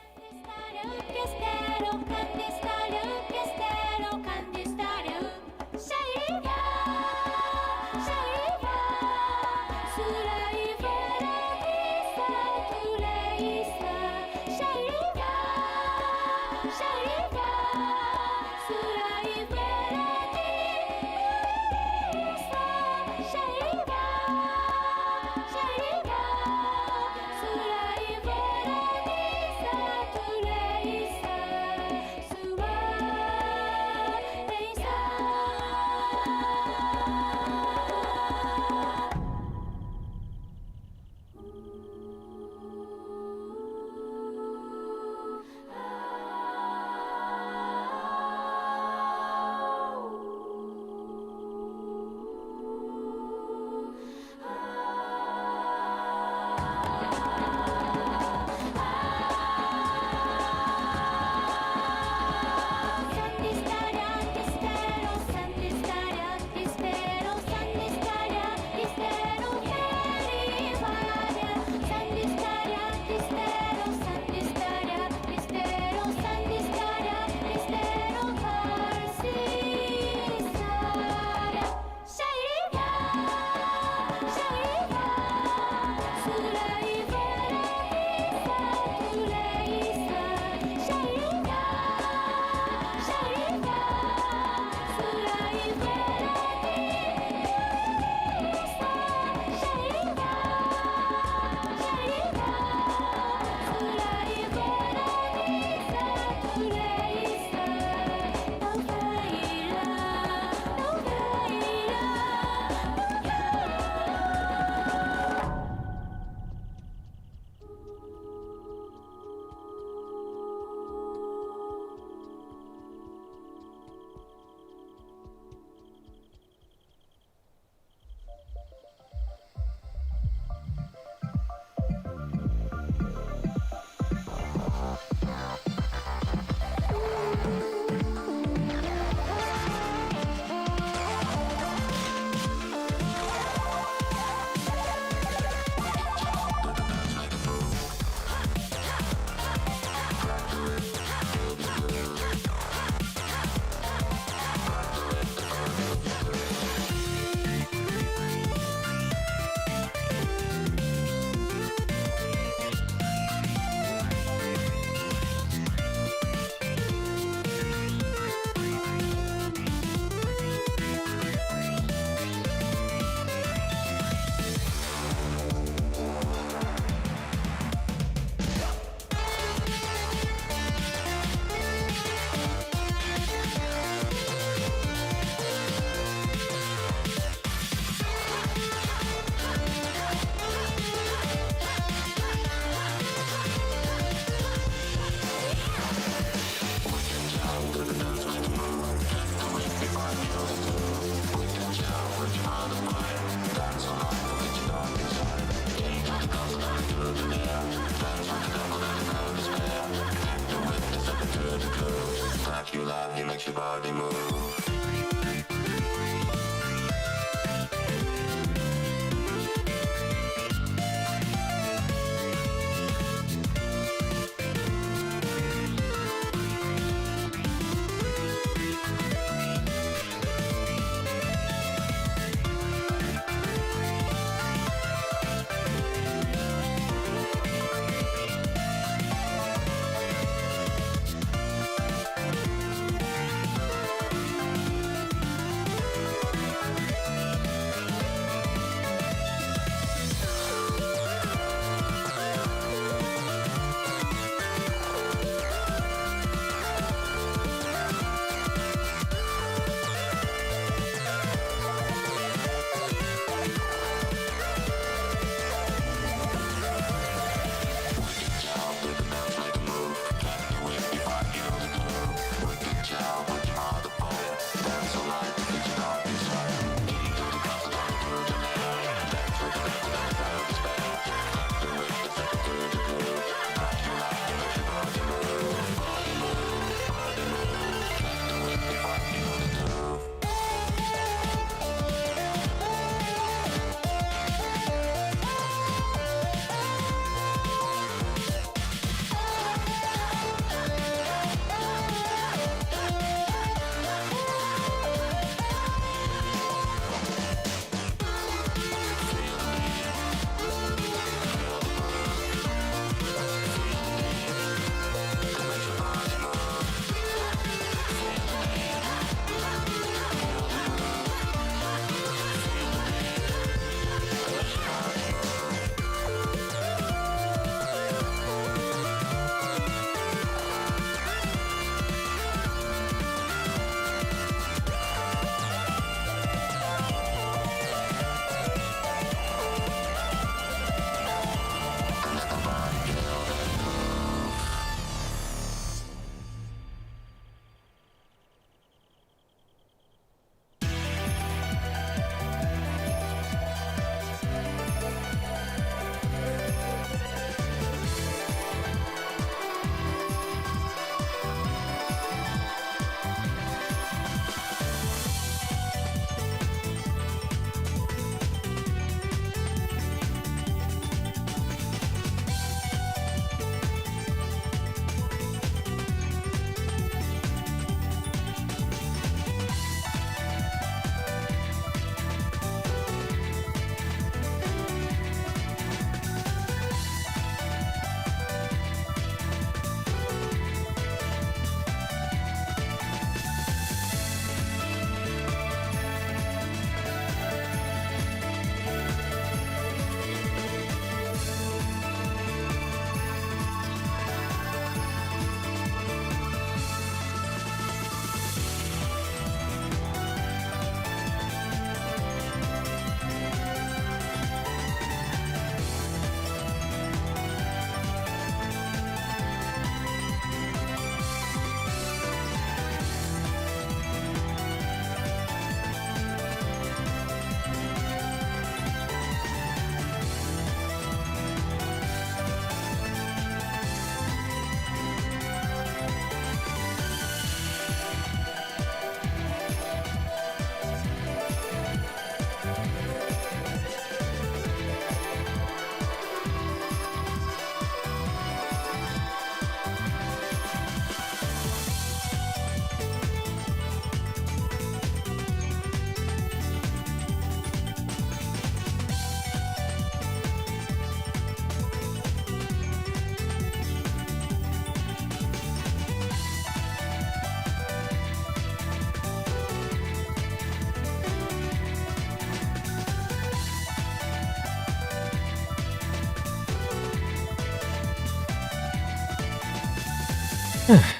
love, he makes your body move.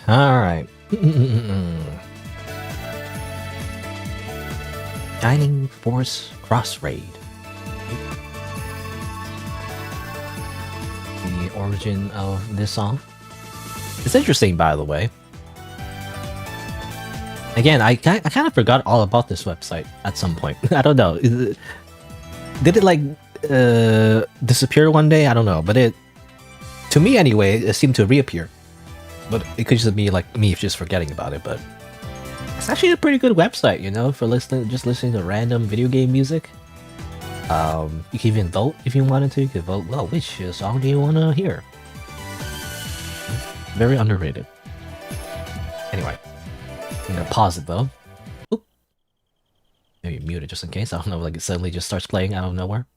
All right. Shining Force Cross Raid. The origin of this song. It's interesting, by the way. Again, I kind of forgot all about this website at some point. I don't know. Did it like disappear one day? I don't know. But to me anyway, it seemed to reappear. But it could just be like me just forgetting about it. But It's actually a pretty good website, you know, for just listening to random video game music. You can even vote if you wanted to. You could vote, well, which song do you want to hear? Very underrated. Anyway, I'm gonna pause it though. Oop. Maybe mute it just in case. I don't know, like it suddenly just starts playing out of nowhere.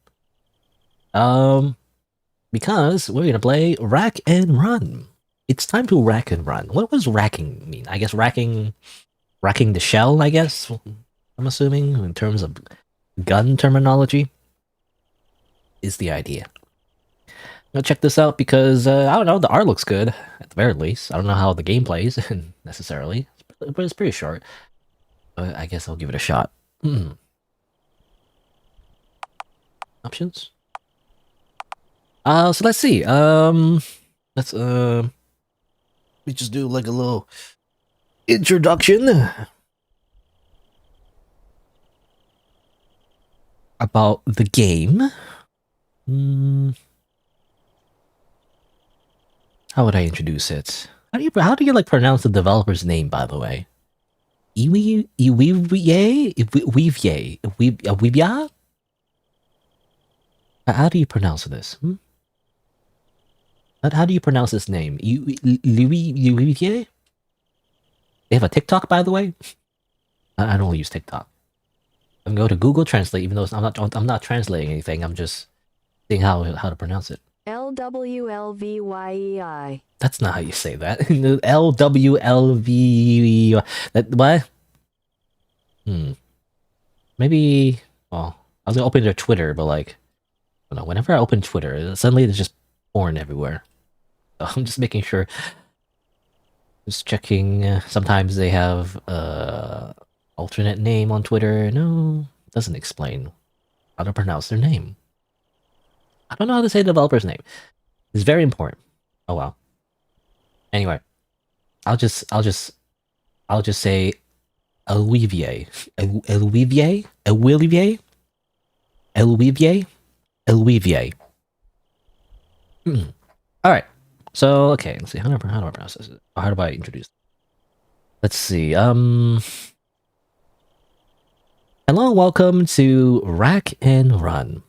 Because we're gonna play Rack and Run. It's time to rack and run. What does racking mean? I guess racking the shell, I guess? I'm assuming, in terms of gun terminology, is the idea. I'm gonna check this out because, I don't know, the art looks good, at the very least. I don't know how the game plays, necessarily, but it's pretty short. But I guess I'll give it a shot. Options? So let's see, let's, we just do like a little introduction about the game. How would I introduce it? How do you like pronounce the developer's name, by the way? Iwivye? How do you pronounce this? How do you pronounce this name? Iwivye? They have a TikTok, by the way. I don't use TikTok. I'm going to Google Translate, even though I'm not translating anything. I'm just seeing how to pronounce it. LWLVYEI. That's not how you say that. LWLV. That what? Maybe. Well, I was gonna open their Twitter, but like, I don't know. Whenever I open Twitter, suddenly there's just porn everywhere. So I'm just making sure. Just checking. Sometimes they have alternate name on Twitter. No, it doesn't explain how to pronounce their name. I don't know how to say the developer's name. It's very important. Oh well. Anyway, I'll just say Elwivier. Elwivier. Alright. So okay, let's see. How do I pronounce this? How do I introduce? Let's see. Hello and welcome to Rack and Run,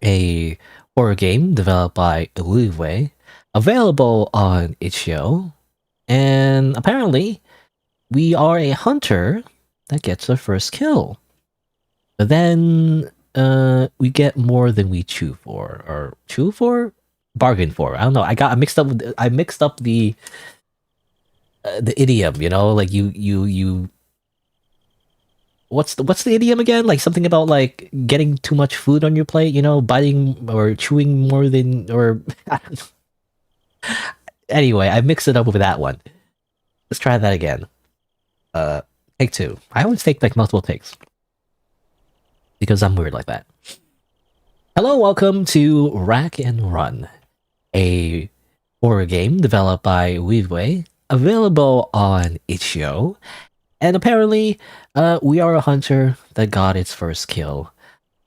a horror game developed by Uliwe, available on itch.io, and apparently we are a hunter that gets our first kill. But then we get more than we chew for, or bargain for. I don't know. I mixed up the idiom, you know, like you what's the idiom again? Like something about like getting too much food on your plate, you know, biting or chewing more than, or I don't know. Anyway, I mixed it up with that one. Let's try that again. Take two. I always take like multiple takes because I'm weird like that. Hello, welcome to Rack and Run, a horror game developed by Weaveway, available on itch.io. And apparently, we are a hunter that got its first kill,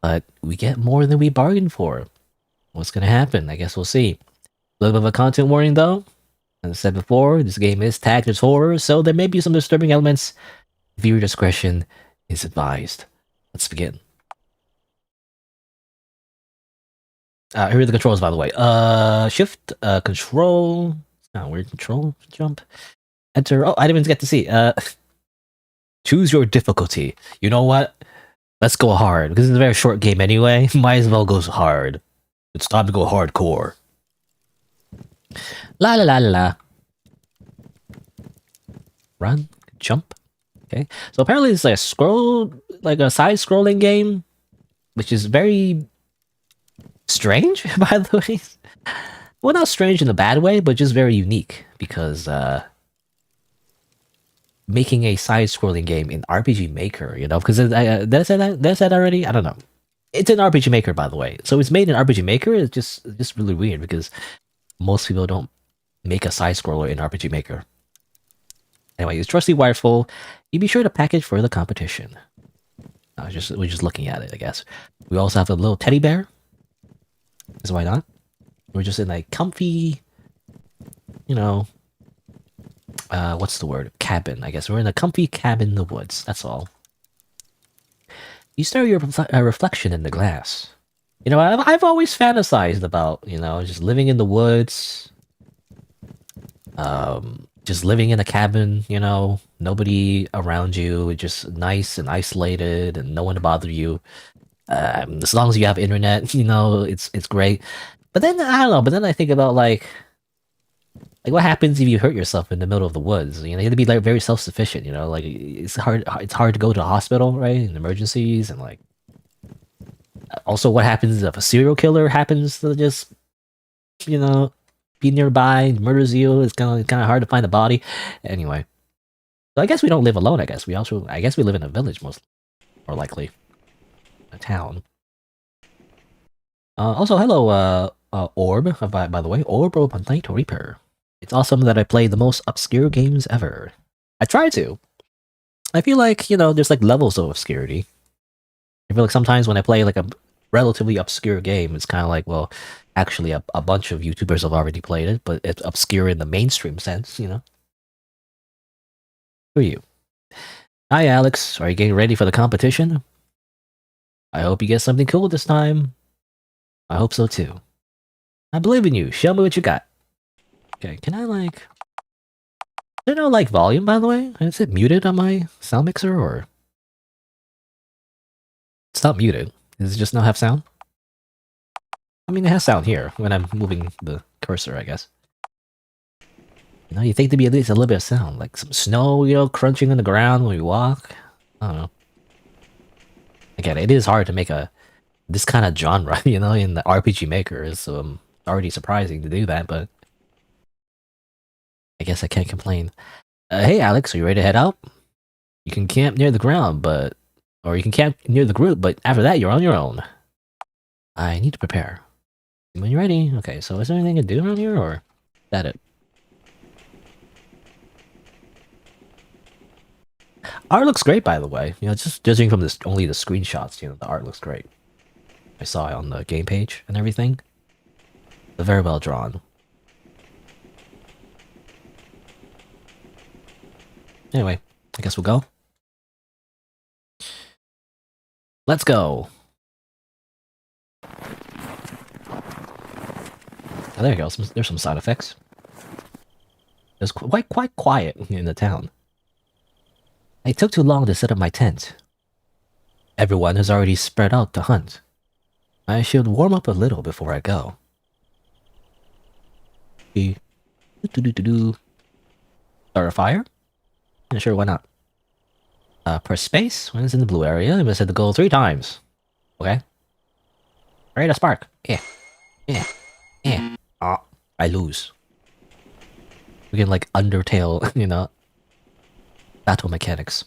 but we get more than we bargained for. What's gonna happen? I guess we'll see. A little bit of a content warning though. As I said before, this game is tagged as horror, so there may be some disturbing elements. Viewer discretion is advised. Let's begin. Here are the controls, by the way. Shift, control. Oh, weird. Control, jump, enter. Oh, I didn't even get to see. Choose your difficulty. You know what? Let's go hard because it's a very short game anyway. Might as well go hard. It's time to go hardcore. La la la la la. Run, jump. Okay. So apparently it's like a side-scrolling game, which is very strange, by the way. Well, not strange in a bad way, but just very unique because making a side-scrolling game in RPG Maker, you know, because did I say that already? I don't know. It's an RPG Maker, by the way. So it's made in RPG Maker. It's just really weird because most people don't make a side-scroller in RPG Maker. Anyway, it's trusty wireful. You be sure to package for the competition. We're just looking at it, I guess. We also have a little teddy bear. Because why not? We're just in like comfy, you know, what's the word? Cabin, I guess. We're in a comfy cabin in the woods, that's all. You stare at your reflection in the glass. You know, I've always fantasized about, you know, just living in the woods, just living in a cabin, you know, nobody around you, just nice and isolated, and no one to bother you. As long as you have internet, you know, it's great. But then I don't know. But then I think about like what happens if you hurt yourself in the middle of the woods? You know, you have to be like very self-sufficient. You know, like it's hard. It's hard to go to a hospital, right? In emergencies, and like also what happens if a serial killer happens to just, you know, be nearby and murders you? It's kind of hard to find a body. Anyway, so I guess we don't live alone. I guess we live in a village, most more likely, a town. Also, hello, Orb. By the way, Orb of Night Reaper. It's awesome that I play the most obscure games ever. I try to. I feel like, you know, there's like levels of obscurity. I feel like sometimes when I play like a relatively obscure game, it's kind of like, well, actually a bunch of YouTubers have already played it, but it's obscure in the mainstream sense, you know? Who are you? Hi, Alex. Are you getting ready for the competition? I hope you get something cool this time. I hope so too. I believe in you. Show me what you got. Okay, can I like... Is there no like volume, by the way? Is it muted on my sound mixer, or... It's not muted. Does it just not have sound? I mean, it has sound here when I'm moving the cursor, I guess. You know, you think there'd be at least a little bit of sound, like some snow, you know, crunching on the ground when we walk. I don't know. Again, it is hard to make this kind of genre, you know, in the RPG Maker. It's already surprising to do that, but I guess I can't complain. Hey, Alex, are you ready to head out? You can camp near the ground, or you can camp near the group, but after that, you're on your own. I need to prepare. When you're ready. Okay, so is there anything to do around here, or is that it? Art looks great, by the way. You know, just judging from only the screenshots, you know, the art looks great. I saw it on the game page and everything. Very well drawn. Anyway, I guess we'll go. Let's go. Oh, there you go. There's some side effects. It's quite quiet in the town. It took too long to set up my tent. Everyone has already spread out to hunt. I should warm up a little before I go. Start a fire? Yeah, sure, why not? Press space when it's in the blue area. You must hit the goal 3 times. Okay. Create a spark. Yeah. Oh, I lose. We can like Undertale, you know, battle mechanics.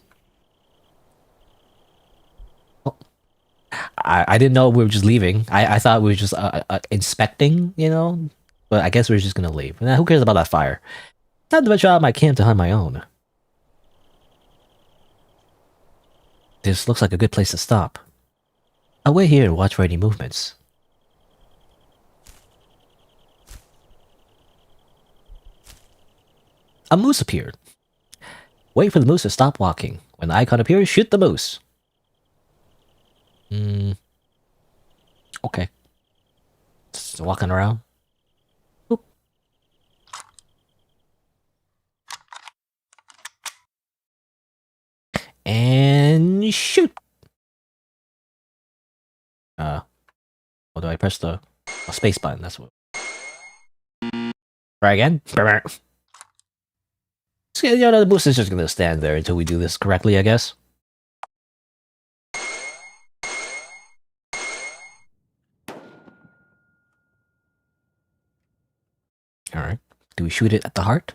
Oh. I didn't know we were just leaving. I thought we were just inspecting, you know, but I guess we were just gonna leave. Now, who cares about that fire? Time to venture out of my camp to hunt my own. This looks like a good place to stop. I'll wait here and watch for any movements. A moose appeared. Wait for the moose to stop walking. When the icon appears, shoot the moose. Okay. Just walking around. Boop. And shoot. Or do I press the space button? That's what. Try again. You know, the boost is just gonna stand there until we do this correctly, I guess. Alright. Do we shoot it at the heart?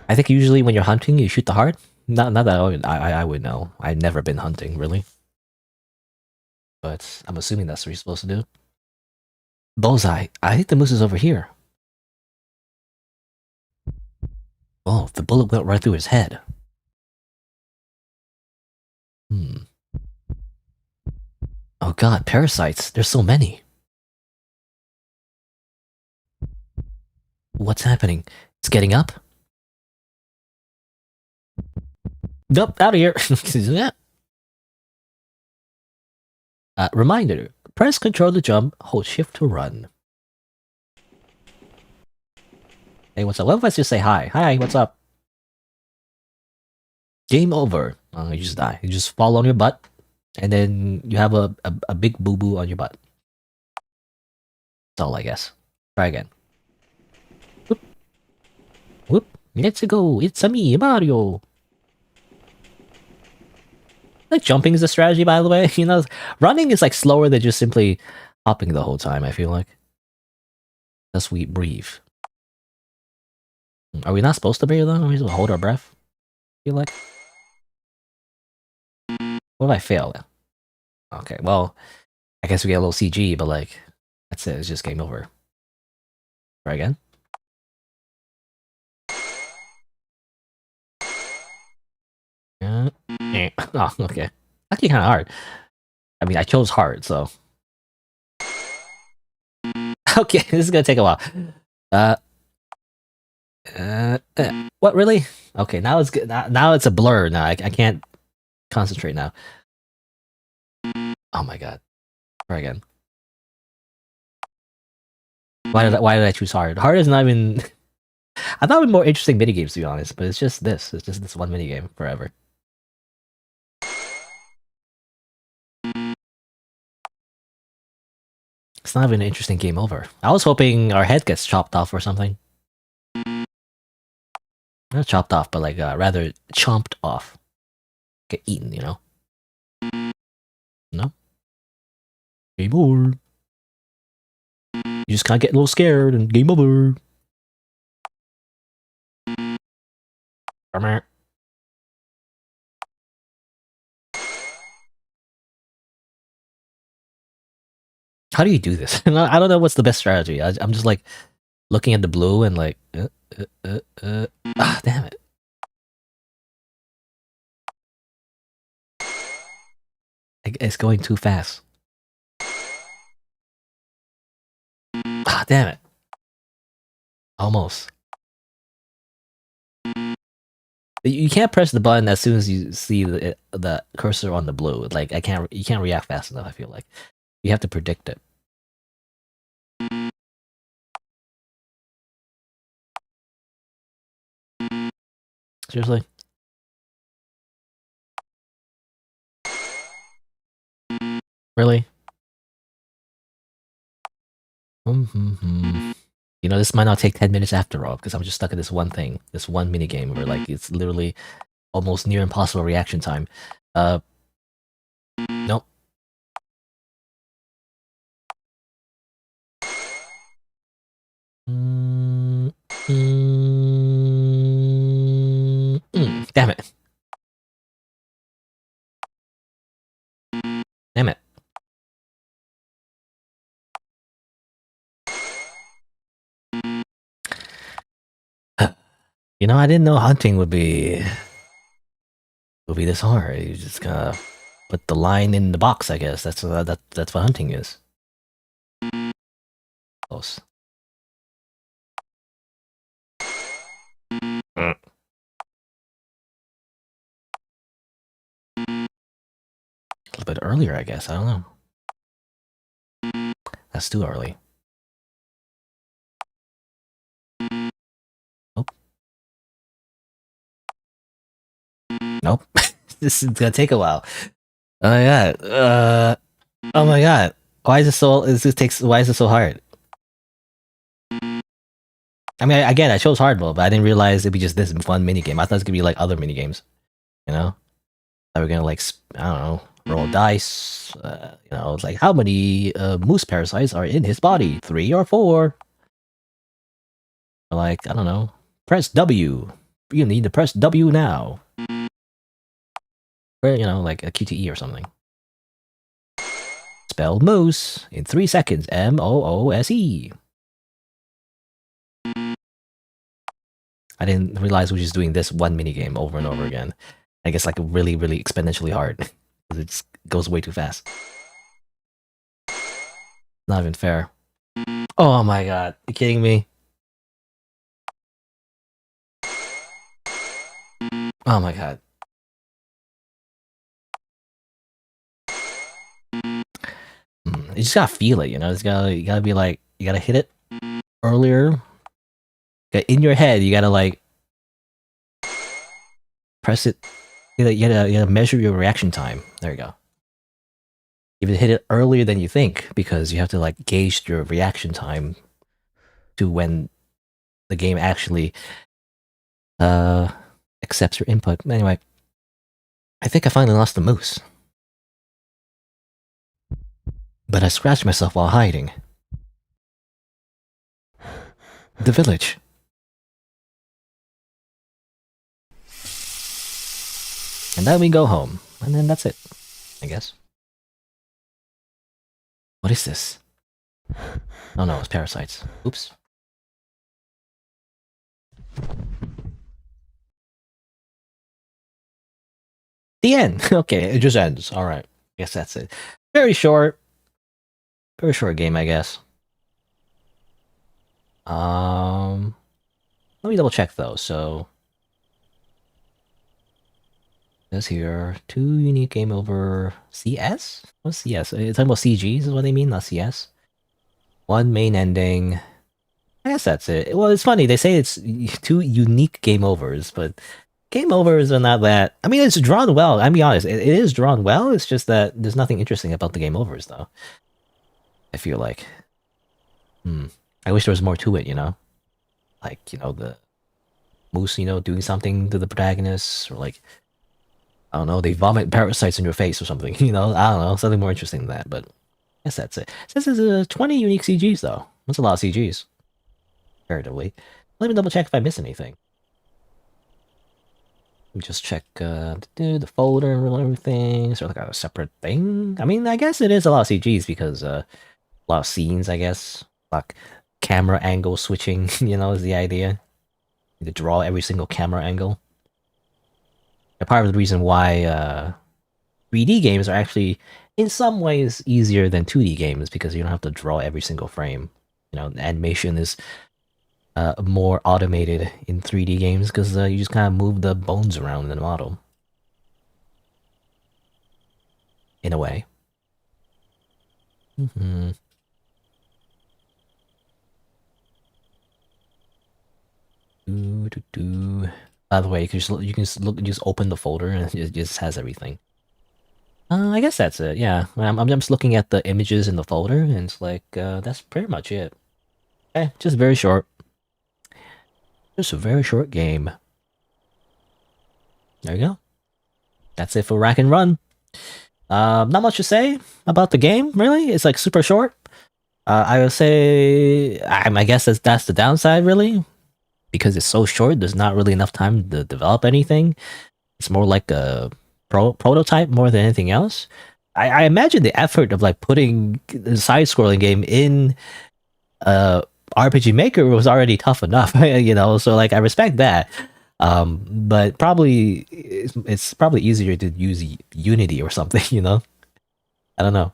I think usually when you're hunting, you shoot the heart. Not that I would know. I've never been hunting, really. But I'm assuming that's what you're supposed to do. Bullseye. I think the moose is over here. Oh, the bullet went right through his head. Oh god, parasites. There's so many. What's happening? It's getting up? Nope, out of here. Reminder, press control to jump, hold shift to run. Hey, what's up? What if I just say hi? Hi, what's up? Game over. You just die. You just fall on your butt, and then you have a big boo-boo on your butt. That's all, I guess. Try again. Whoop. Whoop. Let's go. It's a me, Mario. Like, jumping is a strategy, by the way. You know, running is like slower than just simply hopping the whole time, I feel like. Thus we breathe. Are we not supposed to breathe though? Are we supposed to hold our breath? I feel like. What if I fail? Okay, well, I guess we get a little CG, but like, that's it. It's just game over. Try again. Oh, okay. Actually, kind of hard. I mean, I chose hard, so. Okay, this is gonna take a while. What, really? Okay, now it's good. Now it's a blur. Now I can't concentrate now. Oh my god. Try again. Why did I choose hard? Hard is not even. I thought it would be more interesting minigames, to be honest, but it's just this. It's just this one minigame forever. It's not even an interesting game over. I was hoping our head gets chopped off or something. Not chopped off, but like rather chomped off. Get eaten, you know? No? Game over. You just kind of get a little scared and game over. How do you do this? I don't know what's the best strategy. I'm just like looking at the blue and like, damn it. It's going too fast. Ah, damn it. Almost. You can't press the button as soon as you see the cursor on the blue. Like you can't react fast enough. I feel like you have to predict it. Seriously. Really? You know, this might not take 10 minutes after all, because I'm just stuck at this one thing, this one minigame where like it's literally almost near impossible reaction time. Nope. Damn it. Damn it. You know, I didn't know hunting would be this hard. You just gotta put the line in the box, I guess. That's what hunting is. Close. A little bit earlier, I guess. I don't know. That's too early. Nope. Nope. This is gonna take a while. Oh my god. Oh my god. Why is it so? Why is it so hard? I mean, again, I chose hard mode, but I didn't realize it'd be just this one minigame. I thought it was gonna be like other minigames. You know? That we're gonna like, I don't know, roll dice. You know, it's like how many moose parasites are in his body? 3 or 4? Or like, I don't know. Press W. You need to press W now. Or, you know, like a QTE or something. Spell moose in 3 seconds. MOOSE. I didn't realize we were just doing this one minigame over and over again. I guess like really, really exponentially hard. Because it just goes way too fast. Not even fair. Oh my god. You kidding me? Oh my god. You just gotta feel it, you know. You gotta be like, you gotta hit it earlier. In your head, you gotta like press it. You gotta measure your reaction time. There you go. You have to hit it earlier than you think because you have to like gauge your reaction time to when the game actually accepts your input. Anyway, I think I finally lost the moose. But I scratched myself while hiding. The village. And then we go home. And then that's it, I guess. What is this? Oh no, it's parasites. Oops. The end. Okay, it just ends. Alright. Guess that's it. Very short game, I guess. Let me double check though. So says here 2 unique game over CS? What's CS? It's talking about CGs is what they mean, not CS. 1 main ending. I guess that's it. Well, it's funny. They say it's 2 unique game overs, but game overs are not that. I mean, it's drawn well. I'll be honest. It is drawn well. It's just that there's nothing interesting about the game overs, though. I feel like. I wish there was more to it, you know? Like, you know, the moose, you know, doing something to the protagonist, or like, I don't know, they vomit parasites in your face or something, you know? I don't know, something more interesting than that, but I guess that's it. It says there's 20 unique CGs, though. That's a lot of CGs. Comparatively. Let me double check if I miss anything. Let me just check the folder and everything. Is there like a separate thing? I mean, I guess it is a lot of CGs because a lot of scenes, I guess. Like camera angle switching, you know, is the idea. You to draw every single camera angle. And part of the reason why 3D games are actually, in some ways, easier than 2D games because you don't have to draw every single frame. You know, the animation is more automated in 3D games because you just kind of move the bones around in the model. In a way. By the way, you can just open the folder and it just has everything. I guess that's it. Yeah, I'm just looking at the images in the folder, and it's like that's pretty much it. Okay, just very short. Just a very short game. There you go. That's it for Rack and Run. Not much to say about the game, really. It's like super short. I would say, I guess that's the downside, really. Because it's so short, there's not really enough time to develop anything. It's more like a prototype more than anything else. I imagine the effort of like putting the side-scrolling game in RPG Maker was already tough enough, you know. So like I respect that, but probably it's probably easier to use Unity or something, you know. I don't know.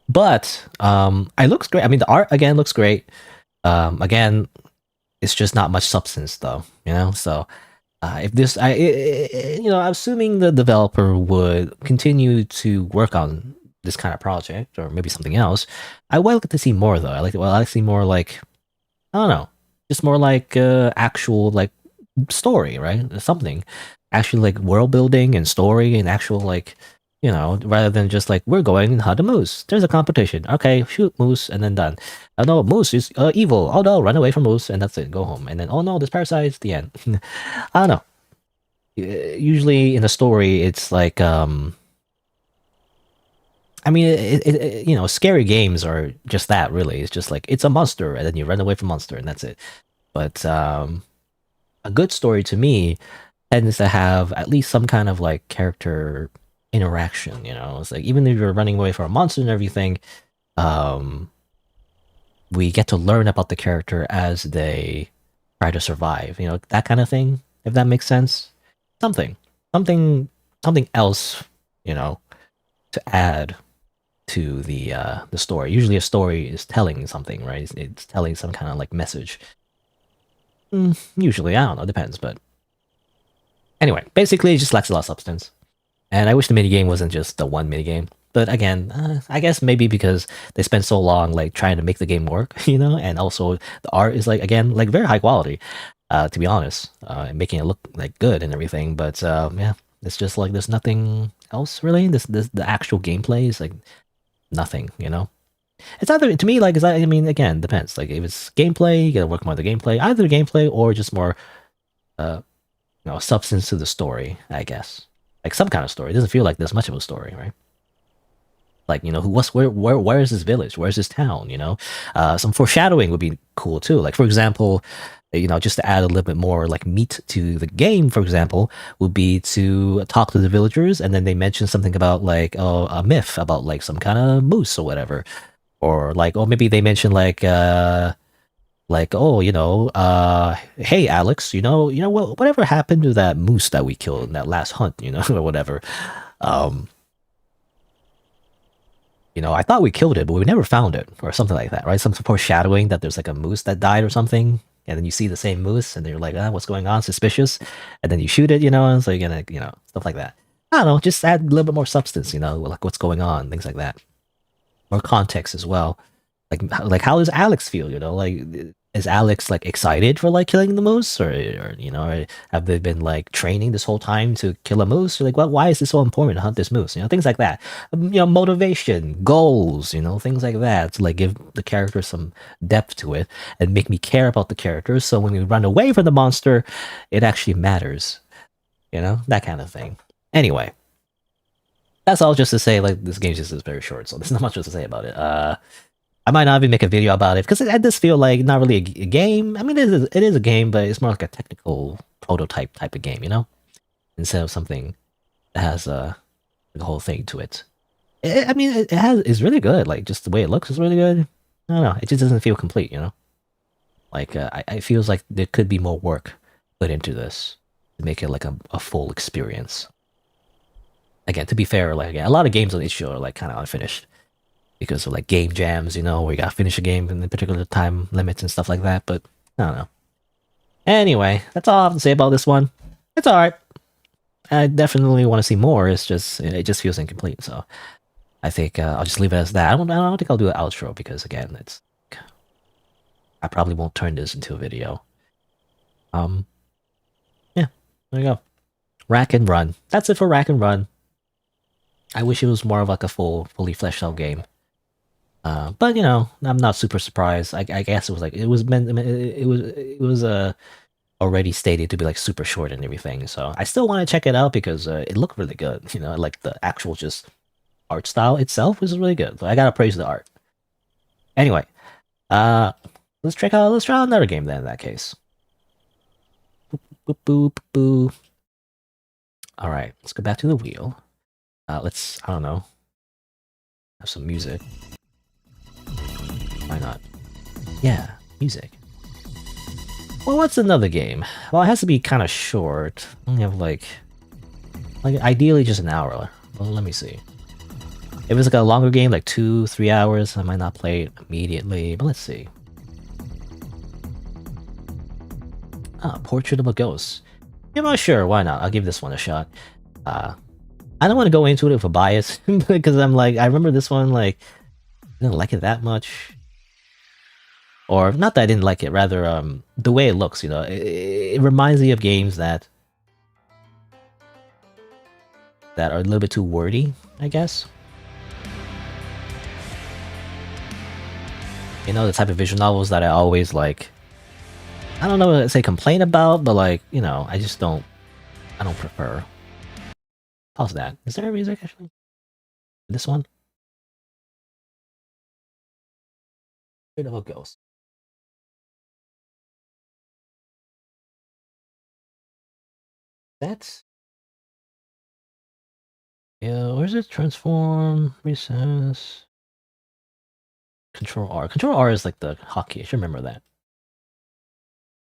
But it looks great. I mean, the art again looks great. Again, it's just not much substance though, you know. So if this, you know, I'm assuming the developer would continue to work on this kind of project or maybe something else. I would like to see more though. I like to see more like, I don't know, just more like actual like story, right? Something actually like world building and story and actual like, you know, rather than just like, we're going and hunt a moose. There's a competition. Okay, shoot moose and then done. Oh no, moose is evil. Oh no, run away from moose and that's it. Go home. And then, oh no, there's parasites. The end. I don't know. Usually in a story, it's like, I mean, you know, scary games are just that, really. It's just like, it's a monster and then you run away from monster and that's it. But a good story to me tends to have at least some kind of like character interaction, you know. It's like even if you're running away from a monster and everything, we get to learn about the character as they try to survive, you know, that kind of thing, if that makes sense. Something else, you know, to add to the story. Usually a story is telling something, right? It's telling some kind of like message. Usually, I don't know, depends, but anyway, basically it just lacks a lot of substance. And I wish the minigame wasn't just the one minigame. But again, I guess maybe because they spent so long like trying to make the game work, you know, and also the art is like again like very high quality, to be honest, and making it look like good and everything. But yeah, it's just like there's nothing else really. This the actual gameplay is like nothing, you know. It's either to me like I mean again depends. Like if it's gameplay, you gotta work more on the gameplay, either gameplay or just more you know substance to the story, I guess. Like some kind of story. It doesn't feel like there's much of a story, right? Like you know where is this village, where's this town, you know, some foreshadowing would be cool too, like for example, you know, just to add a little bit more like meat to the game, for example, would be to talk to the villagers and then they mention something about like a myth about like some kind of moose or whatever, or like oh maybe they mention like oh you know hey Alex, you know what whatever happened to that moose that we killed in that last hunt, you know, or whatever. um you know, I thought we killed it, but we never found it, or something like that, right? Some foreshadowing that there's like a moose that died or something, and then you see the same moose, and you're like, ah, what's going on? Suspicious, and then you shoot it, you know, and so you're gonna, you know, stuff like that. I don't know, just add a little bit more substance, you know, like what's going on, things like that, more context as well. Like how does Alex feel? You know, like is Alex like excited for like killing the moose, or you know, or have they been like training this whole time to kill a moose? Or like, well, why is this so important to hunt this moose? You know, things like that. You know, motivation, goals, you know, things like that. To like give the character some depth to it and make me care about the characters. So when we run away from the monster, it actually matters. You know, that kind of thing. Anyway, that's all just to say like this game just is very short, so there's not much to say about it. I might not even make a video about it because it does feel like not really a game. I mean, it is a game, but it's more like a technical prototype type of game, you know, instead of something that has a whole thing to it. I mean, it's really good. Like just the way it looks is really good. I don't know. It just doesn't feel complete, you know. Like it feels like there could be more work put into this to make it like a full experience. Again, to be fair, like a lot of games on this show are like kind of unfinished because of like game jams, you know, where you gotta finish a game in a particular time limits and stuff like that. But I don't know. Anyway, that's all I have to say about this one. It's alright. I definitely want to see more. It's just it just feels incomplete. So I think I'll just leave it as that. I don't think I'll do an outro because again, it's I probably won't turn this into a video. Yeah, there you go. Rack and Run. That's it for Rack and Run. I wish it was more of like a fully fleshed out game. But you know, I'm not super surprised. I guess it was like it was meant. It was already stated to be like super short and everything. So I still want to check it out because it looked really good. You know, like the actual just art style itself was really good. So I gotta praise the art. Anyway, let's try out another game then. In that case, boop boop boop boop. All right, let's go back to the wheel. Let's I don't know, have some music. Why not? Yeah, music. Well, what's another game? Well, it has to be kind of short. We have like ideally just an hour. Well, let me see. If it's like a longer game, like 2-3 hours, I might not play it immediately. But let's see. Portrait of a Ghost. Yeah, I'm not sure. Why not? I'll give this one a shot. I don't want to go into it with a bias because I'm like, I remember this one like I didn't like it that much. Or not that I didn't like it, rather the way it looks, you know, it reminds me of games that are a little bit too wordy, I guess. You know, the type of visual novels that I always like, I don't know what to say complain about, but like, you know, I don't prefer. How's that? Is there music actually? This one? Where the hell goes? That's yeah, where's it? Transform, recess, Control R. Control R is like the hotkey. I should remember that.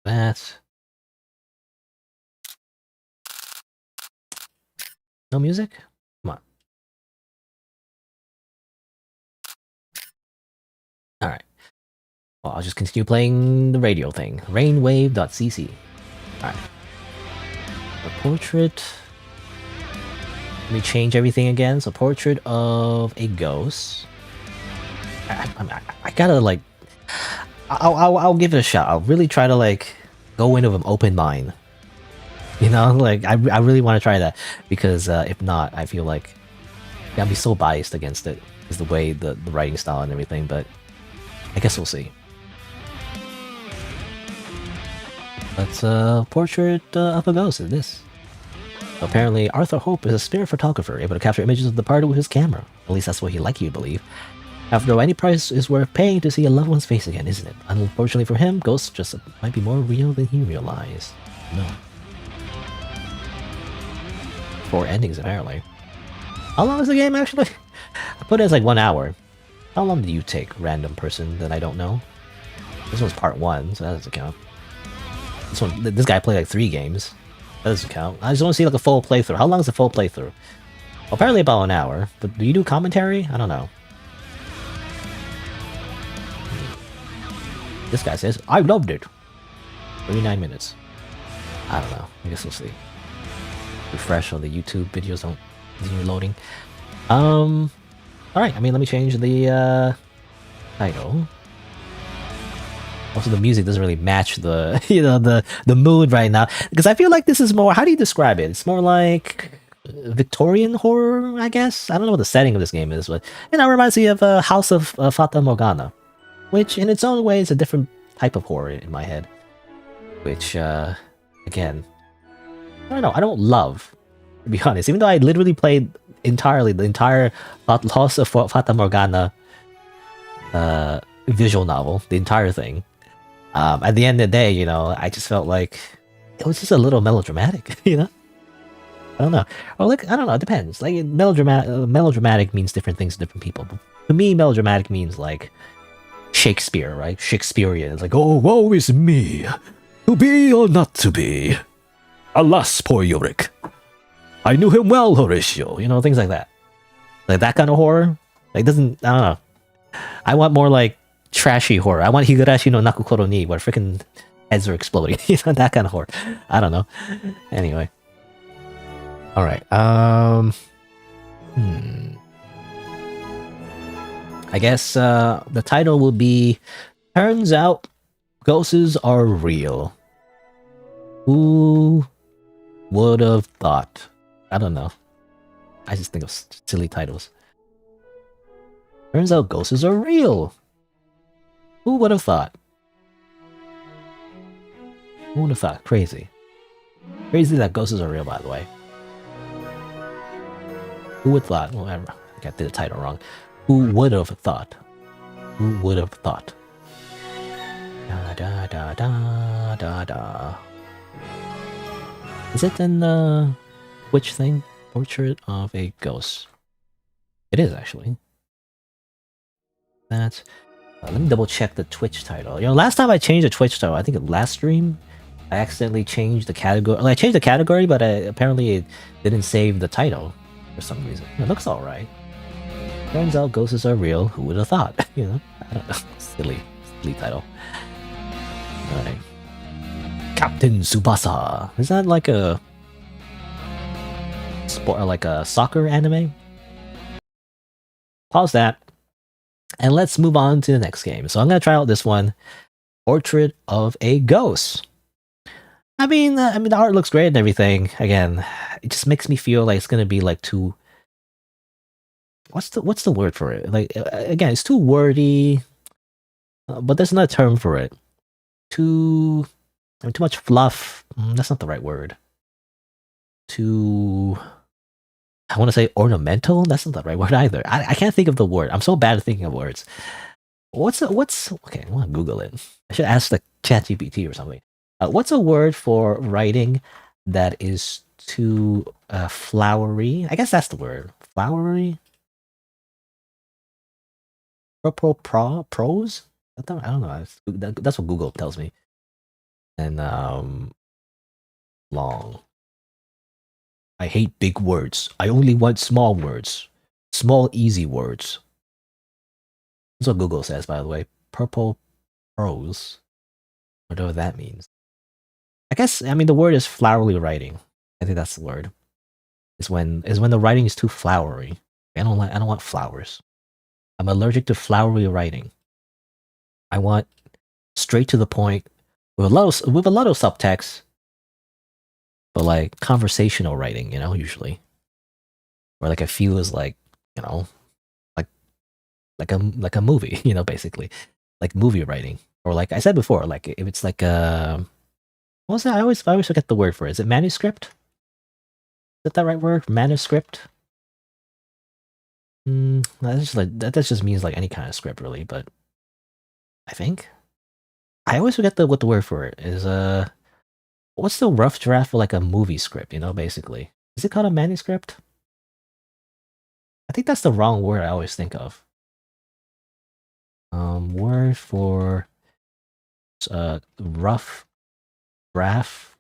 That's no music? Come on. Alright. Well, I'll just continue playing the radio thing. Rainwave.cc. Alright. A portrait. Let me change everything again. So portrait of a ghost. I gotta like. I'll give it a shot. I'll really try to like go in with an open mind. You know, like I really want to try that because if not, I feel like I'll be so biased against it. Is the way the writing style and everything, but I guess we'll see. That's a portrait of a ghost. Is this? Apparently, Arthur Hope is a spirit photographer, able to capture images of the party with his camera. At least that's what he'd like you to believe. After all, any price is worth paying to see a loved one's face again, isn't it? Unfortunately for him, ghosts just might be more real than he realized. No. 4 endings, apparently. How long is the game, actually? I put it as like 1 hour. How long do you take, random person that I don't know? This one's part 1, so that doesn't count. This guy played like 3 games. That doesn't count. I just want to see like a full playthrough. How long is a full playthrough? Apparently about an hour. But do you do commentary? I don't know. This guy says, I loved it. 39 minutes. I don't know. I guess we'll see. Refresh on the YouTube videos don't continue loading. Alright, I mean let me change the title. Also the music doesn't really match the the mood right now. Because I feel like this is more, how do you describe it? It's more like Victorian horror, I guess? I don't know what the setting of this game is, but it reminds me of House of Fata Morgana. Which in its own way is a different type of horror in my head. Which again, I don't know, I don't love, to be honest. Even though I literally played entirely the entire House of Fata Morgana visual novel, the entire thing. At the end of the day, you know, I just felt like it was just a little melodramatic, you know? I don't know. Or like, I don't know, it depends. Like, melodramatic means different things to different people. But to me, melodramatic means like Shakespeare, right? Shakespearean. It's like, oh, woe is me, to be or not to be. Alas, poor Yorick. I knew him well, Horatio. You know, things like that. Like that kind of horror. Like, doesn't, I don't know. I want more like trashy horror. I want Higurashi no Nakukoro ni, where freaking heads are exploding. You know, that kind of horror. I don't know. Anyway. Alright. I guess the title will be Turns Out Ghosts Are Real. Who would have thought? I don't know. I just think of silly titles. Turns out ghosts are real. Who would have thought? Who would have thought? Crazy. Crazy that ghosts are real, by the way. Who would have thought? Well, I got the title wrong. Who would have thought? Who would have thought? Da da da da da da. Is it in the Twitch thing? Portrait of a Ghost. It is actually. That's. Let me double check the Twitch title. You know, last time I changed the Twitch title, I think last stream, I accidentally changed the category. Well, I changed the category, but apparently it didn't save the title for some reason. It looks alright. Turns out ghosts are real. Who would have thought? You know, I don't know. Silly title. Alright. Captain Tsubasa. Is that like a sport, like a soccer anime? Pause that. And let's move on to the next game. So I'm gonna try out this one, Portrait of a Ghost. I mean, the art looks great and everything. Again, it just makes me feel like it's gonna be like too. What's the word for it? Like again, it's too wordy, but there's another term for it. Too much fluff. That's not the right word. Too. I want to say ornamental. That's not the right word either. I can't think of the word. I'm so bad at thinking of words. What's okay? I want to Google it. I should ask the ChatGPT or something. What's a word for writing that is too flowery? I guess that's the word. Flowery. Prose. I don't know. That's what Google tells me. And long. I hate big words. I only want small words. Small, easy words. That's what Google says, by the way. Purple prose. Whatever that means. I guess, I mean, the word is flowery writing. I think that's the word. is when the writing is too flowery. I don't want flowers. I'm allergic to flowery writing. I want straight to the point with a lot of subtext, but like conversational writing, usually. Or like I feel is like, like like a movie, basically. Like movie writing. Or like I said before, like if it's like what was that? I always forget the word for it. Is it manuscript? Is that right word? Manuscript? That just means like any kind of script really, but I think I always forget what the word for it is. What's the rough draft for like a movie script? Basically, is it called a manuscript? I think that's the wrong word I always think of. Word for rough draft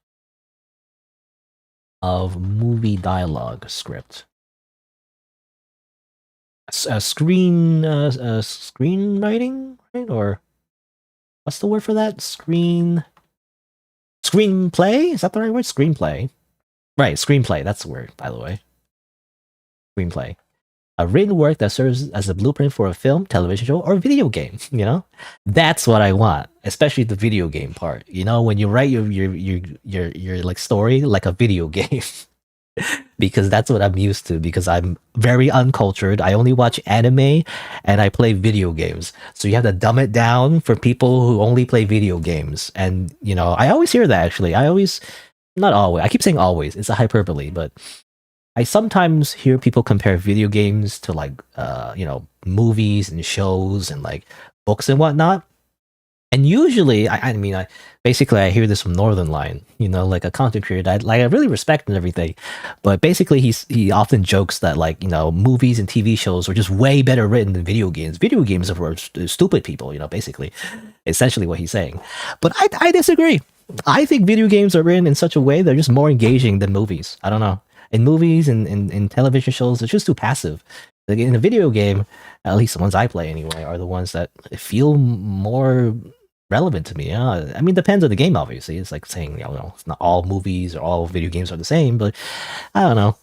of movie dialogue script. Screenwriting, right? Or what's the word for that? Screenplay? Is that the right word? Screenplay. Right, screenplay. That's the word, by the way. Screenplay. A written work that serves as a blueprint for a film, television show, or video game. That's what I want, especially the video game part. When you write your like story like a video game. Because that's what I'm used to, because I'm very uncultured. I only watch anime and I play video games. So you have to dumb it down for people who only play video games. And, I always hear that actually. Not always. I keep saying always. It's a hyperbole, but I sometimes hear people compare video games to like, movies and shows and like books and whatnot. And usually, I hear this from Northern Line, like a content creator that I really respect and everything. But basically, he often jokes that like, movies and TV shows are just way better written than video games. Video games are for stupid people, basically, essentially what he's saying. But I disagree. I think video games are written in such a way they're just more engaging than movies. I don't know. In movies and in television shows, it's just too passive. Like in a video game, at least the ones I play anyway, are the ones that feel more relevant to me. It depends on the game, obviously. It's like saying, it's not all movies or all video games are the same, but I don't know.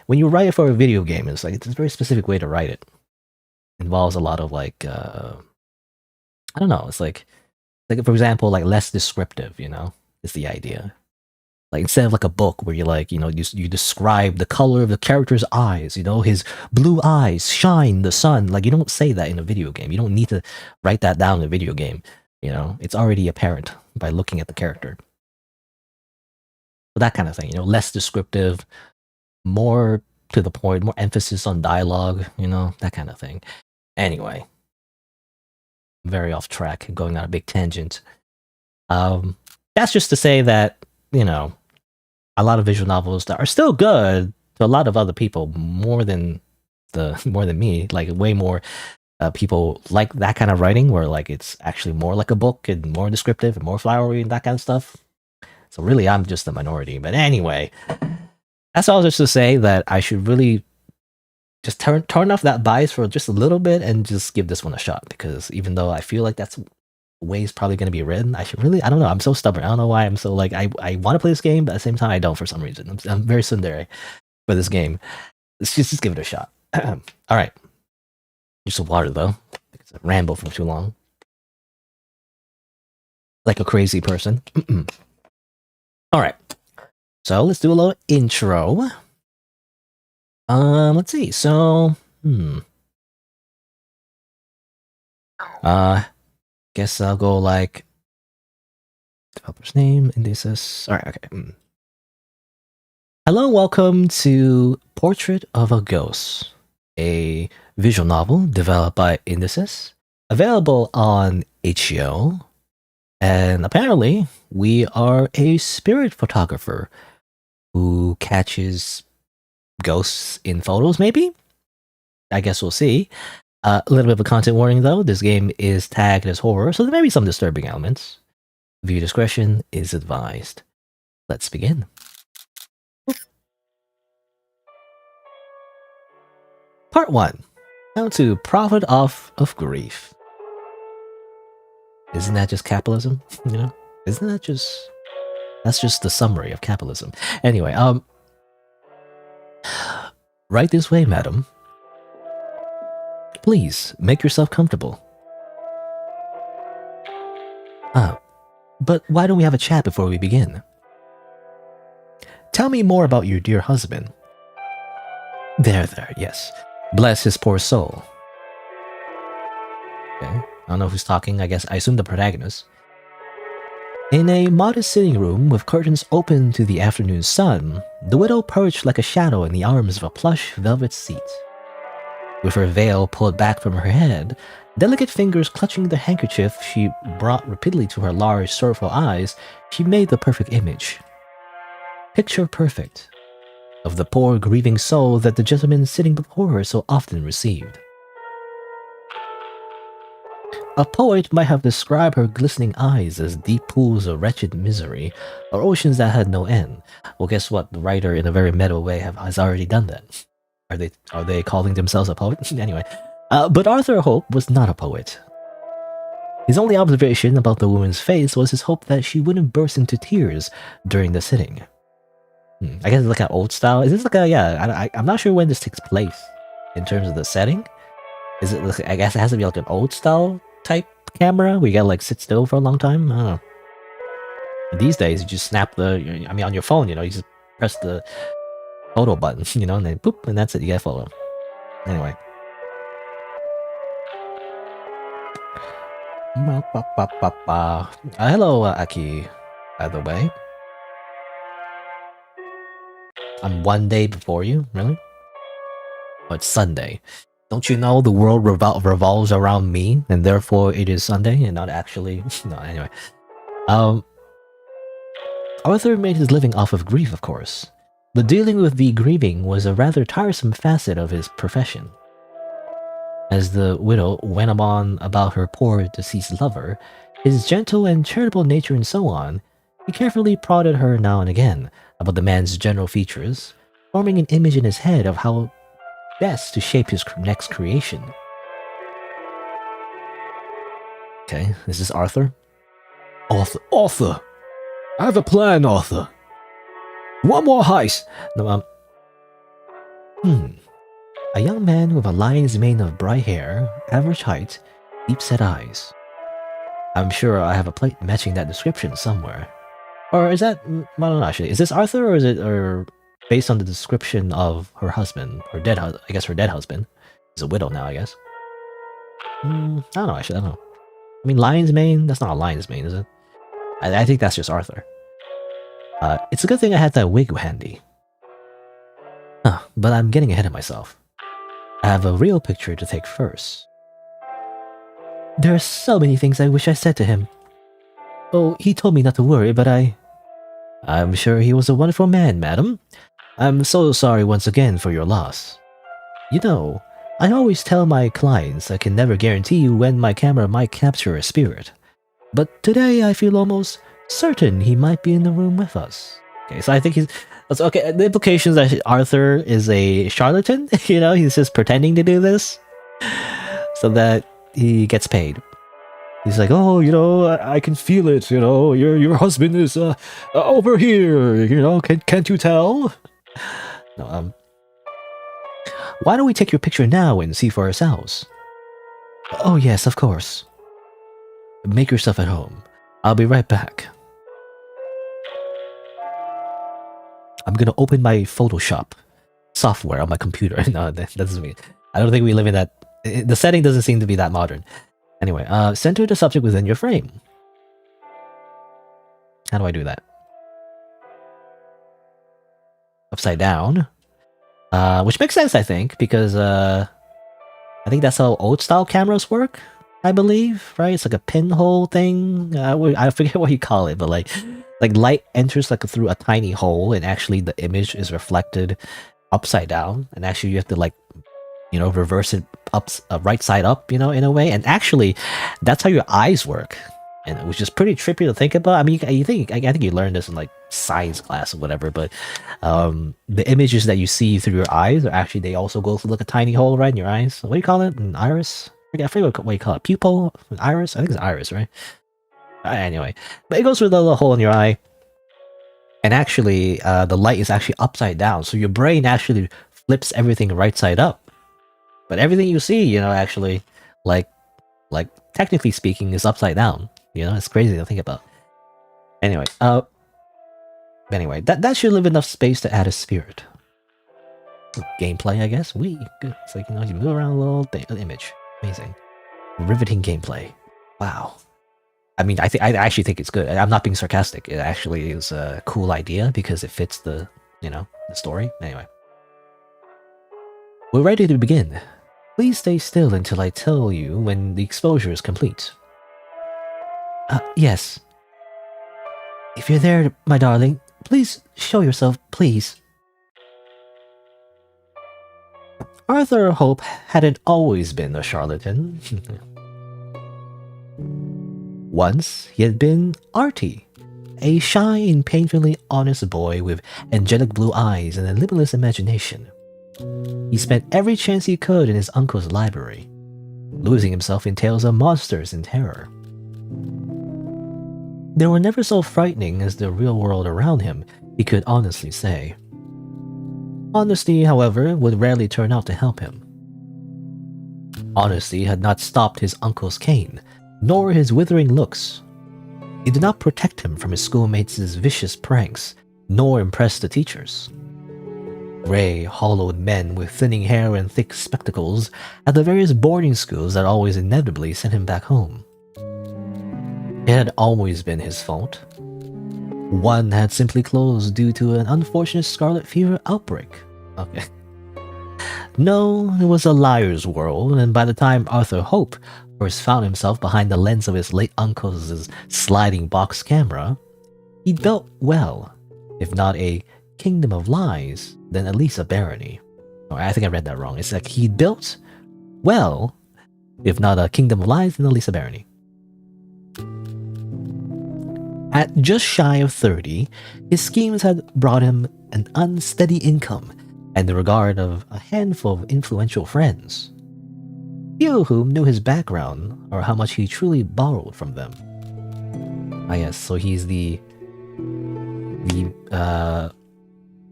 When you write it for a video game, it's a very specific way to write it. It involves a lot of like, I don't know. It's like for example, like less descriptive, is the idea. Like instead of like a book where you like, you describe the color of the character's eyes, his blue eyes shine the sun. Like you don't say that in a video game. You don't need to write that down in a video game. It's already apparent by looking at the character. So that kind of thing, less descriptive, more to the point, more emphasis on dialogue, that kind of thing. Anyway, very off track, going on a big tangent. That's just to say that, a lot of visual novels that are still good to a lot of other people, more than me, like way more people like that kind of writing where like it's actually more like a book and more descriptive and more flowery and that kind of stuff. So really, I'm just the minority. But anyway, that's all just to say that I should really just turn off that bias for just a little bit and just give this one a shot, because even though I feel like that's the way it's probably going to be written, I should really, I don't know, I'm so stubborn. I don't know why I'm so like, I want to play this game, but at the same time I don't for some reason. I'm very tsundere for this game. Let's just give it a shot. All right. Just some water though. It's a ramble for too long. Like a crazy person. All right. So let's do a little intro. Let's see. So, guess I'll go like developer's name, indices. All right. Okay. Hello, welcome to Portrait of a Ghost, a visual novel developed by Indices, available on HBO, and apparently we are a spirit photographer who catches ghosts in photos, maybe? I guess we'll see. A little bit of a content warning though, this game is tagged as horror, so there may be some disturbing elements. Viewer discretion is advised. Let's begin. Part 1. How to profit off of grief. Isn't that just capitalism? Isn't that just... That's just the summary of capitalism. Anyway, Right this way, madam. Please, make yourself comfortable. But why don't we have a chat before we begin? Tell me more about your dear husband. There, yes. Bless his poor soul. Okay, I don't know who's talking, I assume the protagonist. In a modest sitting room with curtains open to the afternoon sun, the widow perched like a shadow in the arms of a plush velvet seat. With her veil pulled back from her head, delicate fingers clutching the handkerchief she brought repeatedly to her large, sorrowful eyes, she made the perfect image. Picture perfect of the poor grieving soul that the gentleman sitting before her so often received. A poet might have described her glistening eyes as deep pools of wretched misery, or oceans that had no end. Well, guess what? The writer, in a very meta way, has already done that. Are they calling themselves a poet? Anyway, but Arthur Hope was not a poet. His only observation about the woman's face was his hope that she wouldn't burst into tears during the sitting. I guess it's like an old style. Is this like a, yeah, I'm not sure when this takes place in terms of the setting. Is it, I guess it has to be like an old style type camera where you gotta like sit still for a long time? I don't know. These days, you just snap on your phone, you just press the photo button, and then boop, and that's it, you get a photo. Anyway. Hello, Aki, by the way. I'm one day before you, really? Oh, it's Sunday. Don't you know the world revolves around me, and therefore it is Sunday, and not actually... No, anyway. Arthur made his living off of grief, of course. But dealing with the grieving was a rather tiresome facet of his profession. As the widow went on about her poor deceased lover, his gentle and charitable nature and so on, he carefully prodded her now and again about the man's general features, forming an image in his head of how best to shape his next creation. Okay, is this Arthur? Arthur! I have a plan, Arthur! One more heist! No, A young man with a lion's mane of bright hair, average height, deep-set eyes. I'm sure I have a plate matching that description somewhere. Or is that... I don't know, actually. Is this Arthur, or is it based on the description of her husband? Her dead husband? I guess her dead husband. He's a widow now, I guess. I don't know, actually. I don't know. I mean, lion's mane? That's not a lion's mane, is it? I think that's just Arthur. It's a good thing I had that wig handy. But I'm getting ahead of myself. I have a real picture to take first. There are so many things I wish I said to him. Oh, he told me not to worry, but I'm sure he was a wonderful man, madam. I'm so sorry once again for your loss. You know, I always tell my clients I can never guarantee when my camera might capture a spirit. But today I feel almost certain he might be in the room with us. Okay, so I think okay, the implication is that Arthur is a charlatan, he's just pretending to do this so that he gets paid. He's like, oh, I can feel it, your husband is over here, can't you tell? No, why don't we take your picture now and see for ourselves? Oh yes, of course. Make yourself at home. I'll be right back. I'm gonna open my Photoshop software on my computer. No, that doesn't mean... I don't think we live in that... The setting doesn't seem to be that modern. Anyway, center the subject within your frame. How do I do that? Upside down. Which makes sense, I think, because I think that's how old-style cameras work, I believe, right? It's like a pinhole thing. I forget what you call it, but like light enters through a tiny hole, and actually the image is reflected upside down, and actually you have to reverse it up, right side up, in a way. And actually, that's how your eyes work, and which is pretty trippy to think about. I mean, I think you learned this in science class or whatever, but the images that you see through your eyes are actually, they also go through a tiny hole right in your eyes. What do you call it? An iris? I forget what you call it. Pupil? An iris? I think it's iris, right? Anyway, but it goes through the little hole in your eye, and actually the light is actually upside down, so your brain actually flips everything right side up. But everything you see, you know, actually, like technically speaking, is upside down. You know, it's crazy to think about. Anyway, that should leave enough space to add a spirit. Gameplay, I guess. Good. It's like, you know, you move around a little image. Amazing. Riveting gameplay. Wow. I mean, I actually think it's good. I'm not being sarcastic. It actually is a cool idea because it fits the, you know, the story. Anyway. We're ready to begin. Please stay still until I tell you when the exposure is complete. Yes. If you're there, my darling, please show yourself, please. Arthur Hope hadn't always been a charlatan. Once, he had been Artie, a shy and painfully honest boy with angelic blue eyes and a limitless imagination. He spent every chance he could in his uncle's library, losing himself in tales of monsters and terror. They were never so frightening as the real world around him, he could honestly say. Honesty, however, would rarely turn out to help him. Honesty had not stopped his uncle's cane, nor his withering looks. It did not protect him from his schoolmates' vicious pranks, nor impress the teachers. Grey, hollowed men with thinning hair and thick spectacles at the various boarding schools that always inevitably sent him back home. It had always been his fault. One had simply closed due to an unfortunate scarlet fever outbreak. Okay. No, it was a liar's world, and by the time Arthur Hope first found himself behind the lens of his late uncle's sliding box camera, he'd built well, if not a kingdom of lies, then at least a barony. Oh, I think I read that wrong. It's like he'd built well, if not a kingdom of lies, then at least a barony. At just shy of 30, his schemes had brought him an unsteady income and the regard of a handful of influential friends, few of whom knew his background or how much he truly borrowed from them. Ah yes, so he's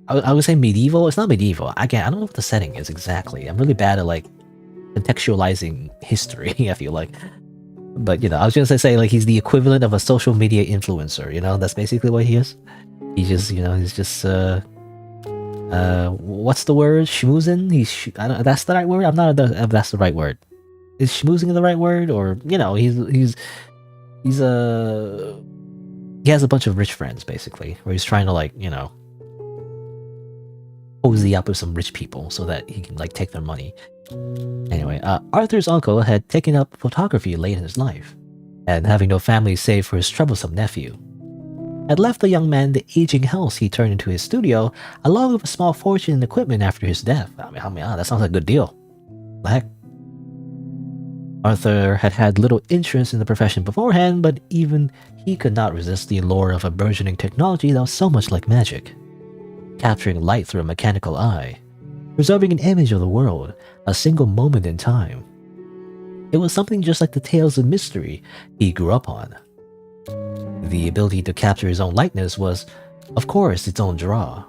I would say medieval. It's not medieval. I don't know what the setting is exactly. I'm really bad at like contextualizing history, I feel like. But, you know, I was just gonna say, like, he's the equivalent of a social media influencer, you know? That's basically what he is. He just, you know, he's just, what's the word? Schmoozing? I don't, that's the right word? I'm not if that's the right word. Is schmoozing the right word? Or, you know, he has a bunch of rich friends, basically, where he's trying to, like, you know, cozy up with some rich people so that he can, like, take their money. Anyway, Arthur's uncle had taken up photography late in his life, and having no family save for his troublesome nephew, had left the young man the aging house he turned into his studio, along with a small fortune in equipment after his death. I mean, that sounds like a good deal. The heck? Arthur had had little interest in the profession beforehand, but even he could not resist the allure of a burgeoning technology that was so much like magic, capturing light through a mechanical eye, preserving an image of the world, a single moment in time. It was something just like the tales of mystery he grew up on. The ability to capture his own likeness was, of course, its own draw.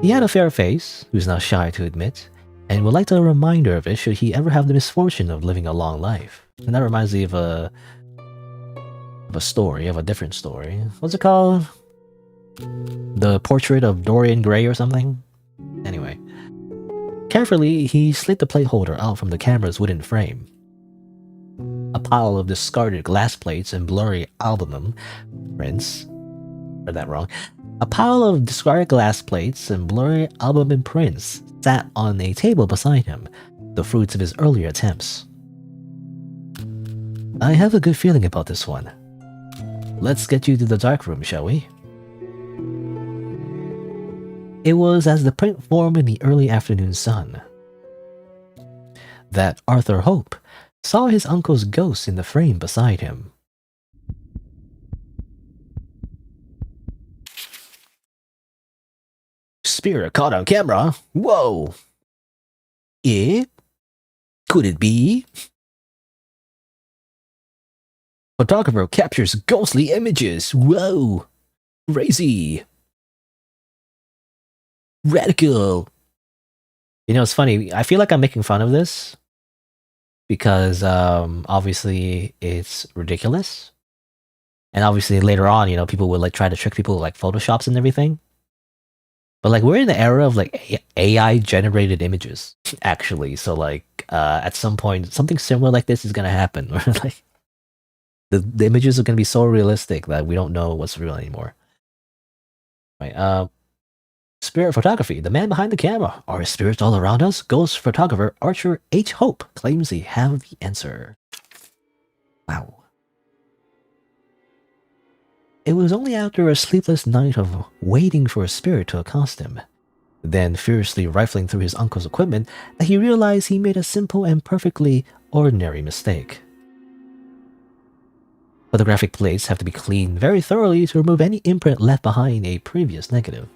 He had a fair face, he was not shy to admit, and would like a reminder of it should he ever have the misfortune of living a long life. And that reminds me of a different story. What's it called? The Portrait of Dorian Gray or something? Anyway. Carefully, he slid the plate holder out from the camera's wooden frame. A pile of discarded glass plates and blurry album prints. Read that wrong. A pile of discarded glass plates and blurry album prints sat on a table beside him, the fruits of his earlier attempts. I have a good feeling about this one. Let's get you to the dark room, shall we? It was as the print formed in the early afternoon sun that Arthur Hope saw his uncle's ghost in the frame beside him. Spirit caught on camera? Whoa! Eh? Could it be? Photographer captures ghostly images. Whoa! Crazy! Radical! You know, it's funny. I feel like I'm making fun of this because obviously it's ridiculous. And obviously later on, you know, people would like try to trick people with like Photoshops and everything. But like we're in the era of like AI generated images, actually. So like at some point, something similar like this is gonna happen. Where like the images are gonna be so realistic that we don't know what's real anymore. Right. Spirit photography. The man behind the camera. Are spirits all around us? Ghost photographer Archer H. Hope claims he have the answer. Wow. It was only after a sleepless night of waiting for a spirit to accost him, then furiously rifling through his uncle's equipment, that he realized he made a simple and perfectly ordinary mistake. Photographic plates have to be cleaned very thoroughly to remove any imprint left behind a previous negative.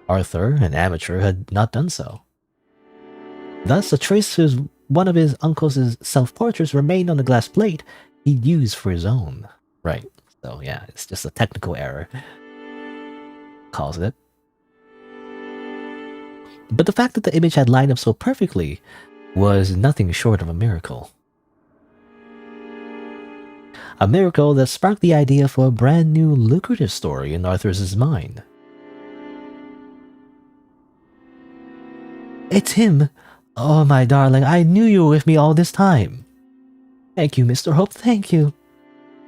Arthur, an amateur, had not done so. Thus, a trace of one of his uncle's self-portraits remained on the glass plate he'd used for his own. Right. So yeah, it's just a technical error. Calls it. But the fact that the image had lined up so perfectly was nothing short of a miracle. A miracle that sparked the idea for a brand new lucrative story in Arthur's mind. It's him! Oh, my darling, I knew you were with me all this time. Thank you, Mr. Hope, thank you.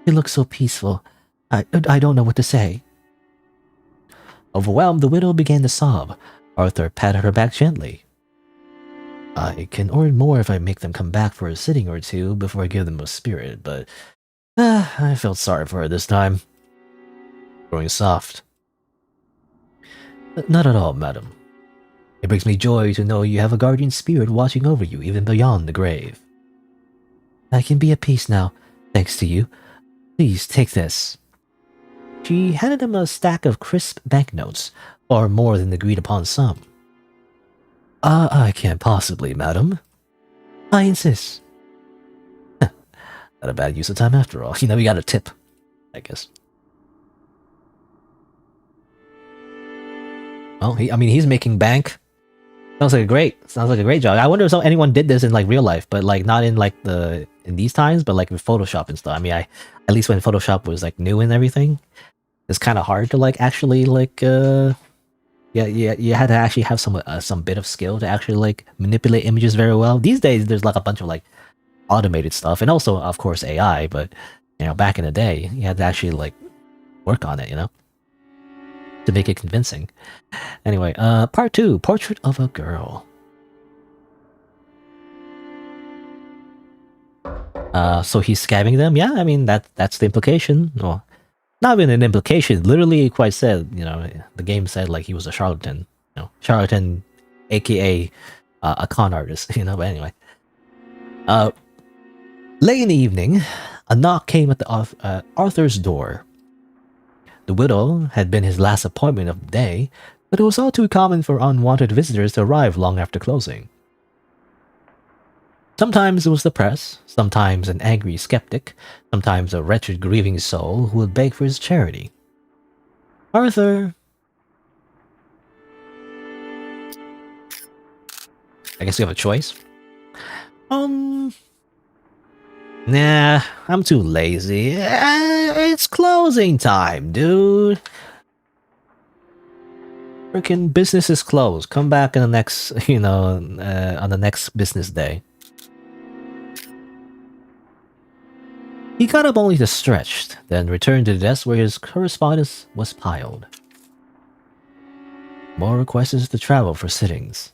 You look so peaceful. I don't know what to say. Overwhelmed, the widow began to sob. Arthur patted her back gently. I can earn more if I make them come back for a sitting or two before I give them a spirit, but I felt sorry for her this time. Growing soft. Not at all, madam. It brings me joy to know you have a guardian spirit watching over you even beyond the grave. I can be at peace now, thanks to you. Please take this. She handed him a stack of crisp banknotes, far more than the agreed-upon sum. I can't possibly, madam. I insist. Not a bad use of time after all. You know, we got a tip, I guess. Well, he's making bank. Sounds like a great job. I wonder if anyone did this in like real life, but like not in like in these times, but like with Photoshop and stuff. I mean, at least when Photoshop was like new and everything, it's kind of hard to like actually like yeah, you had to actually have some bit of skill to actually like manipulate images very well. These days, there's like a bunch of like automated stuff, and also of course AI. But you know, back in the day, you had to actually like work on it, you know, to make it convincing. Anyway, part 2, Portrait of a Girl. So he's scamming them? Yeah, I mean, that's the implication. Well, not even an implication, literally quite said, you know, the game said like he was a charlatan. You know, charlatan, aka a con artist, you know, but anyway. Late in the evening, a knock came at Arthur's door. The widow had been his last appointment of the day, but it was all too common for unwanted visitors to arrive long after closing. Sometimes it was the press, sometimes an angry skeptic, sometimes a wretched grieving soul who would beg for his charity. Arthur... I guess you have a choice? Nah, I'm too lazy. It's closing time, dude. Freaking business is closed. Come back in the next, on the next business day. He got up only to stretch, then returned to the desk where his correspondence was piled. More requests to travel for sittings.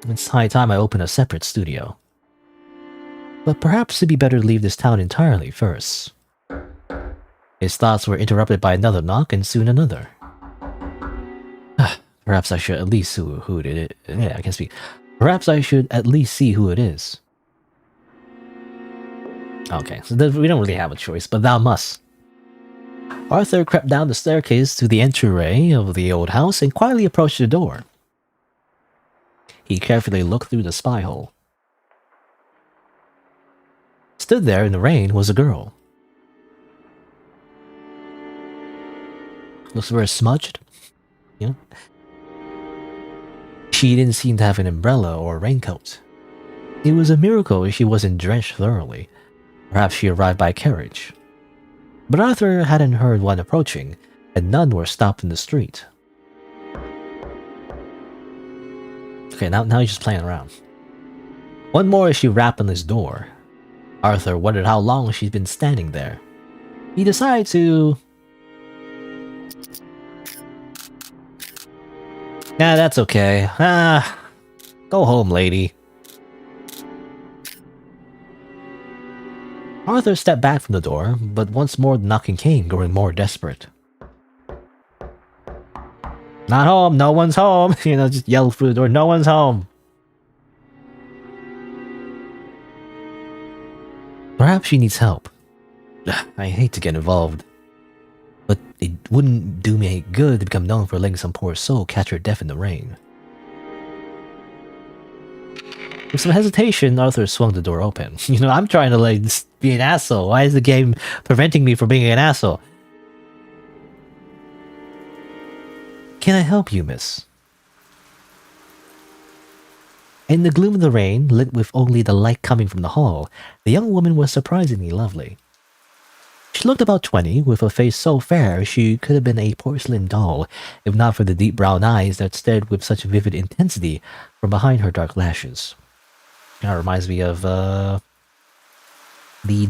It's high time I open a separate studio. But perhaps it'd be better to leave this town entirely first. His thoughts were interrupted by another knock and soon another. Perhaps I should at least see who it is. Yeah, I can speak. Perhaps I should at least see who it is. Okay, so we don't really have a choice, but thou must. Arthur crept down the staircase to the entryway of the old house and quietly approached the door. He carefully looked through the spy hole. Stood there in the rain was a girl. Looks very smudged, you know. She didn't seem to have an umbrella or a raincoat. It was a miracle if she wasn't drenched thoroughly. Perhaps she arrived by carriage. But Arthur hadn't heard one approaching, and none were stopped in the street. Okay, now he's just playing around. One more as she rapped on his door. Arthur wondered how long she'd been standing there. He decided to... Nah, that's okay. Go home, lady. Arthur stepped back from the door, but once more the knocking came, growing more desperate. Not home, no one's home. Just yell through the door, no one's home. Perhaps she needs help. I hate to get involved, but it wouldn't do me any good to become known for letting some poor soul catch her death in the rain. With some hesitation, Arthur swung the door open. I'm trying to be an asshole. Why is the game preventing me from being an asshole? Can I help you, miss? In the gloom of the rain, lit with only the light coming from the hall, the young woman was surprisingly lovely. She looked about 20, with a face so fair she could have been a porcelain doll, if not for the deep brown eyes that stared with such vivid intensity from behind her dark lashes. Kind of reminds me of the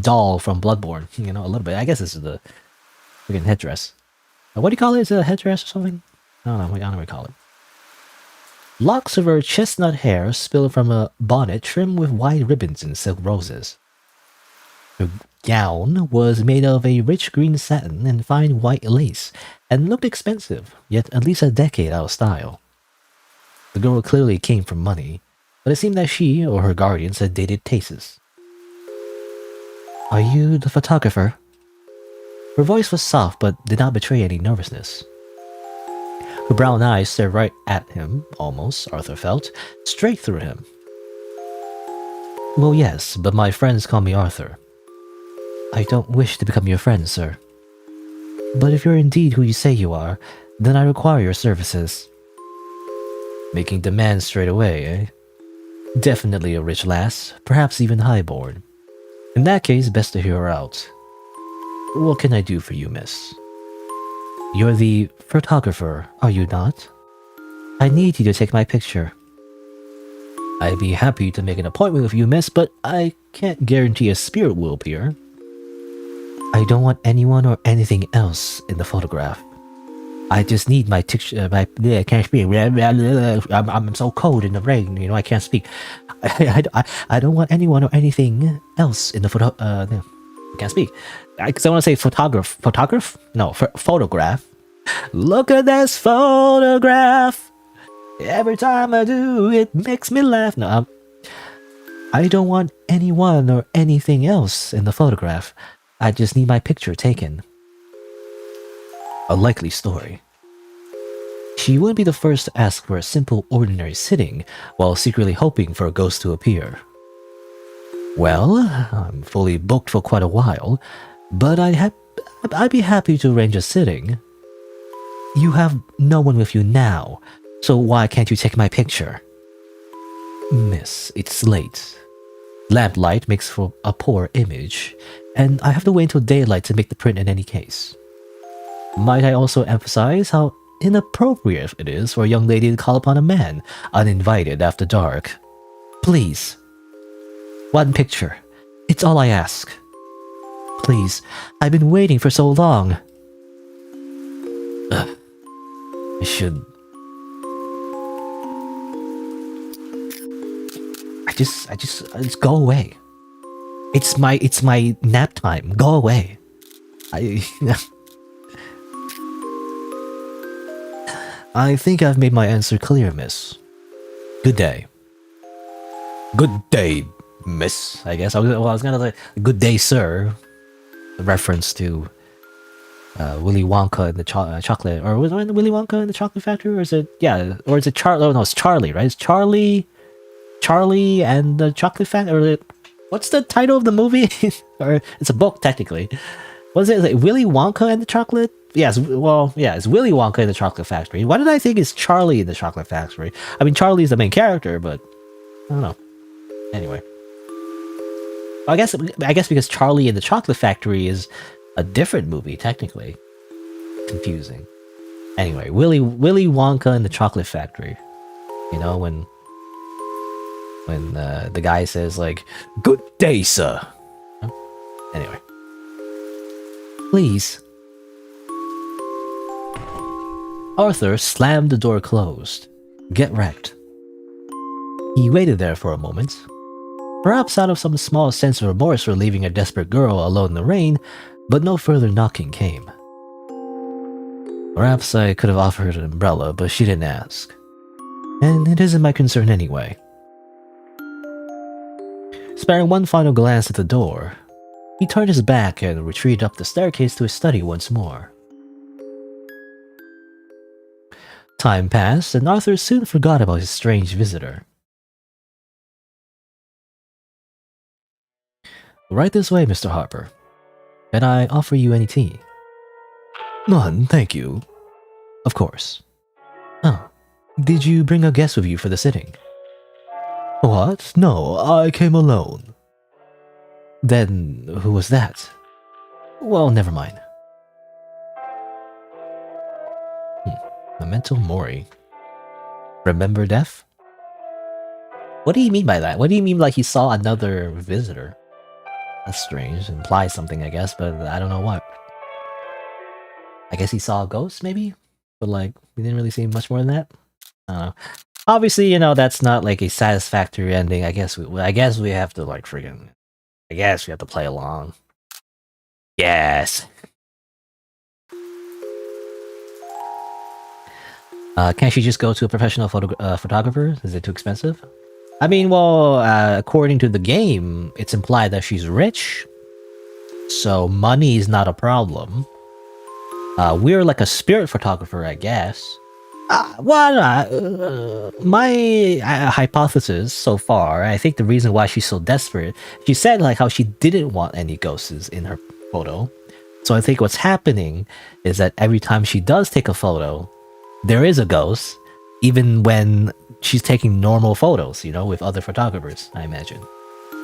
doll from Bloodborne, a little bit. I guess this is the freaking headdress. What do you call it? Is it a headdress or something? I don't know what you call it. Locks of her chestnut hair spilled from a bonnet trimmed with white ribbons and silk roses. Her gown was made of a rich green satin and fine white lace, and looked expensive, yet at least a decade out of style. The girl clearly came from money, but it seemed that she or her guardians had dated tastes. Are you the photographer? Her voice was soft but did not betray any nervousness. Her brown eyes stared right at him, almost, Arthur felt, straight through him. Well, yes, but my friends call me Arthur. I don't wish to become your friend, sir. But if you're indeed who you say you are, then I require your services. Making demands straight away, eh? Definitely a rich lass, perhaps even highborn. In that case, best to hear her out. What can I do for you, miss? You're the photographer, are you not? I need you to take my picture. I'd be happy to make an appointment with you, miss, but I can't guarantee a spirit will appear. I don't want anyone or anything else in the photograph. I just need my picture. I can't speak. I'm so cold in the rain. I can't speak. I don't want anyone or anything else in the photo. I can't speak. Because I want to say photograph. No, photograph. Look at this photograph. Every time I do, it makes me laugh. No, I don't want anyone or anything else in the photograph. I just need my picture taken. A likely story. She wouldn't be the first to ask for a simple, ordinary sitting while secretly hoping for a ghost to appear. Well, I'm fully booked for quite a while, but I'd be happy to arrange a sitting. You have no one with you now, so why can't you take my picture? Miss, it's late. Lamplight makes for a poor image, and I have to wait until daylight to make the print in any case. Might I also emphasize how inappropriate it is for a young lady to call upon a man uninvited after dark? Please. One picture. It's all I ask. Please, I've been waiting for so long. I should... just go away. It's my nap time. Go away. I think I've made my answer clear, miss. Good day. Good day, miss, I guess. I was gonna say, good day, sir. A reference to Willy Wonka and the chocolate, or was it Willy Wonka and the Chocolate Factory, or is it, or is it Charlie? Oh no, it's Charlie, right? It's Charlie and the Chocolate Factory, or what's the title of the movie? Or it's a book, technically. Was it like Willy Wonka and the Chocolate yes, well, yeah, it's Willy Wonka in the Chocolate Factory. Why did I think it's Charlie in the Chocolate Factory? I mean, Charlie's the main character, but I don't know. Anyway, I guess because Charlie in the Chocolate Factory is a different movie, technically. Confusing. Anyway, Willy Wonka in the Chocolate Factory. You know, when the guy says like, "Good day, sir." Anyway, please. Arthur slammed the door closed. Get wrecked. He waited there for a moment, perhaps out of some small sense of remorse for leaving a desperate girl alone in the rain, but no further knocking came. Perhaps I could have offered her an umbrella, but she didn't ask. And it isn't my concern anyway. Sparing one final glance at the door, he turned his back and retreated up the staircase to his study once more. Time passed, and Arthur soon forgot about his strange visitor. Right this way, Mr. Harper. Can I offer you any tea? None, thank you. Of course. Oh, did you bring a guest with you for the sitting? What? No, I came alone. Then, who was that? Well, never mind. Memento Mori. Remember death? What do you mean by that? What do you mean like he saw another visitor? That's strange. It implies something, I guess, but I don't know what. I guess he saw a ghost, maybe? But like, we didn't really see much more than that? I don't know. Obviously, you know, that's not like a satisfactory ending. I guess we have to like friggin'... I guess we have to play along. Yes! Can't she just go to a professional photographer? Is it too expensive? I mean, well, according to the game, it's implied that she's rich. So money is not a problem. We're like a spirit photographer, I guess. My hypothesis so far, I think the reason why she's so desperate, she said like how she didn't want any ghosts in her photo. So I think what's happening is that every time she does take a photo, there is a ghost, even when she's taking normal photos, you know, with other photographers, I imagine.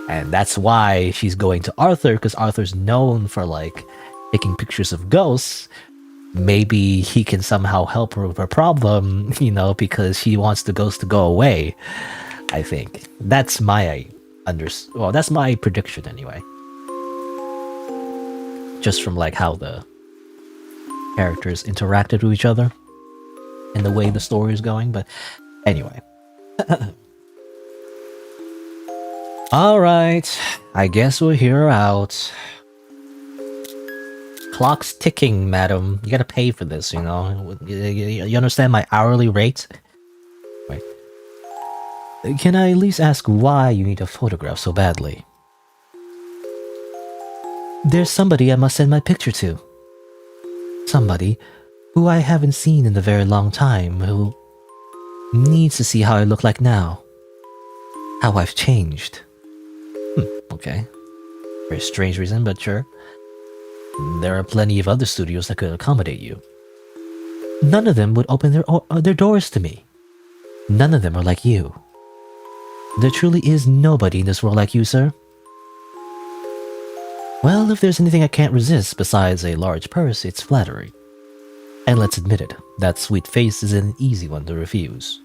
And that's why she's going to Arthur, because Arthur's known for like taking pictures of ghosts. Maybe he can somehow help her with her problem, you know, because she wants the ghost to go away. I think that's my that's my prediction anyway. Just from like how the characters interacted with each other and the way the story is going, but anyway. Alright, I guess we'll hear her out. Clock's ticking, madam. You gotta pay for this, you know? You understand my hourly rate? Wait. Can I at least ask why you need a photograph so badly? There's somebody I must send my picture to. Somebody who I haven't seen in a very long time, who needs to see how I look like now. How I've changed. Okay. Very strange reason, but sure. There are plenty of other studios that could accommodate you. None of them would open their doors to me. None of them are like you. There truly is nobody in this world like you, sir. Well, if there's anything I can't resist besides a large purse, it's flattery. And let's admit it, that sweet face is an easy one to refuse.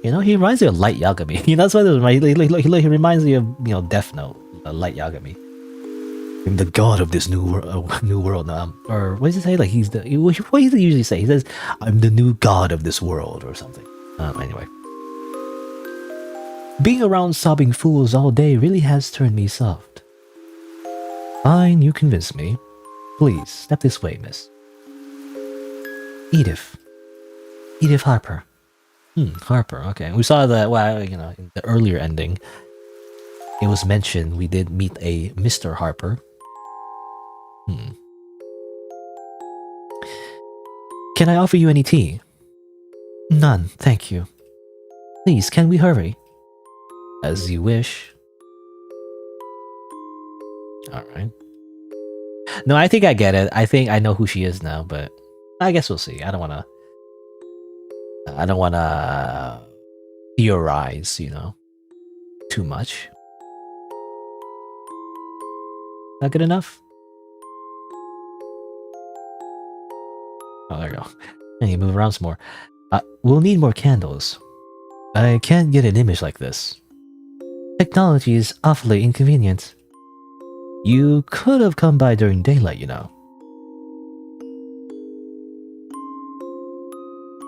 You know, he reminds me of Light Yagami. You know, that's why he reminds me of, you know, Death Note, Light Yagami. I'm the god of this new world now. Or what does he say? Like what does he usually say? He says, I'm the new god of this world or something. Anyway. Being around sobbing fools all day really has turned me soft. Fine, you convinced me. Please, step this way, miss. Edith. Edith Harper. Harper, okay. We saw that, well, you know, in the earlier ending, it was mentioned we did meet a Mr. Harper. Can I offer you any tea? None, thank you. Please, can we hurry? As you wish. Alright. No, I think I get it. I think I know who she is now, but I guess we'll see. I don't wanna theorize, too much. Not good enough? Oh, there you go. And you move around some more. We'll need more candles. I can't get an image like this. Technology is awfully inconvenient. You could have come by during daylight,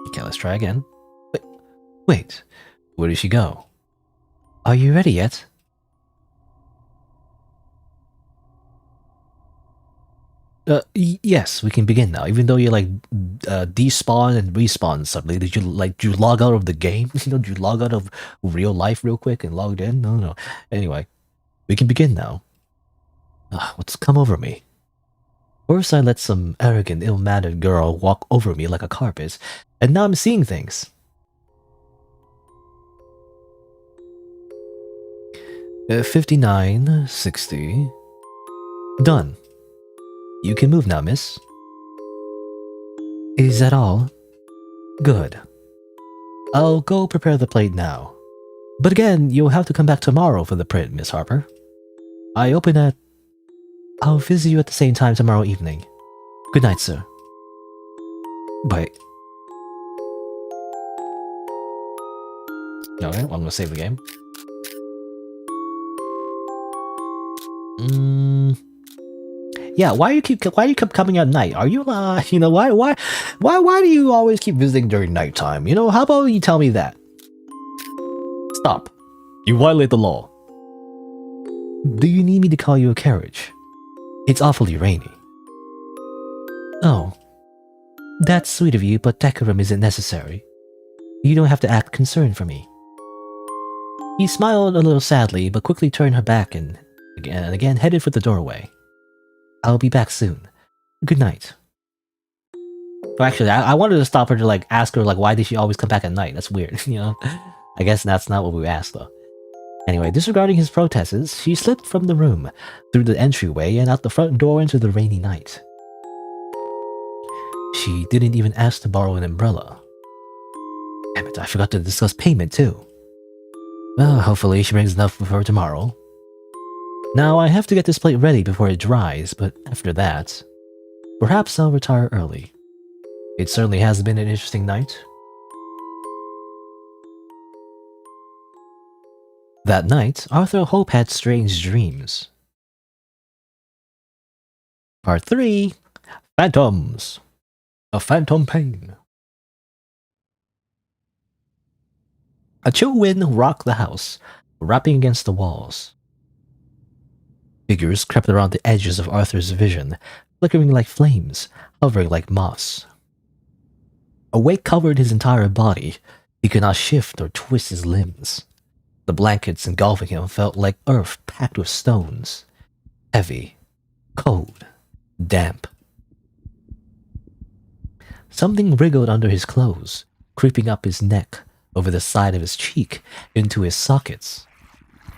Okay, let's try again. Wait, where did she go? Are you ready yet? Yes, we can begin now. Even though you despawn and respawn suddenly, did you log out of the game? Did you log out of real life real quick and logged in? No. Anyway, we can begin now. What's come over me? First, I let some arrogant, ill-mannered girl walk over me like a carpet, and now I'm seeing things. 59, 60. Done. You can move now, miss. Is that all? Good. I'll go prepare the plate now. But again, you'll have to come back tomorrow for the print, Miss Harper. I open at... I'll visit you at the same time tomorrow evening. Good night, sir. Bye. Okay, well, I'm gonna save the game. Yeah, why do you keep coming at night? Are you why do you always keep visiting during nighttime? How about you tell me that? Stop. You violate the law. Do you need me to call you a carriage? It's awfully rainy. Oh. That's sweet of you, but decorum isn't necessary. You don't have to act concerned for me. He smiled a little sadly, but quickly turned her back and again headed for the doorway. I'll be back soon. Good night. Well, actually, I wanted to stop her to ask her why did she always come back at night? That's weird, I guess that's not what we asked though. Anyway, disregarding his protests, she slipped from the room, through the entryway and out the front door into the rainy night. She didn't even ask to borrow an umbrella. Damn it, I forgot to discuss payment too. Well, hopefully she brings enough for tomorrow. Now, I have to get this plate ready before it dries, but after that, perhaps I'll retire early. It certainly has been an interesting night. That night, Arthur Hope had strange dreams. Part 3. Phantoms. A Phantom Pain. A chill wind rocked the house, rapping against the walls. Figures crept around the edges of Arthur's vision, flickering like flames, hovering like moss. A weight covered his entire body. He could not shift or twist his limbs. The blankets engulfing him felt like earth packed with stones. Heavy, cold, damp. Something wriggled under his clothes, creeping up his neck, over the side of his cheek, into his sockets.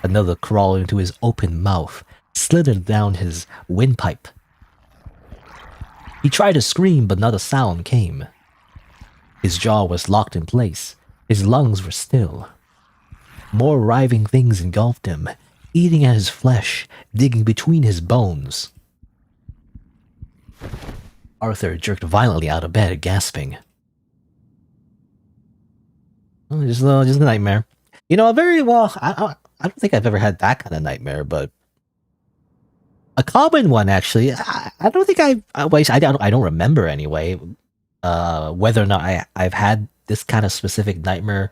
Another crawled into his open mouth, slithered down his windpipe. He tried to scream, but not a sound came. His jaw was locked in place. His lungs were still. More writhing things engulfed him, eating at his flesh, digging between his bones. Arthur jerked violently out of bed, gasping. Oh, just a nightmare. Very well. I don't think I've ever had that kind of nightmare, but a common one actually. I don't think I don't remember anyway. Whether or not I've had this kind of specific nightmare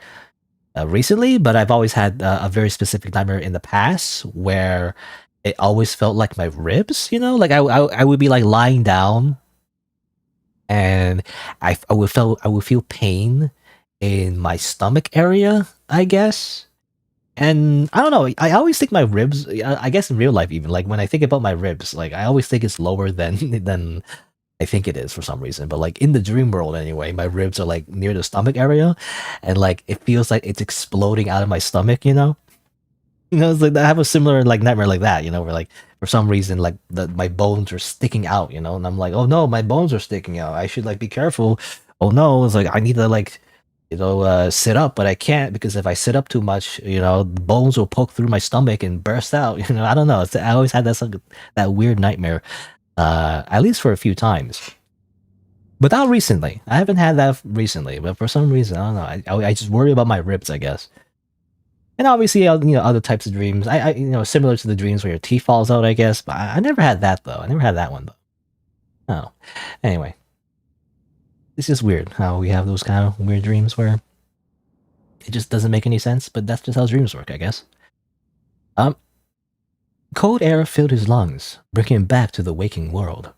recently, but I've always had a very specific nightmare in the past where it always felt like my ribs. I would be lying down, and I would feel pain in my stomach area, I guess. And I don't know, I always think my ribs, I guess in real life even, when I think about my ribs, I always think it's lower than I think it is for some reason. But in the dream world anyway, my ribs are near the stomach area, and it feels like it's exploding out of my stomach, It's I have a similar nightmare like that, where for some reason, like my bones are sticking out, you know, and I'm like, oh no, my bones are sticking out. I should like be careful. Oh no, it's like I need to like, sit up, but I can't because if I sit up too much, the bones will poke through my stomach and burst out. I don't know. I always had that weird nightmare, at least for a few times. But not recently. I haven't had that recently, but for some reason, I don't know. I just worry about my ribs, I guess. And obviously, other types of dreams. Similar to the dreams where your teeth falls out, I guess. But I never had that though. I never had that one though. Oh, anyway, it's just weird how we have those kind of weird dreams where it just doesn't make any sense. But that's just how dreams work, I guess. Cold air filled his lungs, bringing him back to the waking world.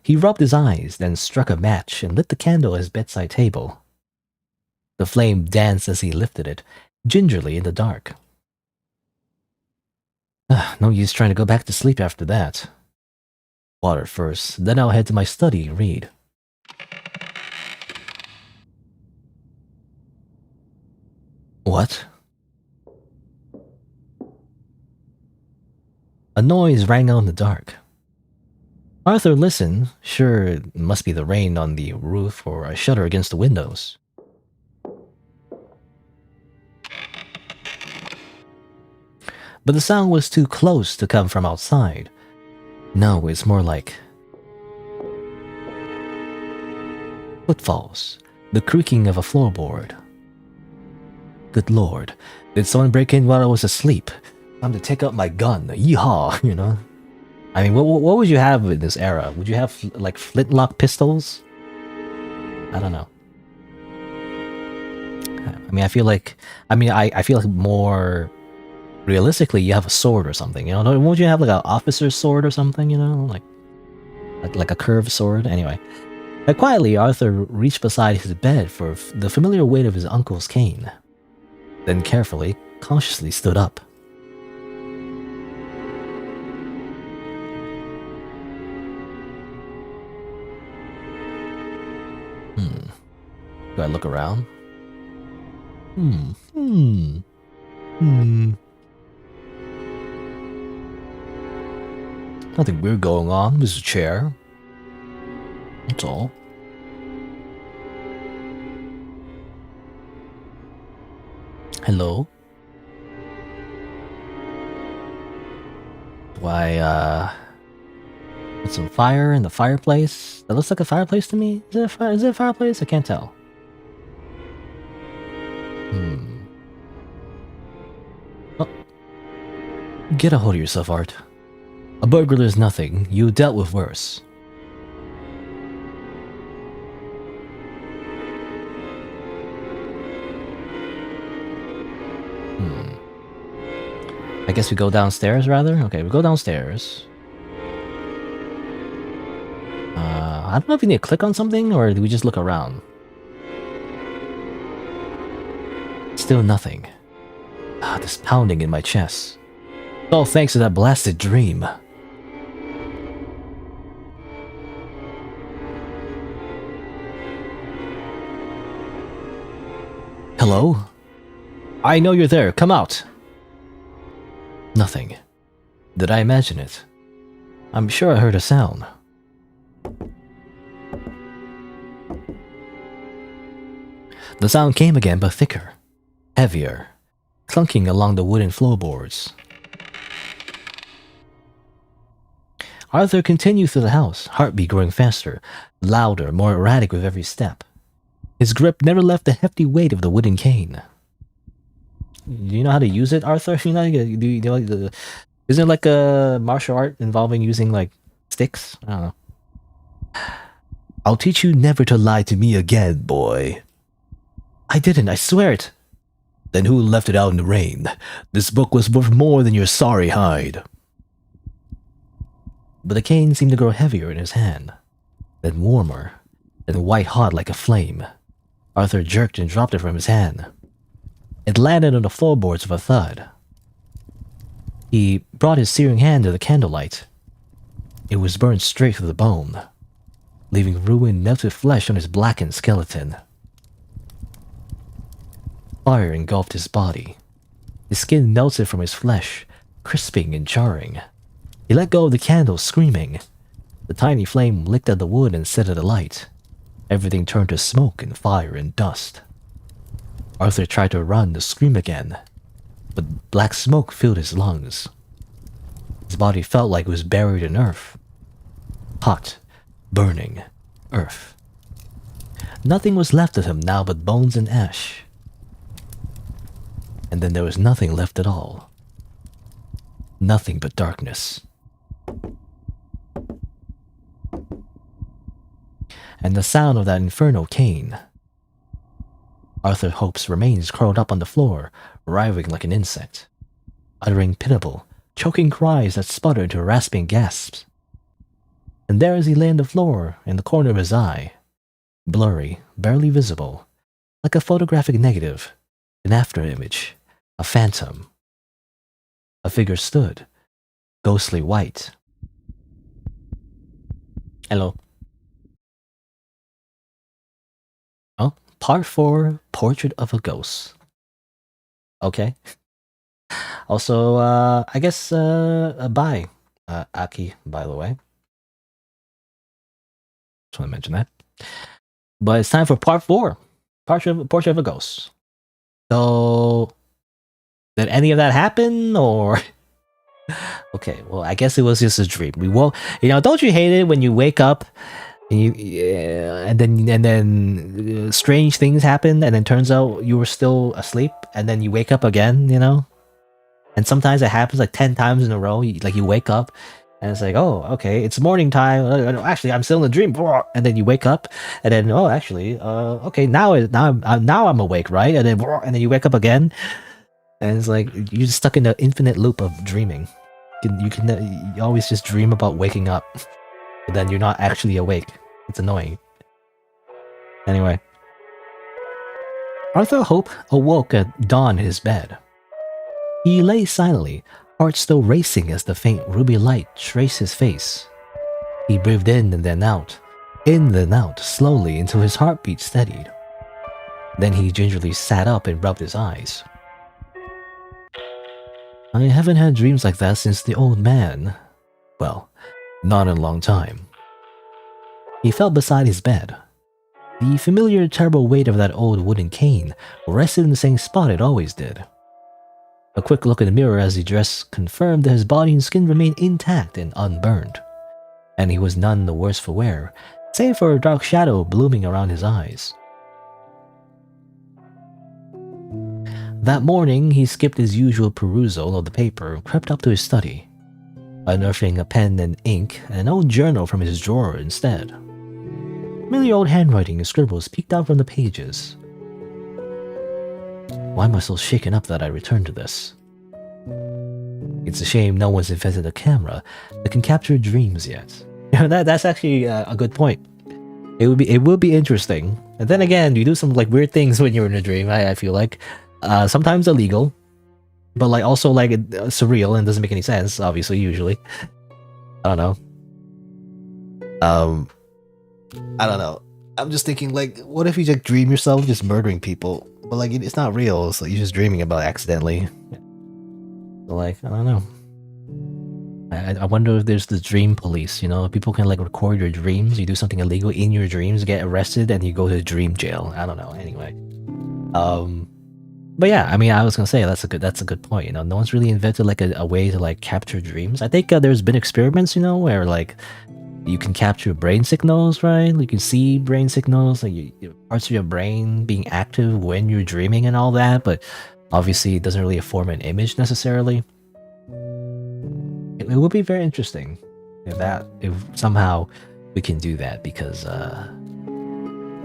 He rubbed his eyes, then struck a match and lit the candle at his bedside table. The flame danced as he lifted it, gingerly in the dark. No use trying to go back to sleep after that. Water first, then I'll head to my study and read. What? A noise rang out in the dark. Arthur listened, sure it must be the rain on the roof or a shutter against the windows. But the sound was too close to come from outside. No, it's more like footfalls, the creaking of a floorboard. Good lord, did someone break in while I was asleep? Time to take out my gun, yeehaw, I mean, what would you have in this era? Would you have, like, flintlock pistols? I don't know. I mean, I feel like more realistically, you have a sword or something, Won't you have, like, an officer's sword or something, Like a curved sword? Anyway. Quietly, Arthur reached beside his bed for the familiar weight of his uncle's cane. Then carefully, cautiously stood up. Do I look around? Nothing weird going on. There's a chair. That's all. Hello? Do I, put some fire in the fireplace? That looks like a fireplace to me. Is it a fireplace? I can't tell. Oh. Get a hold of yourself, Art. A burglar is nothing. You dealt with worse. I guess we go downstairs, rather? Okay, we go downstairs. I don't know if we need to click on something, or do we just look around? Still nothing. This pounding in my chest. All thanks to that blasted dream. Hello? I know you're there. Come out. Nothing. Did I imagine it? I'm sure I heard a sound. The sound came again, but thicker, heavier, clunking along the wooden floorboards. Arthur continued through the house, heartbeat growing faster, louder, more erratic with every step. His grip never left the hefty weight of the wooden cane. Do you know how to use it, Arthur? Isn't it like a martial art involving using, like, sticks? I don't know. I'll teach you never to lie to me again, boy. I didn't, I swear it. Then who left it out in the rain? This book was worth more than your sorry hide. But the cane seemed to grow heavier in his hand, then warmer, then white-hot like a flame. Arthur jerked and dropped it from his hand. It landed on the floorboards with a thud. He brought his searing hand to the candlelight. It was burned straight through the bone, leaving ruined, melted flesh on his blackened skeleton. Fire engulfed his body. His skin melted from his flesh, crisping and jarring. He let go of the candle, screaming. The tiny flame licked at the wood and set it alight. Everything turned to smoke and fire and dust. Arthur tried to run, to scream again, but black smoke filled his lungs. His body felt like it was buried in earth. Hot, burning earth. Nothing was left of him now but bones and ash. And then there was nothing left at all. Nothing but darkness. And the sound of that infernal cane. Arthur Hope's remains curled up on the floor, writhing like an insect, uttering pitiable, choking cries that sputtered into rasping gasps. And there as he lay on the floor, in the corner of his eye, blurry, barely visible, like a photographic negative, an after-image, a phantom. A figure stood, ghostly white. Hello. Oh, Part 4, Portrait of a Ghost. Okay. Also, I guess, bye, Aki, by the way. Just want to mention that. But it's time for Part 4, Portrait of a Ghost. So, did any of that happen, or... Okay, well, I guess it was just a dream. We woke... don't you hate it when you wake up and and then strange things happen, and then turns out you were still asleep, and then you wake up again, And sometimes it happens like 10 times in a row. You wake up, and it's like, oh, okay, it's morning time. Actually, I'm still in a dream. And then you wake up, and then, oh, actually, okay, now I'm awake, right? And then you wake up again, and it's like you're just stuck in an infinite loop of dreaming. You always just dream about waking up, but then you're not actually awake. It's annoying. Anyway, Arthur Hope awoke at dawn in his bed. He lay silently, heart still racing as the faint ruby light traced his face. He breathed in and then out, slowly until his heartbeat steadied. Then he gingerly sat up and rubbed his eyes. I haven't had dreams like that since the old man. Well, not in a long time. He felt beside his bed. The familiar terrible weight of that old wooden cane rested in the same spot it always did. A quick look in the mirror as he dressed confirmed that his body and skin remained intact and unburned, and he was none the worse for wear, save for a dark shadow blooming around his eyes. That morning, he skipped his usual perusal of the paper and crept up to his study, unearthing a pen and ink and an old journal from his drawer instead. Familiar old handwriting and scribbles peeked out from the pages. Why am I so shaken up that I returned to this? It's a shame no one's invented a camera that can capture dreams yet. That's actually a good point. It would be interesting. And then again, you do some weird things when you're in a dream. I feel like sometimes illegal, but also surreal and doesn't make any sense. Obviously, usually, I don't know. I don't know. I'm just thinking, what if you just dream yourself just murdering people? But, it's not real. It's you're just dreaming about it accidentally. So, I don't know. I wonder if there's the dream police, People can, record your dreams. You do something illegal in your dreams, get arrested, and you go to dream jail. I don't know. Anyway. But yeah, I was gonna say that's a good point. No one's really invented a way to capture dreams. I think there's been experiments, where you can capture brain signals, right? You can see brain signals, parts of your brain being active when you're dreaming and all that. But obviously, it doesn't really form an image necessarily. It would be very interesting if somehow we can do that, because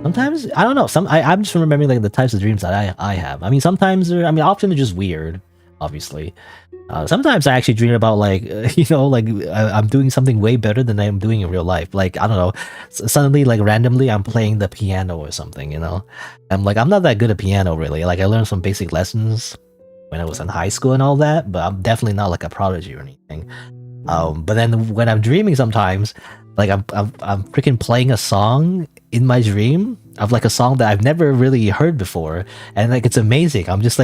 sometimes I don't know. I'm just remembering the types of dreams that I have. Sometimes often they're just weird, obviously. Sometimes I actually dream about I'm doing something way better than I'm doing in real life. I don't know. Suddenly, randomly, I'm playing the piano or something. I'm not that good at piano really. I learned some basic lessons when I was in high school and all that, but I'm definitely not a prodigy or anything. But then when I'm dreaming, sometimes I'm freaking playing a song in my dream of a song that I've never really heard before, and it's amazing. I'm just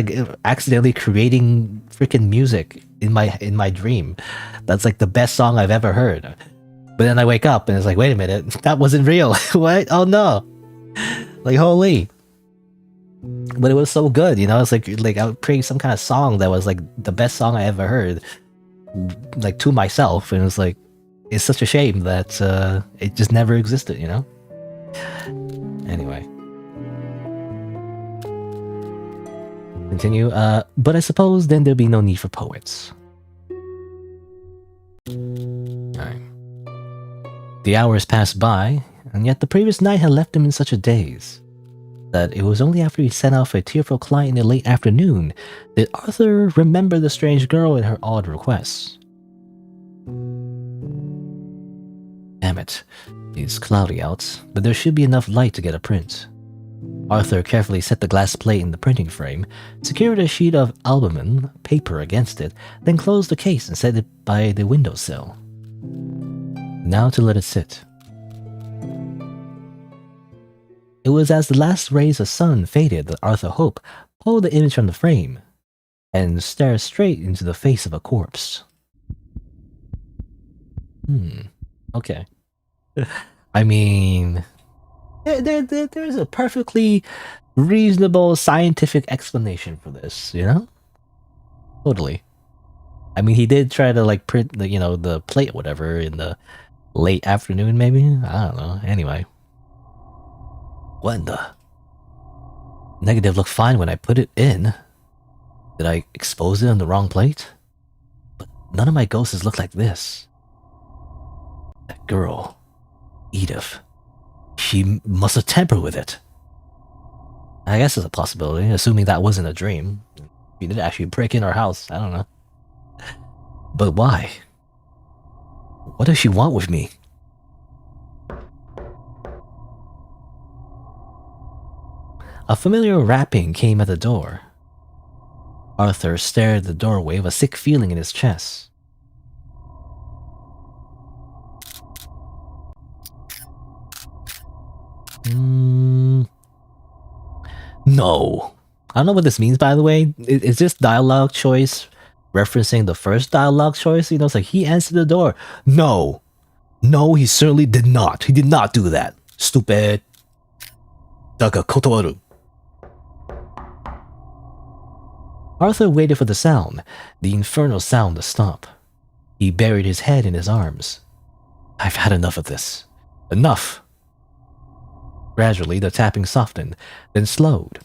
accidentally creating freaking music in my dream. That's like the best song I've ever heard. But then I wake up and it's like, wait a minute, that wasn't real. What? Oh no! Like holy! But it was so good, you know. It's like I would create some kind of song that was like the best song I ever heard, like to myself, and it's like it's such a shame that it just never existed, you know. Anyway. Continue. But I suppose then there'd be no need for poets. Alright. The hours passed by, and yet the previous night had left him in such a daze that it was only after he sent off a tearful client in the late afternoon that Arthur remembered the strange girl and her odd requests. Damn it. It's cloudy out, but there should be enough light to get a print. Arthur carefully set the glass plate in the printing frame, secured a sheet of albumen paper against it, then closed the case and set it by the windowsill. Now to let it sit. It was as the last rays of sun faded that Arthur Hope pulled the image from the frame and stared straight into the face of a corpse. Okay. I mean, there's a perfectly reasonable scientific explanation for this, you know? Totally. I mean, he did try to like print the, you know, the plate or whatever in the late afternoon, maybe? I don't know. Anyway. What in the? Negative looked fine when I put it in. Did I expose it on the wrong plate? But none of my ghosts look like this. That girl, Edith, she must have tampered with it. I guess it's a possibility, assuming that wasn't a dream. She did actually break in our house, I don't know. But why? What does she want with me? A familiar rapping came at the door. Arthur stared at the doorway with a sick feeling in his chest. No. I don't know what this means, by the way. Is this dialogue choice referencing the first dialogue choice? You know, it's like, he answered the door. No. No, he certainly did not. He did not do that. Stupid. Daga kotowaru. Arthur waited for the sound, the infernal sound, to stop. He buried his head in his arms. I've had enough of this. Enough! Gradually, the tapping softened, then slowed.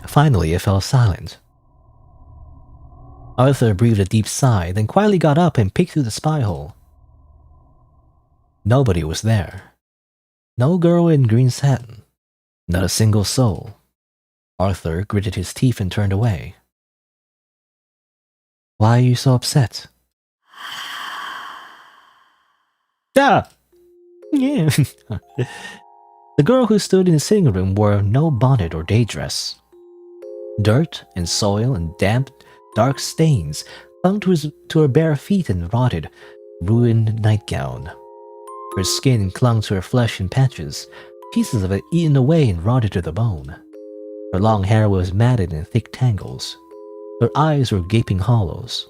Finally, it fell silent. Arthur breathed a deep sigh, then quietly got up and peeked through the spy hole. Nobody was there. No girl in green satin. Not a single soul. Arthur gritted his teeth and turned away. Why are you so upset? Yeah. The girl who stood in the sitting room wore no bonnet or day dress. Dirt and soil and damp, dark stains clung to her bare feet and rotted, ruined nightgown. Her skin clung to her flesh in patches, pieces of it eaten away and rotted to the bone. Her long hair was matted in thick tangles. Her eyes were gaping hollows.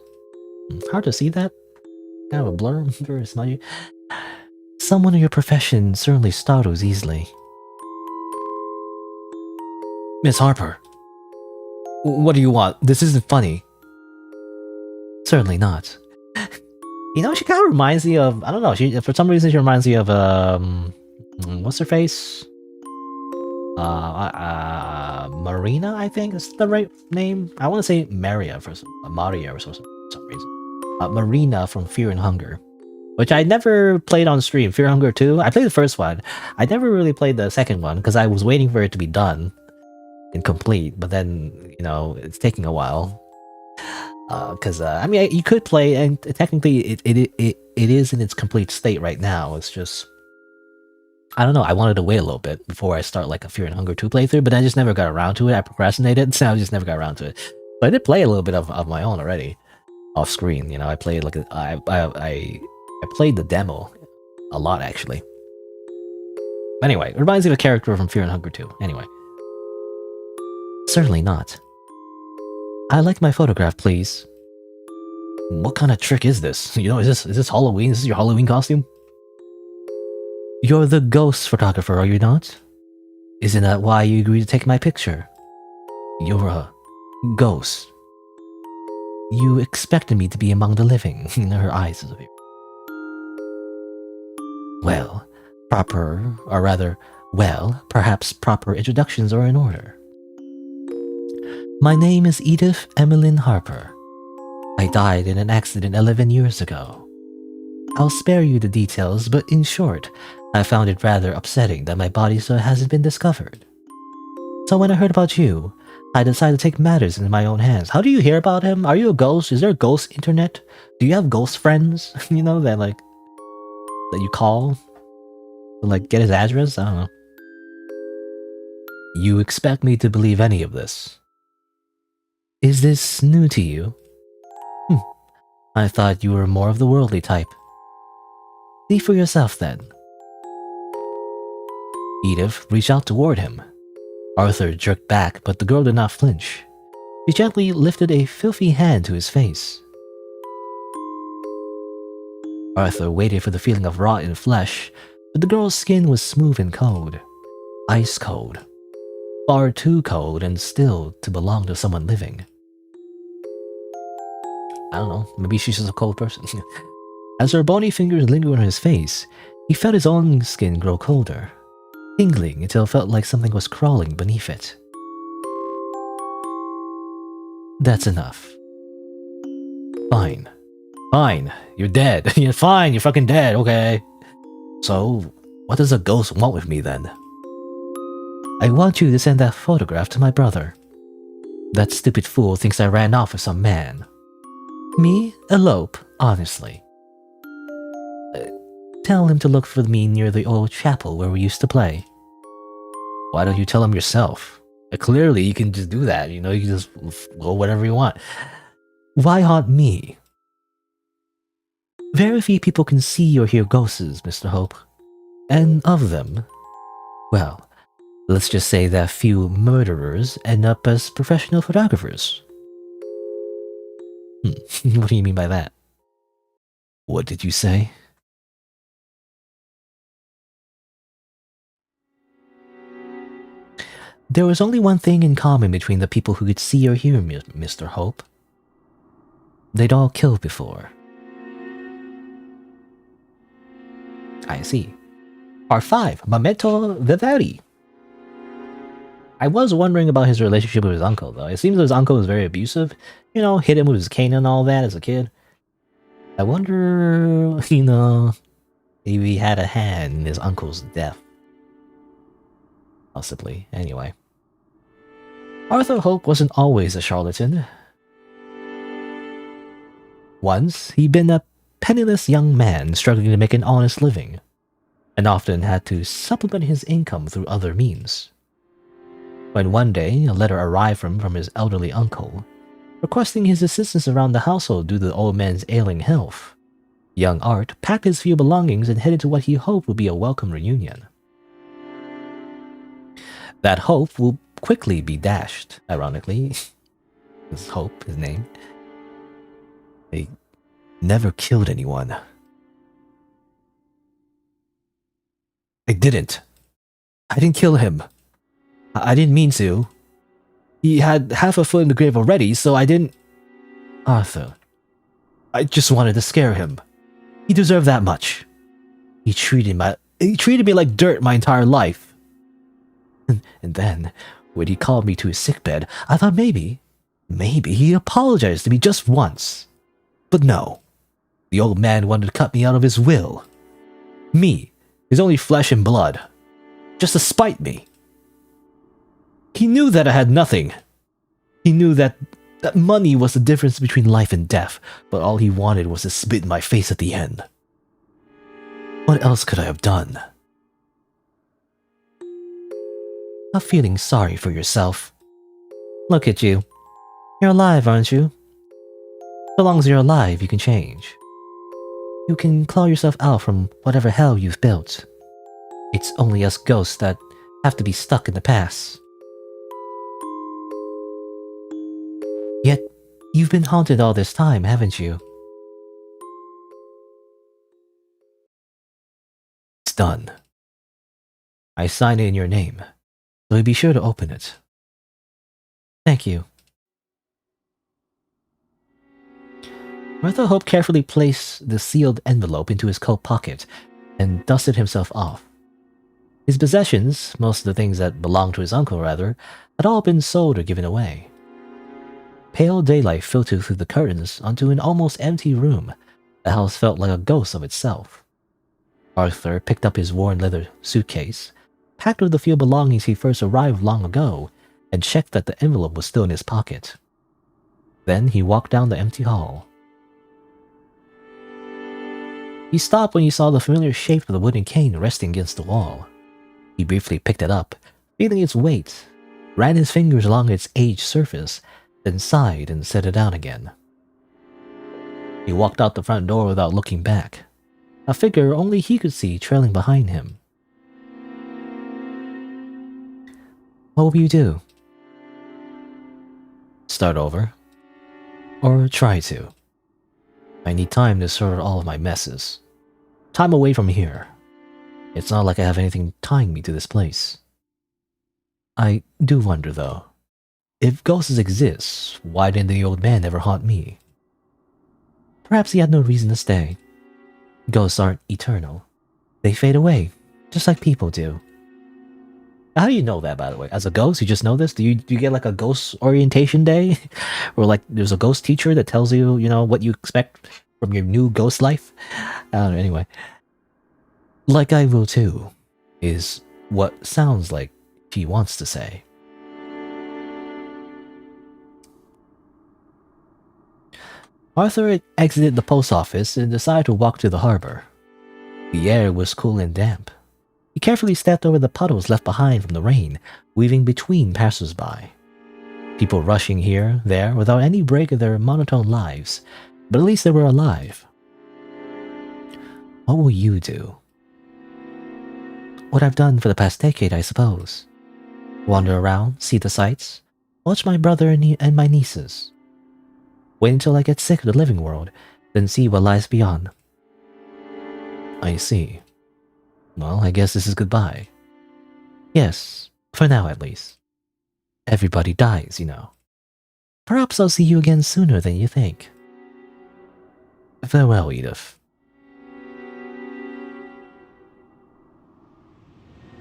Hard to see that. Kind of a blur, very smudgy. Someone in your profession certainly startles easily. Miss Harper. What do you want? This isn't funny. Certainly not. You know, she kind of reminds me of, I don't know, for some reason she reminds me of, what's her face? Marina, I think is the right name. I want to say Maria for some reason. Marina from Fear and Hunger, which I never played on stream. Fear and Hunger 2. I played the first one. I never really played the second one because I was waiting for it to be done and complete. But then, you know, it's taking a while. Because I mean, you could play, and technically, it is in its complete state right now. It's just, I don't know. I wanted to wait a little bit before I start like a Fear and Hunger 2 playthrough, but I just never got around to it. I procrastinated, so I just never got around to it. But I did play a little bit of my own already, off screen. You know, I played like I played the demo a lot actually. Anyway, it reminds me of a character from Fear and Hunger 2. Anyway, certainly not. I'd like my photograph, please. What kind of trick is this? You know, is this Halloween? Is this your Halloween costume? You're the ghost photographer, are you not? Isn't that why you agreed to take my picture? You're a ghost. You expected me to be among the living. Her eyes is weird. Well, perhaps proper introductions are in order. My name is Edith Emmeline Harper. I died in an accident 11 years ago. I'll spare you the details, but in short, I found it rather upsetting that my body still hasn't been discovered. So when I heard about you, I decided to take matters into my own hands. How do you hear about him? Are you a ghost? Is there a ghost internet? Do you have ghost friends? You know, that you call to get his address? I don't know. You expect me to believe any of this? Is this new to you? I thought you were more of the worldly type. See for yourself then. Edith reached out toward him. Arthur jerked back, but the girl did not flinch. She gently lifted a filthy hand to his face. Arthur waited for the feeling of rotten flesh, but the girl's skin was smooth and cold. Ice cold. Far too cold and still to belong to someone living. I don't know, maybe she's just a cold person. As her bony fingers lingered on his face, he felt his own skin grow colder, tingling until it felt like something was crawling beneath it. That's enough. Fine. Fine, you're dead. You're fine, you're fucking dead, okay. So, what does a ghost want with me then? I want you to send that photograph to my brother. That stupid fool thinks I ran off with some man. Me? Elope, honestly. Tell him to look for me near the old chapel where we used to play. Why don't you tell him yourself? Clearly, you can just do that, you know, you can just go whatever you want. Why haunt me? Very few people can see or hear ghosts, Mr. Hope. And of them, well, let's just say that few murderers end up as professional photographers. What do you mean by that? What did you say? There was only one thing in common between the people who could see or hear Mr. Hope. They'd all killed before. I see. Part 5, Memento Vivari. I was wondering about his relationship with his uncle, though. It seems his uncle was very abusive. You know, hit him with his cane and all that as a kid. I wonder, you know, maybe he had a hand in his uncle's death. Possibly. Anyway. Arthur Hope wasn't always a charlatan. Once, he'd been a penniless young man struggling to make an honest living, and often had to supplement his income through other means. When one day, a letter arrived from his elderly uncle, requesting his assistance around the household due to the old man's ailing health, young Art packed his few belongings and headed to what he hoped would be a welcome reunion. That hope will quickly be dashed, ironically. His Hope, his name. They never killed anyone. I didn't kill him. I didn't mean to. He had half a foot in the grave already, so I didn't... Arthur, I just wanted to scare him. He deserved that much. He treated me like dirt my entire life. And then, when he called me to his sickbed, I thought maybe he apologized to me just once. But no. The old man wanted to cut me out of his will. Me, his only flesh and blood. Just to spite me. He knew that I had nothing. He knew that money was the difference between life and death, but all he wanted was to spit in my face at the end. What else could I have done? Stop feeling sorry for yourself. Look at you. You're alive, aren't you? So long as you're alive, you can change. You can claw yourself out from whatever hell you've built. It's only us ghosts that have to be stuck in the past. Yet, you've been haunted all this time, haven't you? done. I signed it in your name, so be sure to open it. Thank you. Arthur Hope carefully placed the sealed envelope into his coat pocket and dusted himself off. His possessions, most of the things that belonged to his uncle rather, had all been sold or given away. Pale daylight filtered through the curtains onto an almost empty room. The house felt like a ghost of itself. Arthur picked up his worn leather suitcase, packed with the few belongings he first arrived long ago, and checked that the envelope was still in his pocket. Then he walked down the empty hall. He stopped when he saw the familiar shape of the wooden cane resting against the wall. He briefly picked it up, feeling its weight, ran his fingers along its aged surface, then sighed and set it down again. He walked out the front door without looking back, a figure only he could see trailing behind him. What will you do? Start over? Or try to? I need time to sort out all of my messes. Time away from here. It's not like I have anything tying me to this place. I do wonder, though. If ghosts exist, why didn't the old man ever haunt me? Perhaps he had no reason to stay. Ghosts aren't eternal. They fade away, just like people do. How do you know that, by the way? As a ghost, you just know this? Do you get like a ghost orientation day? Or like there's a ghost teacher that tells you, what you expect from your new ghost life? I don't know, anyway. Like I will too, is what sounds like she wants to say. Arthur exited the post office and decided to walk to the harbor. The air was cool and damp. He carefully stepped over the puddles left behind from the rain, weaving between passers-by. People rushing here, there, without any break of their monotone lives, but at least they were alive. What will you do? What I've done for the past decade, I suppose. Wander around, see the sights, watch my brother and my nieces. Wait until I get sick of the living world, then see what lies beyond. I see. Well, I guess this is goodbye. Yes, for now at least. Everybody dies, Perhaps I'll see you again sooner than you think. Farewell, Edith.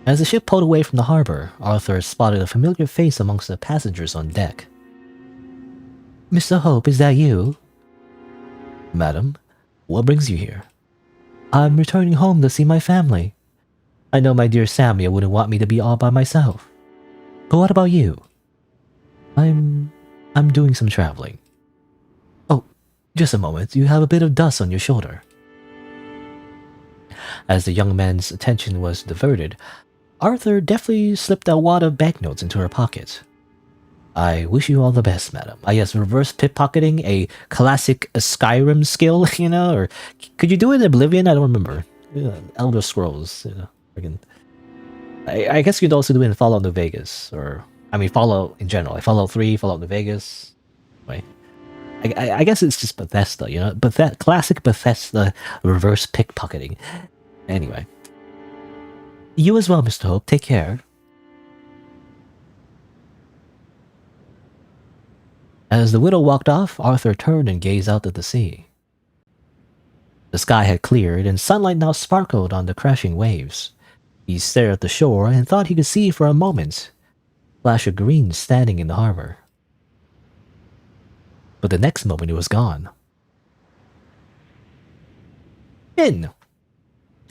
As the ship pulled away from the harbor, Arthur spotted a familiar face amongst the passengers on deck. Mr. Hope, is that you? Madam, what brings you here? I'm returning home to see my family. I know my dear Samuel wouldn't want me to be all by myself. But what about you? I'm doing some traveling. Oh, just a moment. You have a bit of dust on your shoulder. As the young man's attention was diverted, Arthur deftly slipped a wad of banknotes into her pocket. I wish you all the best, madam. Yes, reverse pickpocketing, a classic Skyrim skill, or could you do it in Oblivion? I don't remember. Elder Scrolls, Again, I guess you'd also do it in Fallout New Vegas, Fallout in general, like Fallout 3, Fallout New Vegas. Anyway, I guess it's just Bethesda, but that classic Bethesda reverse pickpocketing. Anyway, you as well, Mr. Hope. Take care. As the widow walked off, Arthur turned and gazed out at the sea. The sky had cleared, and sunlight now sparkled on the crashing waves. He stared at the shore and thought he could see for a moment a flash of green standing in the harbor. But the next moment it was gone. Fin!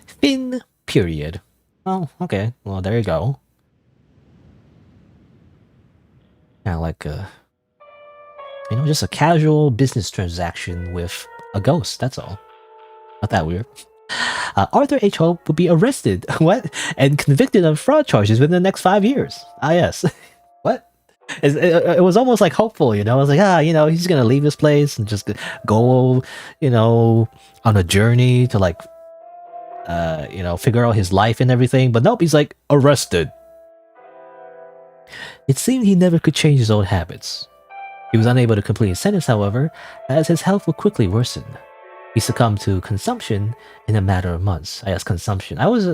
Fin, period. Oh, okay. Well, there you go. Kind of like just a casual business transaction with a ghost, that's all. Not that weird. Arthur H. Hope would be arrested, and convicted of fraud charges within the next 5 years. Yes. What? It was almost like hopeful, I was like, he's gonna leave this place and just go, on a journey to figure out his life and everything. But nope, he's like, arrested. It seemed he never could change his old habits. He was unable to complete his sentence, however, as his health would quickly worsen. He succumbed to consumption in a matter of months. I guess consumption. I always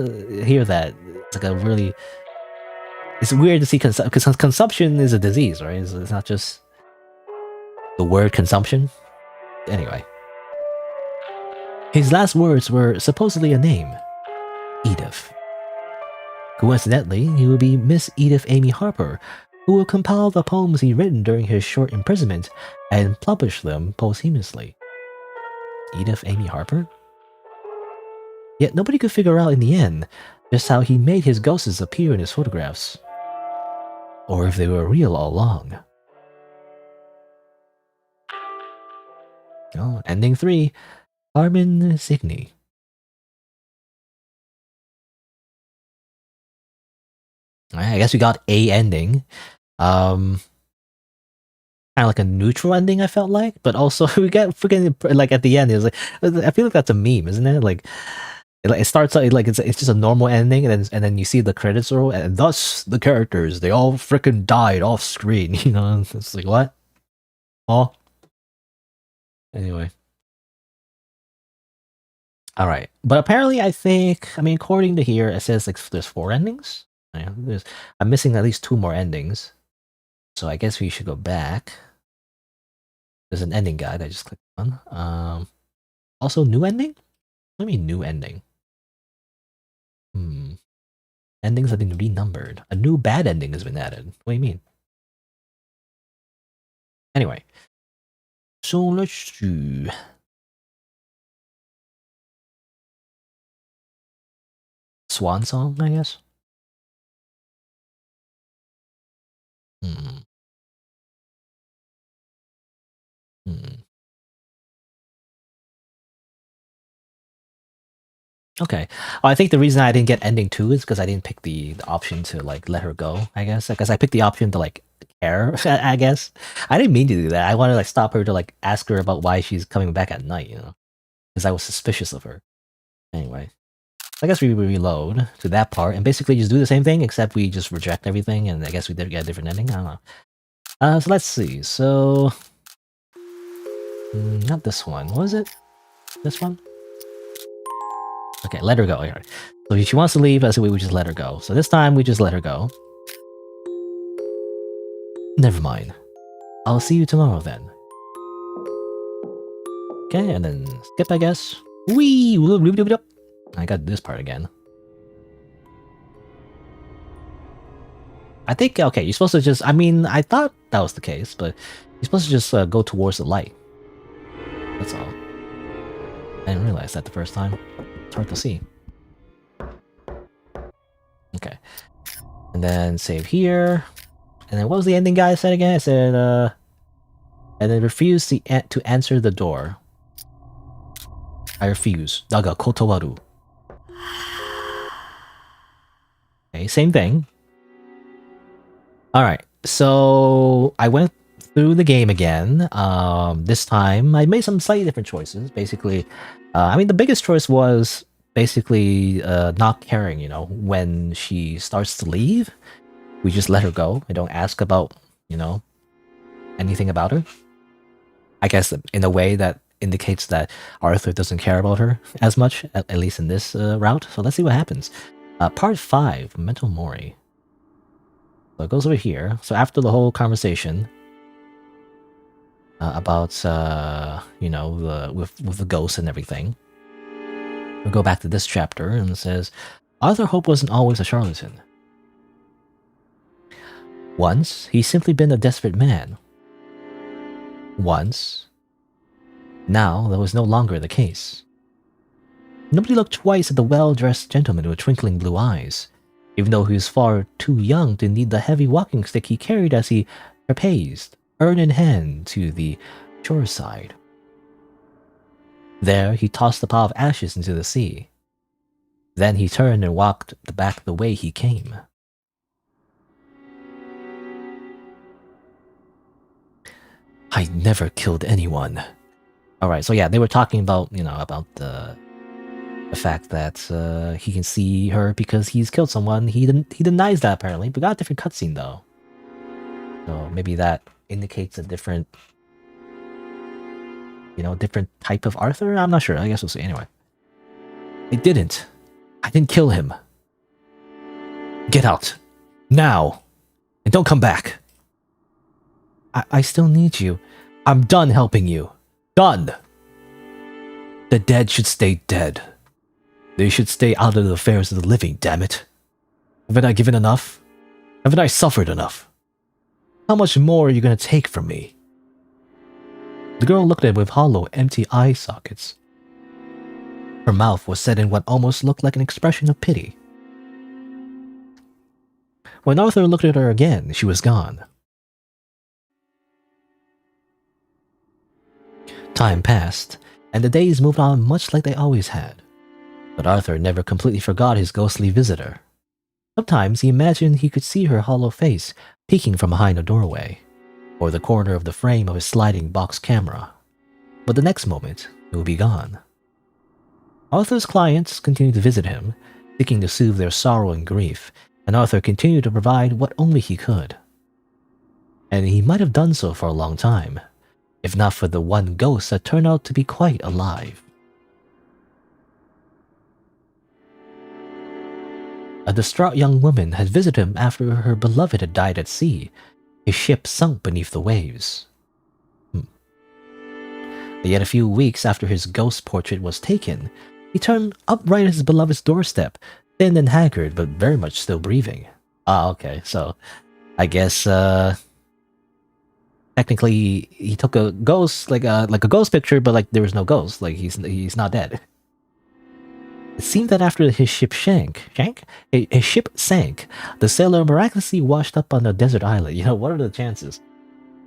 hear that. It's like a really... It's weird to see because consumption is a disease, right? It's not just the word consumption. Anyway. His last words were supposedly a name. Edith. Coincidentally, he would be Miss Edith Amy Harper, who will compile the poems he written during his short imprisonment and publish them posthumously. Edith Amy Harper? Yet nobody could figure out in the end just how he made his ghosts appear in his photographs. Or if they were real all along. Oh, ending 3. Carmen Signy. I guess we got a ending. Kind of like a neutral ending, I felt like, but also we got freaking like at the end. It was like I feel like that's a meme, isn't it? Like it starts out like it's just a normal ending, and then you see the credits roll, and thus the characters they all freaking died off screen. You know, it's like what? Oh, anyway. All right, but apparently I mean, according to here, it says like there's 4 endings. Yeah, I'm missing at least 2 more endings, so I guess we should go back. There's an ending guide I just clicked on. Also new ending? What do you mean new ending? Endings have been renumbered. A new bad ending has been added. What do you mean? Anyway. So let's do... Swan Song, I guess? Okay. I think the reason I didn't get ending 2 is because I didn't pick the option to like let her go, I guess. Because I picked the option to like care, I guess. I didn't mean to do that. I wanted to like stop her to like ask her about why she's coming back at night, you know? Because I was suspicious of her. Anyway. I guess we reload to that part and basically just do the same thing, except we just reject everything, and I guess we did get a different ending. I don't know. So let's see. So... not this one. What was it? This one? Okay, let her go. Right. So if she wants to leave, we would just let her go. So this time, we just let her go. Never mind. I'll see you tomorrow then. Okay, and then skip, I guess. Whee! I got this part again. I think, okay, you're supposed to just... I mean, I thought that was the case, but you're supposed to just go towards the light. That's all. I didn't realize that the first time. It's hard to see. Okay. And then save here. And then what was the ending guy said again? I said, and then refuse to answer the door. I refuse. Daga kotowaru. Okay, same thing. Alright, so I went through the game again. This time I made some slightly different choices. Basically, I mean, the biggest choice was basically not caring, you know, when she starts to leave. We just let her go. I don't ask about, you know, anything about her. I guess in a way that indicates that Arthur doesn't care about her as much, at least in this route. So let's see what happens. Part 5, Memento Mori. So it goes over here. So after the whole conversation about, you know, with the ghosts and everything, we'll go back to this chapter and it says, Arthur Hope wasn't always a charlatan. Once, he's simply been a desperate man. Once. Now, that was no longer the case. Nobody looked twice at the well-dressed gentleman with twinkling blue eyes, even though he was far too young to need the heavy walking stick he carried as he trapezed, urn in hand, to the shore side. There, he tossed the pile of ashes into the sea. Then he turned and walked back the way he came. I never killed anyone. Alright, so yeah, they were talking about, you know, about the fact that he can see her because he's killed someone. He denies that apparently, but got a different cutscene though. So maybe that indicates a different You know, different type of Arthur? I'm not sure. I guess we'll see. Anyway. I didn't. I didn't kill him. Get out. Now. And don't come back. I still need you. I'm done helping you. Done. The dead should stay dead. They should stay out of the affairs of the living, damn it. Haven't I given enough? Haven't I suffered enough? How much more are you going to take from me? The girl looked at him with hollow, empty eye sockets. Her mouth was set in what almost looked like an expression of pity. When Arthur looked at her again, she was gone. Time passed, and the days moved on much like they always had. But Arthur never completely forgot his ghostly visitor. Sometimes he imagined he could see her hollow face peeking from behind a doorway, or the corner of the frame of his sliding box camera. But the next moment, it would be gone. Arthur's clients continued to visit him, seeking to soothe their sorrow and grief, and Arthur continued to provide what only he could. And he might have done so for a long time, if not for the one ghost that turned out to be quite alive. A distraught young woman had visited him after her beloved had died at sea. His ship sunk beneath the waves. Yet a few weeks after his ghost portrait was taken, he turned upright at his beloved's doorstep, thin and haggard, but very much still breathing. Ah, okay, so I guess technically he took a ghost, like a ghost picture, but like there was no ghost, like he's not dead. It seemed that after his ship his ship sank, the sailor miraculously washed up on a desert island. You know, what are the chances?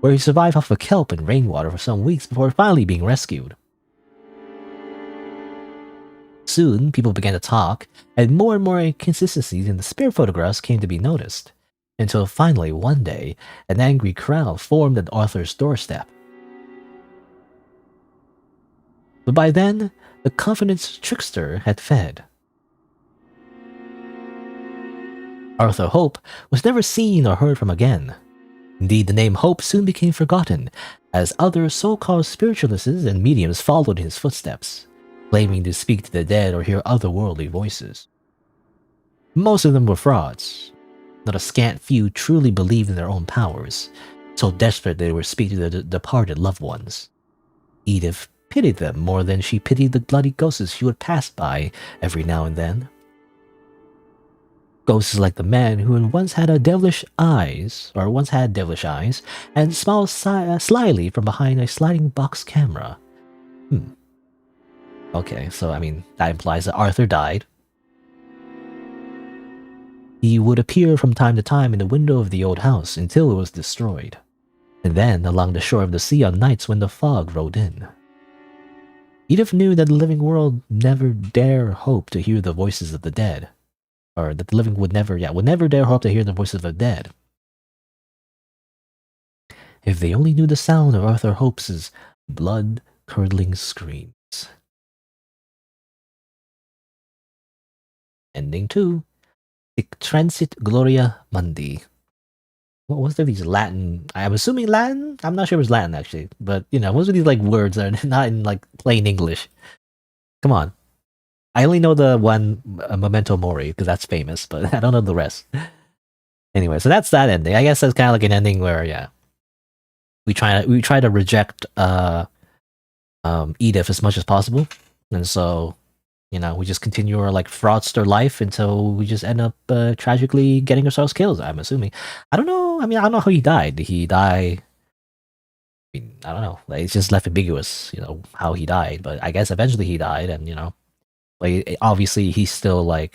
Where he survived off of kelp and rainwater for some weeks before finally being rescued. Soon, people began to talk, and more inconsistencies in the spirit photographs came to be noticed, until finally one day, an angry crowd formed at Arthur's doorstep. But by then, the confidence trickster had fed. Arthur Hope was never seen or heard from again. Indeed, the name Hope soon became forgotten, as other so-called spiritualists and mediums followed in his footsteps, claiming to speak to the dead or hear otherworldly voices. Most of them were frauds. Not a scant few truly believed in their own powers, so desperate they were to speak to their departed loved ones. Edith pitied them more than she pitied the bloody ghosts she would pass by every now and then. Ghosts like the man who once had devilish eyes, and smiled slyly from behind a sliding box camera. Okay, so I mean, that implies that Arthur died. He would appear from time to time in the window of the old house until it was destroyed, and then along the shore of the sea on nights when the fog rolled in. Edith knew that the living world never dare hope to hear the voices of the dead, or that the living would never dare hope to hear the voices of the dead. If they only knew the sound of Arthur Hope's blood-curdling screams. Ending 2. Sic transit gloria mundi. What was there? These Latin? I'm assuming Latin. I'm not sure it was Latin actually, but you know, what are these like words that are not in like plain English? Come on, I only know the one Memento Mori because that's famous, but I don't know the rest. Anyway, so that's that ending. I guess that's kind of like an ending where we try to reject Edith as much as possible, and so you know we just continue our like fraudster life until we just end up tragically getting ourselves killed. I'm assuming. I don't know. I mean, I don't know how he died. Did he die? I mean, I don't know. Like, it's just left ambiguous, you know, how he died. But I guess eventually he died, and you know, like obviously he's still like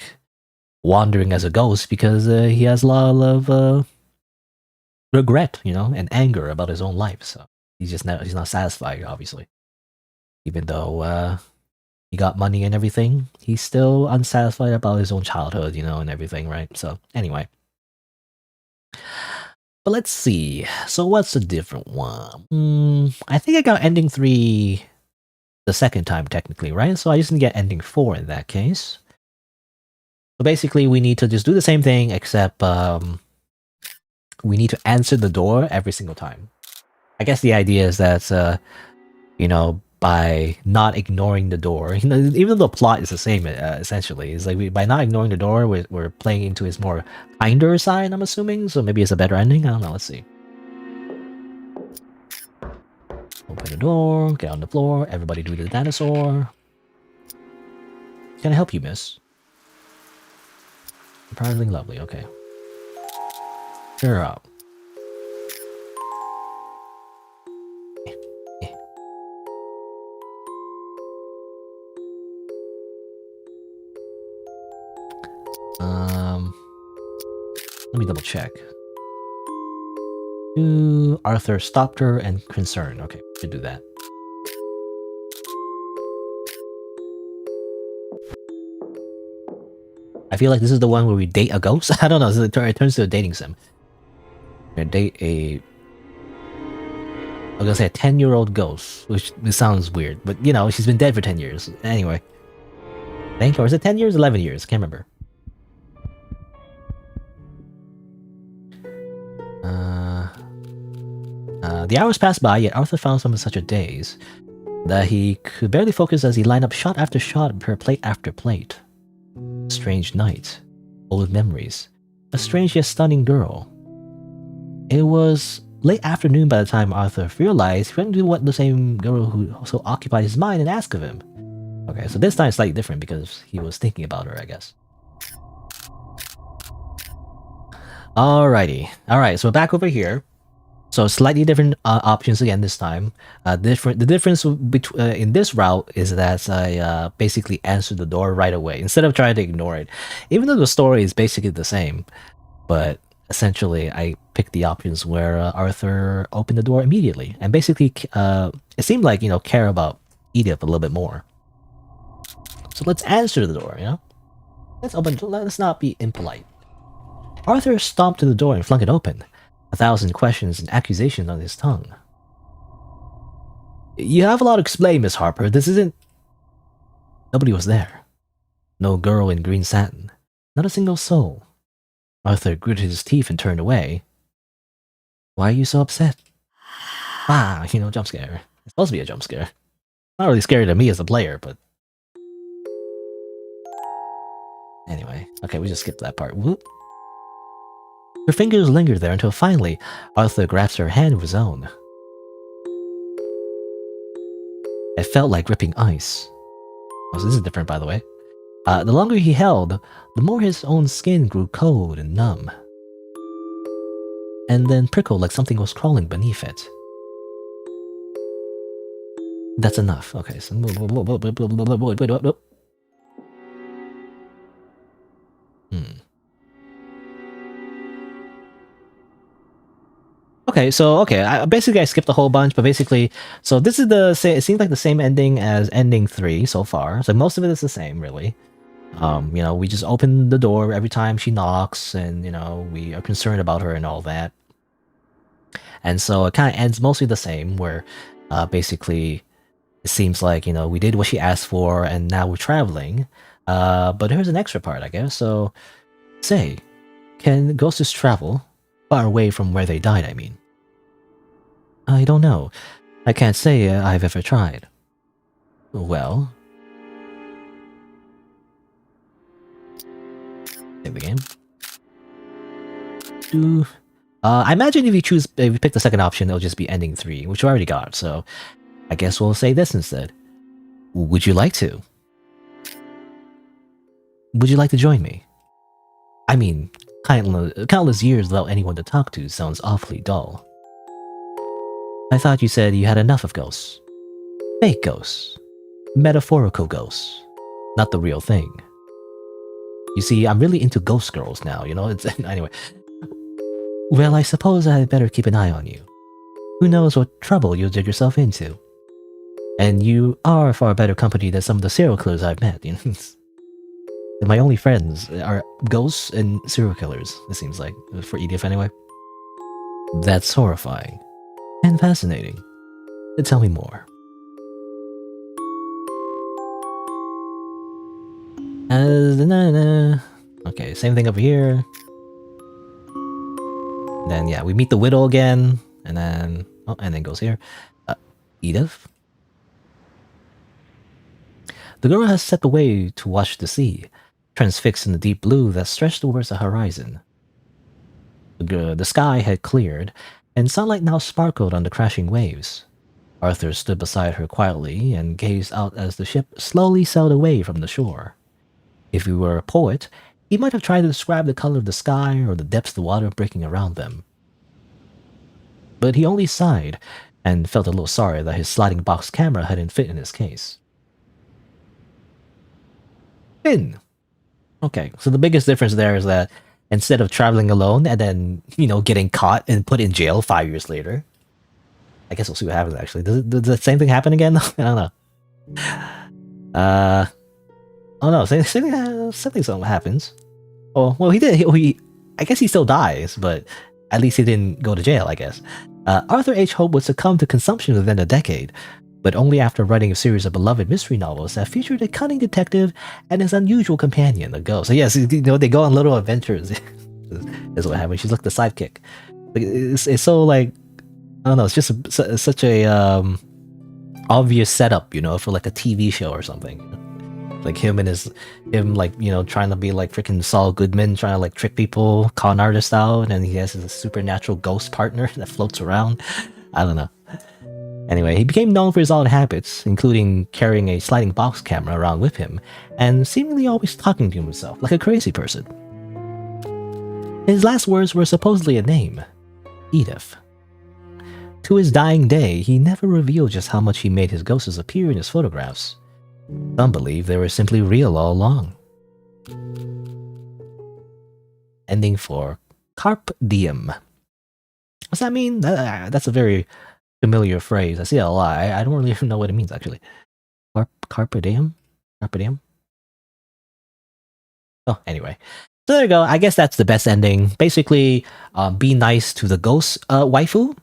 wandering as a ghost because he has a lot of regret, you know, and anger about his own life. So he's not satisfied, obviously, even though he got money and everything. He's still unsatisfied about his own childhood, you know, and everything, right? So anyway. But let's see. So what's a different one? I think I got ending 3 the second time, technically, right? So I just need to get ending 4 in that case. So basically, we need to just do the same thing, except we need to answer the door every single time. I guess the idea is that, you know, by not ignoring the door. You know, even though the plot is the same, essentially, it's like by not ignoring the door, we're playing into his more kinder side. I'm assuming, so maybe it's a better ending. I don't know. Let's see. Open the door. Get on the floor. Everybody do the dinosaur. Can I help you, miss? Surprisingly lovely. Okay. Cheer up. Let me double check. Arthur stopped her and concerned. Okay, should do that. I feel like this is the one where we date a ghost. I don't know. It turns to a dating sim. We date a. I was gonna say a 10-year-old ghost, which sounds weird, but you know she's been dead for 10 years. Anyway, I think, or is it 10 years, 11 years? Can't remember. The hours passed by, yet Arthur found himself in such a daze that he could barely focus as he lined up shot after shot, per plate after plate. A strange night, old memories, a strange yet stunning girl. It was late afternoon by the time Arthur realized he went to what the same girl who also occupied his mind and asked of him. Okay, so this time it's slightly different because he was thinking about her, I guess. Alrighty. Alright, so back over here. So slightly different options again this time. The difference in this route is that I basically answered the door right away instead of trying to ignore it. Even though the story is basically the same, but essentially I picked the options where Arthur opened the door immediately and basically it seemed like, you know, care about Edith a little bit more. So let's answer the door, you know? Let's not be impolite. Arthur stomped to the door and flung it open. 1,000 questions and accusations on his tongue. You have a lot to explain, Miss Harper. This isn't... Nobody was there. No girl in green satin. Not a single soul. Arthur gritted his teeth and turned away. Why are you so upset? Ah, you know, jump scare. It's supposed to be a jump scare. Not really scary to me as a player, but... Anyway, okay, we just skipped that part. Whoop. Her fingers lingered there until finally, Arthur grasped her hand with his own. It felt like gripping ice. Oh, so this is different, by the way. The longer he held, the more his own skin grew cold and numb. And then prickled like something was crawling beneath it. That's enough. Okay, so... Okay, so basically I skipped a whole bunch, but basically, so this is it seems like the same ending as ending 3 so far. So most of it is the same, really. You know, we just open the door every time she knocks, and you know, we are concerned about her and all that. And so it kind of ends mostly the same, where basically it seems like, you know, we did what she asked for, and now we're traveling. But here's an extra part, I guess. So, say, can ghosts travel? Far away from where they died, I mean. I don't know. I can't say I've ever tried. Well... Save the game. I imagine if you pick the second option, it'll just be ending 3, which we already got, so... I guess we'll say this instead. Would you like to? Would you like to join me? I mean... Countless years without anyone to talk to sounds awfully dull. I thought you said you had enough of ghosts. Fake ghosts. Metaphorical ghosts. Not the real thing. You see, I'm really into ghost girls now, you know? Anyway. Well, I suppose I'd better keep an eye on you. Who knows what trouble you'll dig yourself into. And you are far better company than some of the serial killers I've met, you know? My only friends are ghosts and serial killers, it seems like, for Edith anyway. That's horrifying. And fascinating. Tell me more. Okay, same thing over here. And then, yeah, we meet the widow again, and then... Oh, and then goes here. Edith? The girl has stepped away to watch the sea, transfixed in the deep blue that stretched towards the horizon. The sky had cleared, and sunlight now sparkled on the crashing waves. Arthur stood beside her quietly and gazed out as the ship slowly sailed away from the shore. If he were a poet, he might have tried to describe the color of the sky or the depths of the water breaking around them. But he only sighed and felt a little sorry that his sliding box camera hadn't fit in his case. Finn! Okay, so the biggest difference there is that instead of traveling alone and then, getting caught and put in jail 5 years later, I guess we'll see what happens actually. Does the same thing happen again? I don't know. Oh no, something happens. Well, he did. I guess he still dies, but at least he didn't go to jail, I guess. Arthur H. Hope would succumb to consumption within a decade, but only after writing a series of beloved mystery novels that featured a cunning detective and his unusual companion, a ghost. So yes, they go on little adventures. Is what happens. She's like the sidekick. It's so like, I don't know. It's just such a obvious setup, for like a TV show or something. Like him like, trying to be like freaking Saul Goodman, trying to like trick people, con artist out, and he has a supernatural ghost partner that floats around. I don't know. Anyway, he became known for his odd habits, including carrying a sliding box camera around with him, and seemingly always talking to himself like a crazy person. His last words were supposedly a name, Edith. To his dying day, he never revealed just how much he made his ghosts appear in his photographs. Some believe they were simply real all along. Ending for Carpe Diem. What's that mean? That's a very familiar phrase. I see it a lot. I don't really even know what it means, actually. Carpe Diem? Carpe Diem? Oh, anyway. So there you go. I guess that's the best ending. Basically, be nice to the ghost waifu,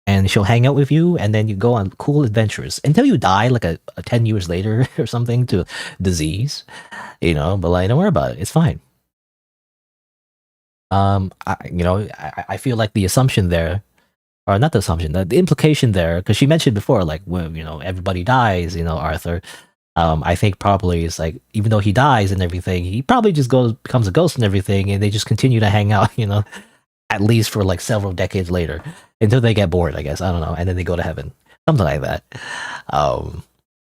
and she'll hang out with you, and then you go on cool adventures until you die, like a 10 years later or something, to disease, but like, don't worry about it. It's fine. I feel like the assumption there, or not the assumption, the implication there, because she mentioned before, like, when, everybody dies, Arthur. I think probably it's like, even though he dies and everything, he probably just becomes a ghost and everything, and they just continue to hang out, at least for like several decades later, until they get bored, I guess. I don't know. And then they go to heaven. Something like that. I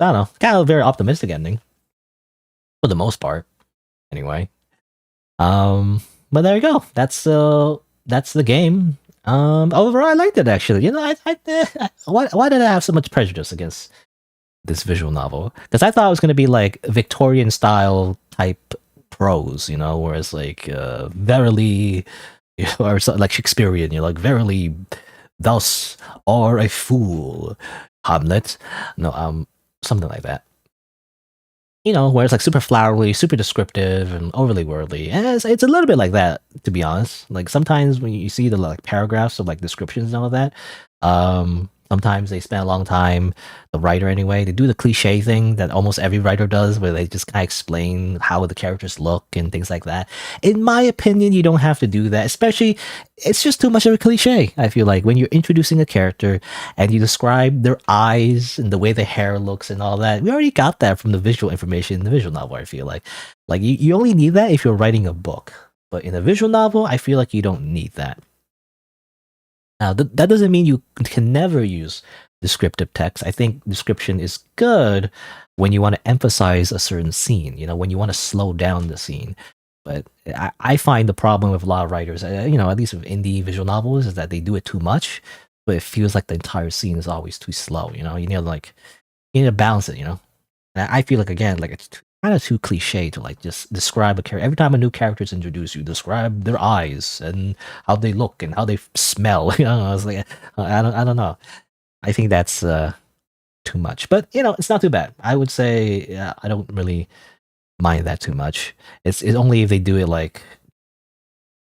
don't know. Kind of a very optimistic ending. For the most part. Anyway. But there you go. That's the game. Overall, I liked it, actually. Why did I have so much prejudice against this visual novel? Because I thought it was going to be like Victorian style type prose, whereas like verily, or something like Shakespearean, like verily, thus are a fool, Hamlet. No, something like that. Where it's like super flowery, super descriptive, and overly worldly. And it's a little bit like that, to be honest. Like sometimes when you see the like paragraphs of like descriptions and all of that, sometimes they spend a long time, the writer anyway, they do the cliche thing that almost every writer does, where they just kind of explain how the characters look and things like that. In my opinion, you don't have to do that, especially, it's just too much of a cliche, I feel like, when you're introducing a character and you describe their eyes and the way their hair looks and all that. We already got that from the visual information in the visual novel, I feel like. Like, you only need that if you're writing a book. But in a visual novel, I feel like you don't need that. Now, that doesn't mean you can never use descriptive text. I think description is good when you want to emphasize a certain scene, when you want to slow down the scene. But I find the problem with a lot of writers, at least with indie visual novels, is that they do it too much, but it feels like the entire scene is always too slow, you need to balance it, And I feel like, again, like it's kind of too cliche to like just describe a character. Every time a new character is introduced, you describe their eyes and how they look and how they smell. I was like, I don't know. I think that's too much, but it's not too bad. I would say I don't really mind that too much. It's only if they do it like,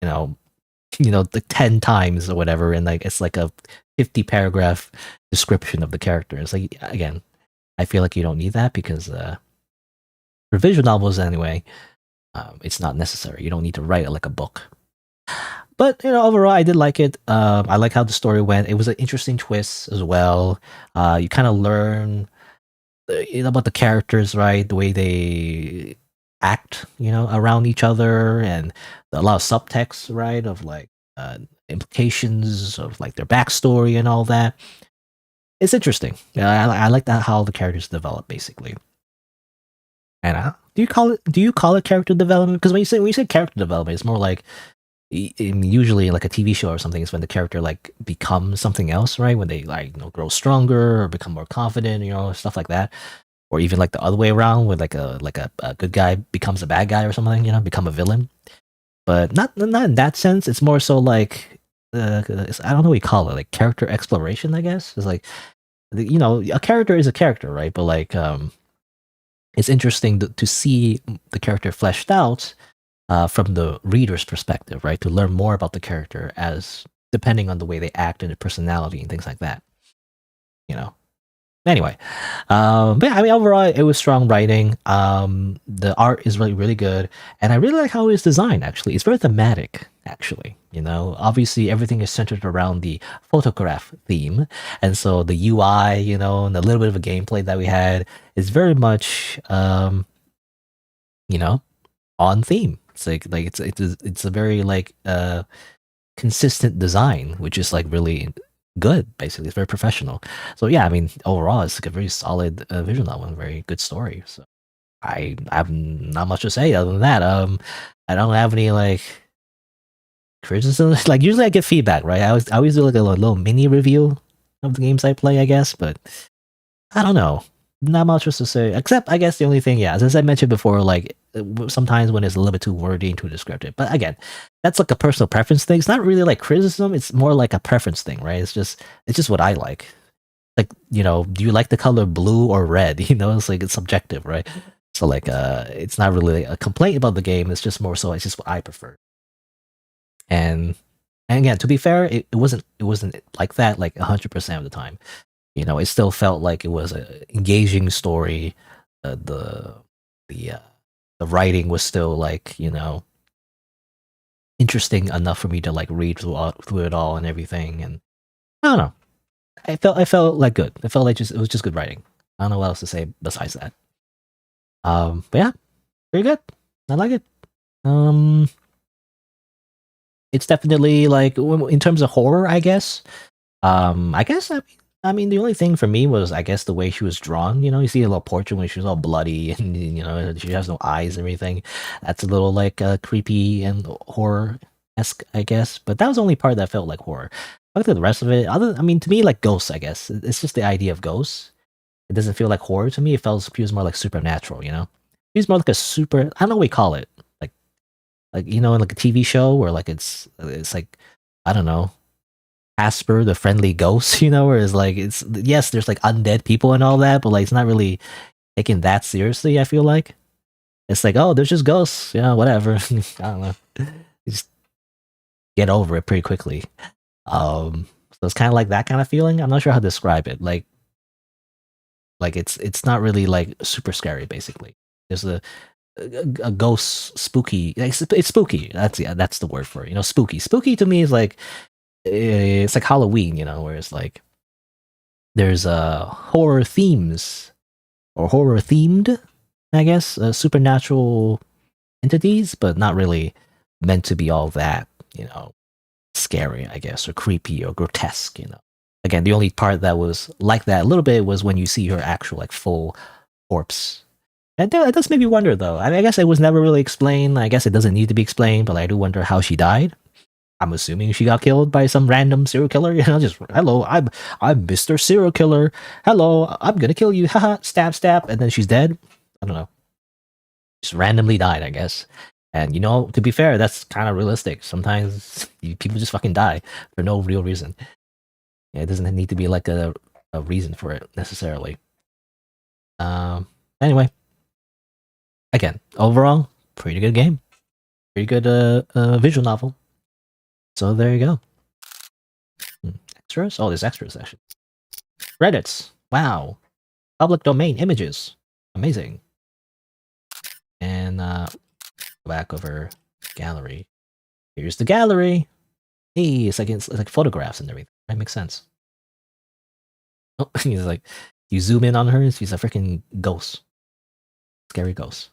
like 10 times or whatever, and like it's like a 50 paragraph description of the character. It's like, again, I feel like you don't need that because for visual novels anyway, it's not necessary. You don't need to write it like a book. But overall, I did like it. I like how the story went. It was an interesting twist as well. You kind of learn about the characters, right? The way they act, around each other, and a lot of subtext, right? Of like implications of like their backstory and all that. It's interesting. I like that how the characters develop basically. And do you call it character development? Because when you say character development, it's more like usually like a TV show or something is when the character like becomes something else, right? When they like grow stronger or become more confident, stuff like that. Or even like the other way around, where like a good guy becomes a bad guy or something, become a villain. But not in that sense. It's more so like I don't know what you call it, like character exploration, I guess. It's like a character is a character, right? But like it's interesting to see the character fleshed out from the reader's perspective, right? To learn more about the character as depending on the way they act and their personality and things like that. Anyway, but yeah, I mean, overall, it was strong writing. The art is really, really good, and I really like how it's designed. Actually, it's very thematic. Actually, obviously everything is centered around the photograph theme, and so the UI, and a little bit of a gameplay that we had is very much, on theme. It's like it's a very like consistent design, which is like really good. Basically, it's very professional. So yeah, I mean, overall, it's like a very solid visual novel and very good story. So I have not much to say other than that. I don't have any like criticism. Like usually, I get feedback, right? I always do like a little mini review of the games I play, I guess, but I don't know. Not much to say, except I guess the only thing, yeah, as I mentioned before, like sometimes when it's a little bit too wordy and too descriptive. But again, that's like a personal preference thing. It's not really like criticism. It's more like a preference thing, right? It's just what I like. Like do you like the color blue or red? It's like it's subjective, right? So like it's not really a complaint about the game. It's just more so it's just what I prefer. And again, to be fair, it wasn't like that like 100% of the time. It still felt like it was an engaging story. The writing was still like interesting enough for me to like read through it all and everything. And I don't know. I felt like good. I felt like it was just good writing. I don't know what else to say besides that. But yeah, very good. I like it. It's definitely like in terms of horror, I guess. I mean, the only thing for me was, I guess, the way she was drawn. You see a little portrait when she was all bloody and, she has no eyes and everything. That's a little, like, creepy and horror-esque, I guess. But that was the only part that felt like horror. Look at the rest of it. I mean, to me, like ghosts, I guess. It's just the idea of ghosts. It doesn't feel like horror to me. It feels more like supernatural, It feels more like a super... I don't know what we call it. Like in like a TV show where, like, it's like, I don't know, Casper the Friendly Ghost, where it's like yes, there's like undead people and all that, but like it's not really taken that seriously. I feel like it's like, oh, there's just ghosts, whatever. I don't know, just get over it pretty quickly. So it's kind of like that kind of feeling. I'm not sure how to describe it. Like it's not really like super scary. Basically, there's a ghost spooky. It's spooky. That's the word for it. Spooky. Spooky to me is like. It's like Halloween, where it's like there's horror themes or horror themed, I guess, supernatural entities, but not really meant to be all that, scary, I guess, or creepy or grotesque, Again, the only part that was like that a little bit was when you see her actual like full corpse. And it does make me wonder, though. I mean, I guess it was never really explained. I guess it doesn't need to be explained, but I do wonder how she died. I'm assuming she got killed by some random serial killer. Just hello, I'm Mr. Serial Killer. Hello, I'm gonna kill you. Haha, stab, stab, and then she's dead. I don't know. Just randomly died, I guess. And to be fair, that's kind of realistic. Sometimes people just fucking die for no real reason. Yeah, it doesn't need to be like a reason for it necessarily. Anyway, again, overall, pretty good game. Pretty good visual novel. So there you go. Extras? Oh, there's extras actually. Credits. Wow. Public domain images. Amazing. And go back over gallery. Here's the gallery. Hey, it's like photographs and everything. That makes sense. Oh, he's like You zoom in on her, she's a freaking ghost. Scary ghost.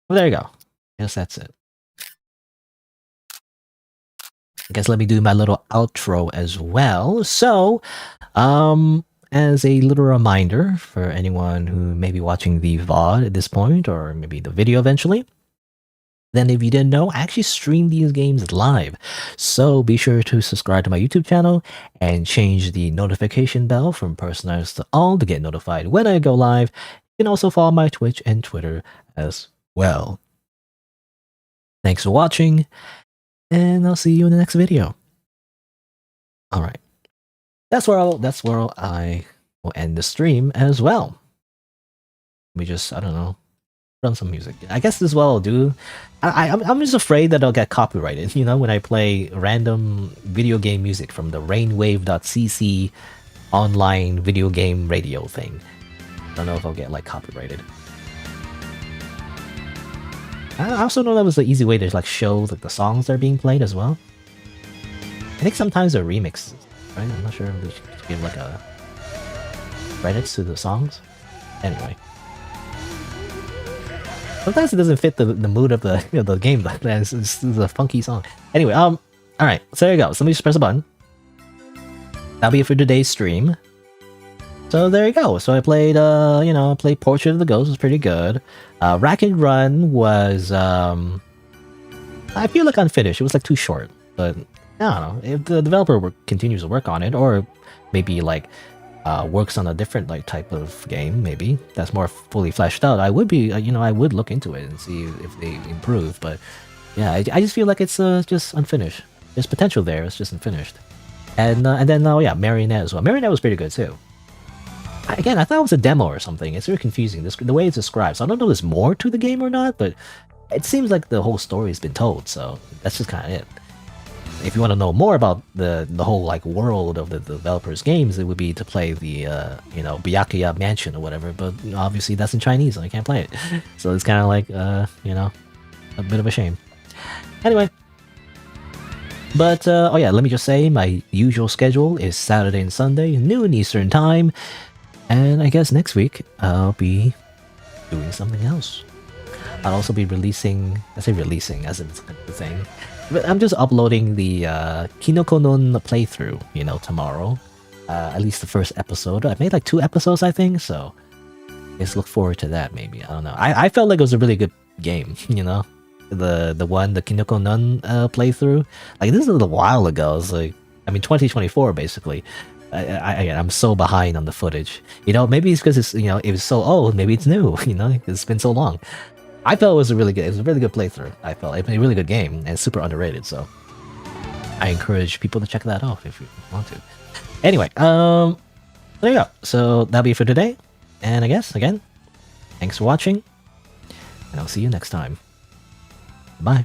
Well, there you go. I guess that's it. I guess let me do my little outro as well. So, as a little reminder for anyone who may be watching the VOD at this point, or maybe the video eventually, then if you didn't know, I actually stream these games live. So be sure to subscribe to my YouTube channel and change the notification bell from personalized to all to get notified when I go live. You can also follow my Twitch and Twitter as well. Thanks for watching, and I'll see you in the next video. All right. That's where I will end the stream as well. Let me just, I don't know, run some music. I guess this is what I'll do. I'm just afraid that I'll get copyrighted, you know, when I play random video game music from the rainwave.cc online video game radio thing. I don't know if I'll get like copyrighted. I also know that was the easy way to like show like the songs that are being played as well. I think sometimes they're remixes, right? I'm not sure if they should give like a credits to the songs. Anyway. Sometimes it doesn't fit the mood of the the game. It's a funky song. Anyway, all right. So there you go. Somebody just press a button. That'll be it for today's stream. So there you go. So I played, you know, I played Portrait of the Ghost. It was pretty good. Rack and Run was, I feel like unfinished. It was like too short. But I don't know. If the developer continues to work on it, or maybe like works on a different like type of game, maybe that's more fully fleshed out, I would be, you know, I would look into it and see if they improve. But yeah, I just feel like it's just unfinished. There's potential there. It's just unfinished. And then yeah, Marionette as well. Marionette was pretty good too. Again, I thought it was a demo or something. It's very confusing, the way it's described. So I don't know if there's more to the game or not, but it seems like the whole story has been told. So that's just kind of it. If you want to know more about the whole like world of the developers' games, it would be to play the you know, Byakuya Mansion or whatever. But obviously that's in Chinese, and I can't play it. So it's kind of like you know, a bit of a shame. Anyway. But oh yeah, let me just say my usual schedule is Saturday and Sunday, noon Eastern time. And I guess next week, I'll be doing something else. I'll also be releasing, I say releasing as it's the thing, but I'm just uploading the Kinoko-non playthrough, you know, tomorrow. At least the first episode. I've made like 2 episodes, I think, so just look forward to that maybe. I don't know. I felt like it was a really good game, you know? The Kinoko-non playthrough. Like, this is a while ago. It's like, I mean, 2024 basically. I'm so behind on the footage. You know, maybe it's because it's, you know, it was so old. Maybe it's new. You know, it's been so long. I felt it was a really good playthrough. I felt it was a really good game and super underrated. So I encourage people to check that out if you want to. Anyway, there you go. So that'll be it for today. And I guess again, thanks for watching, and I'll see you next time. Bye.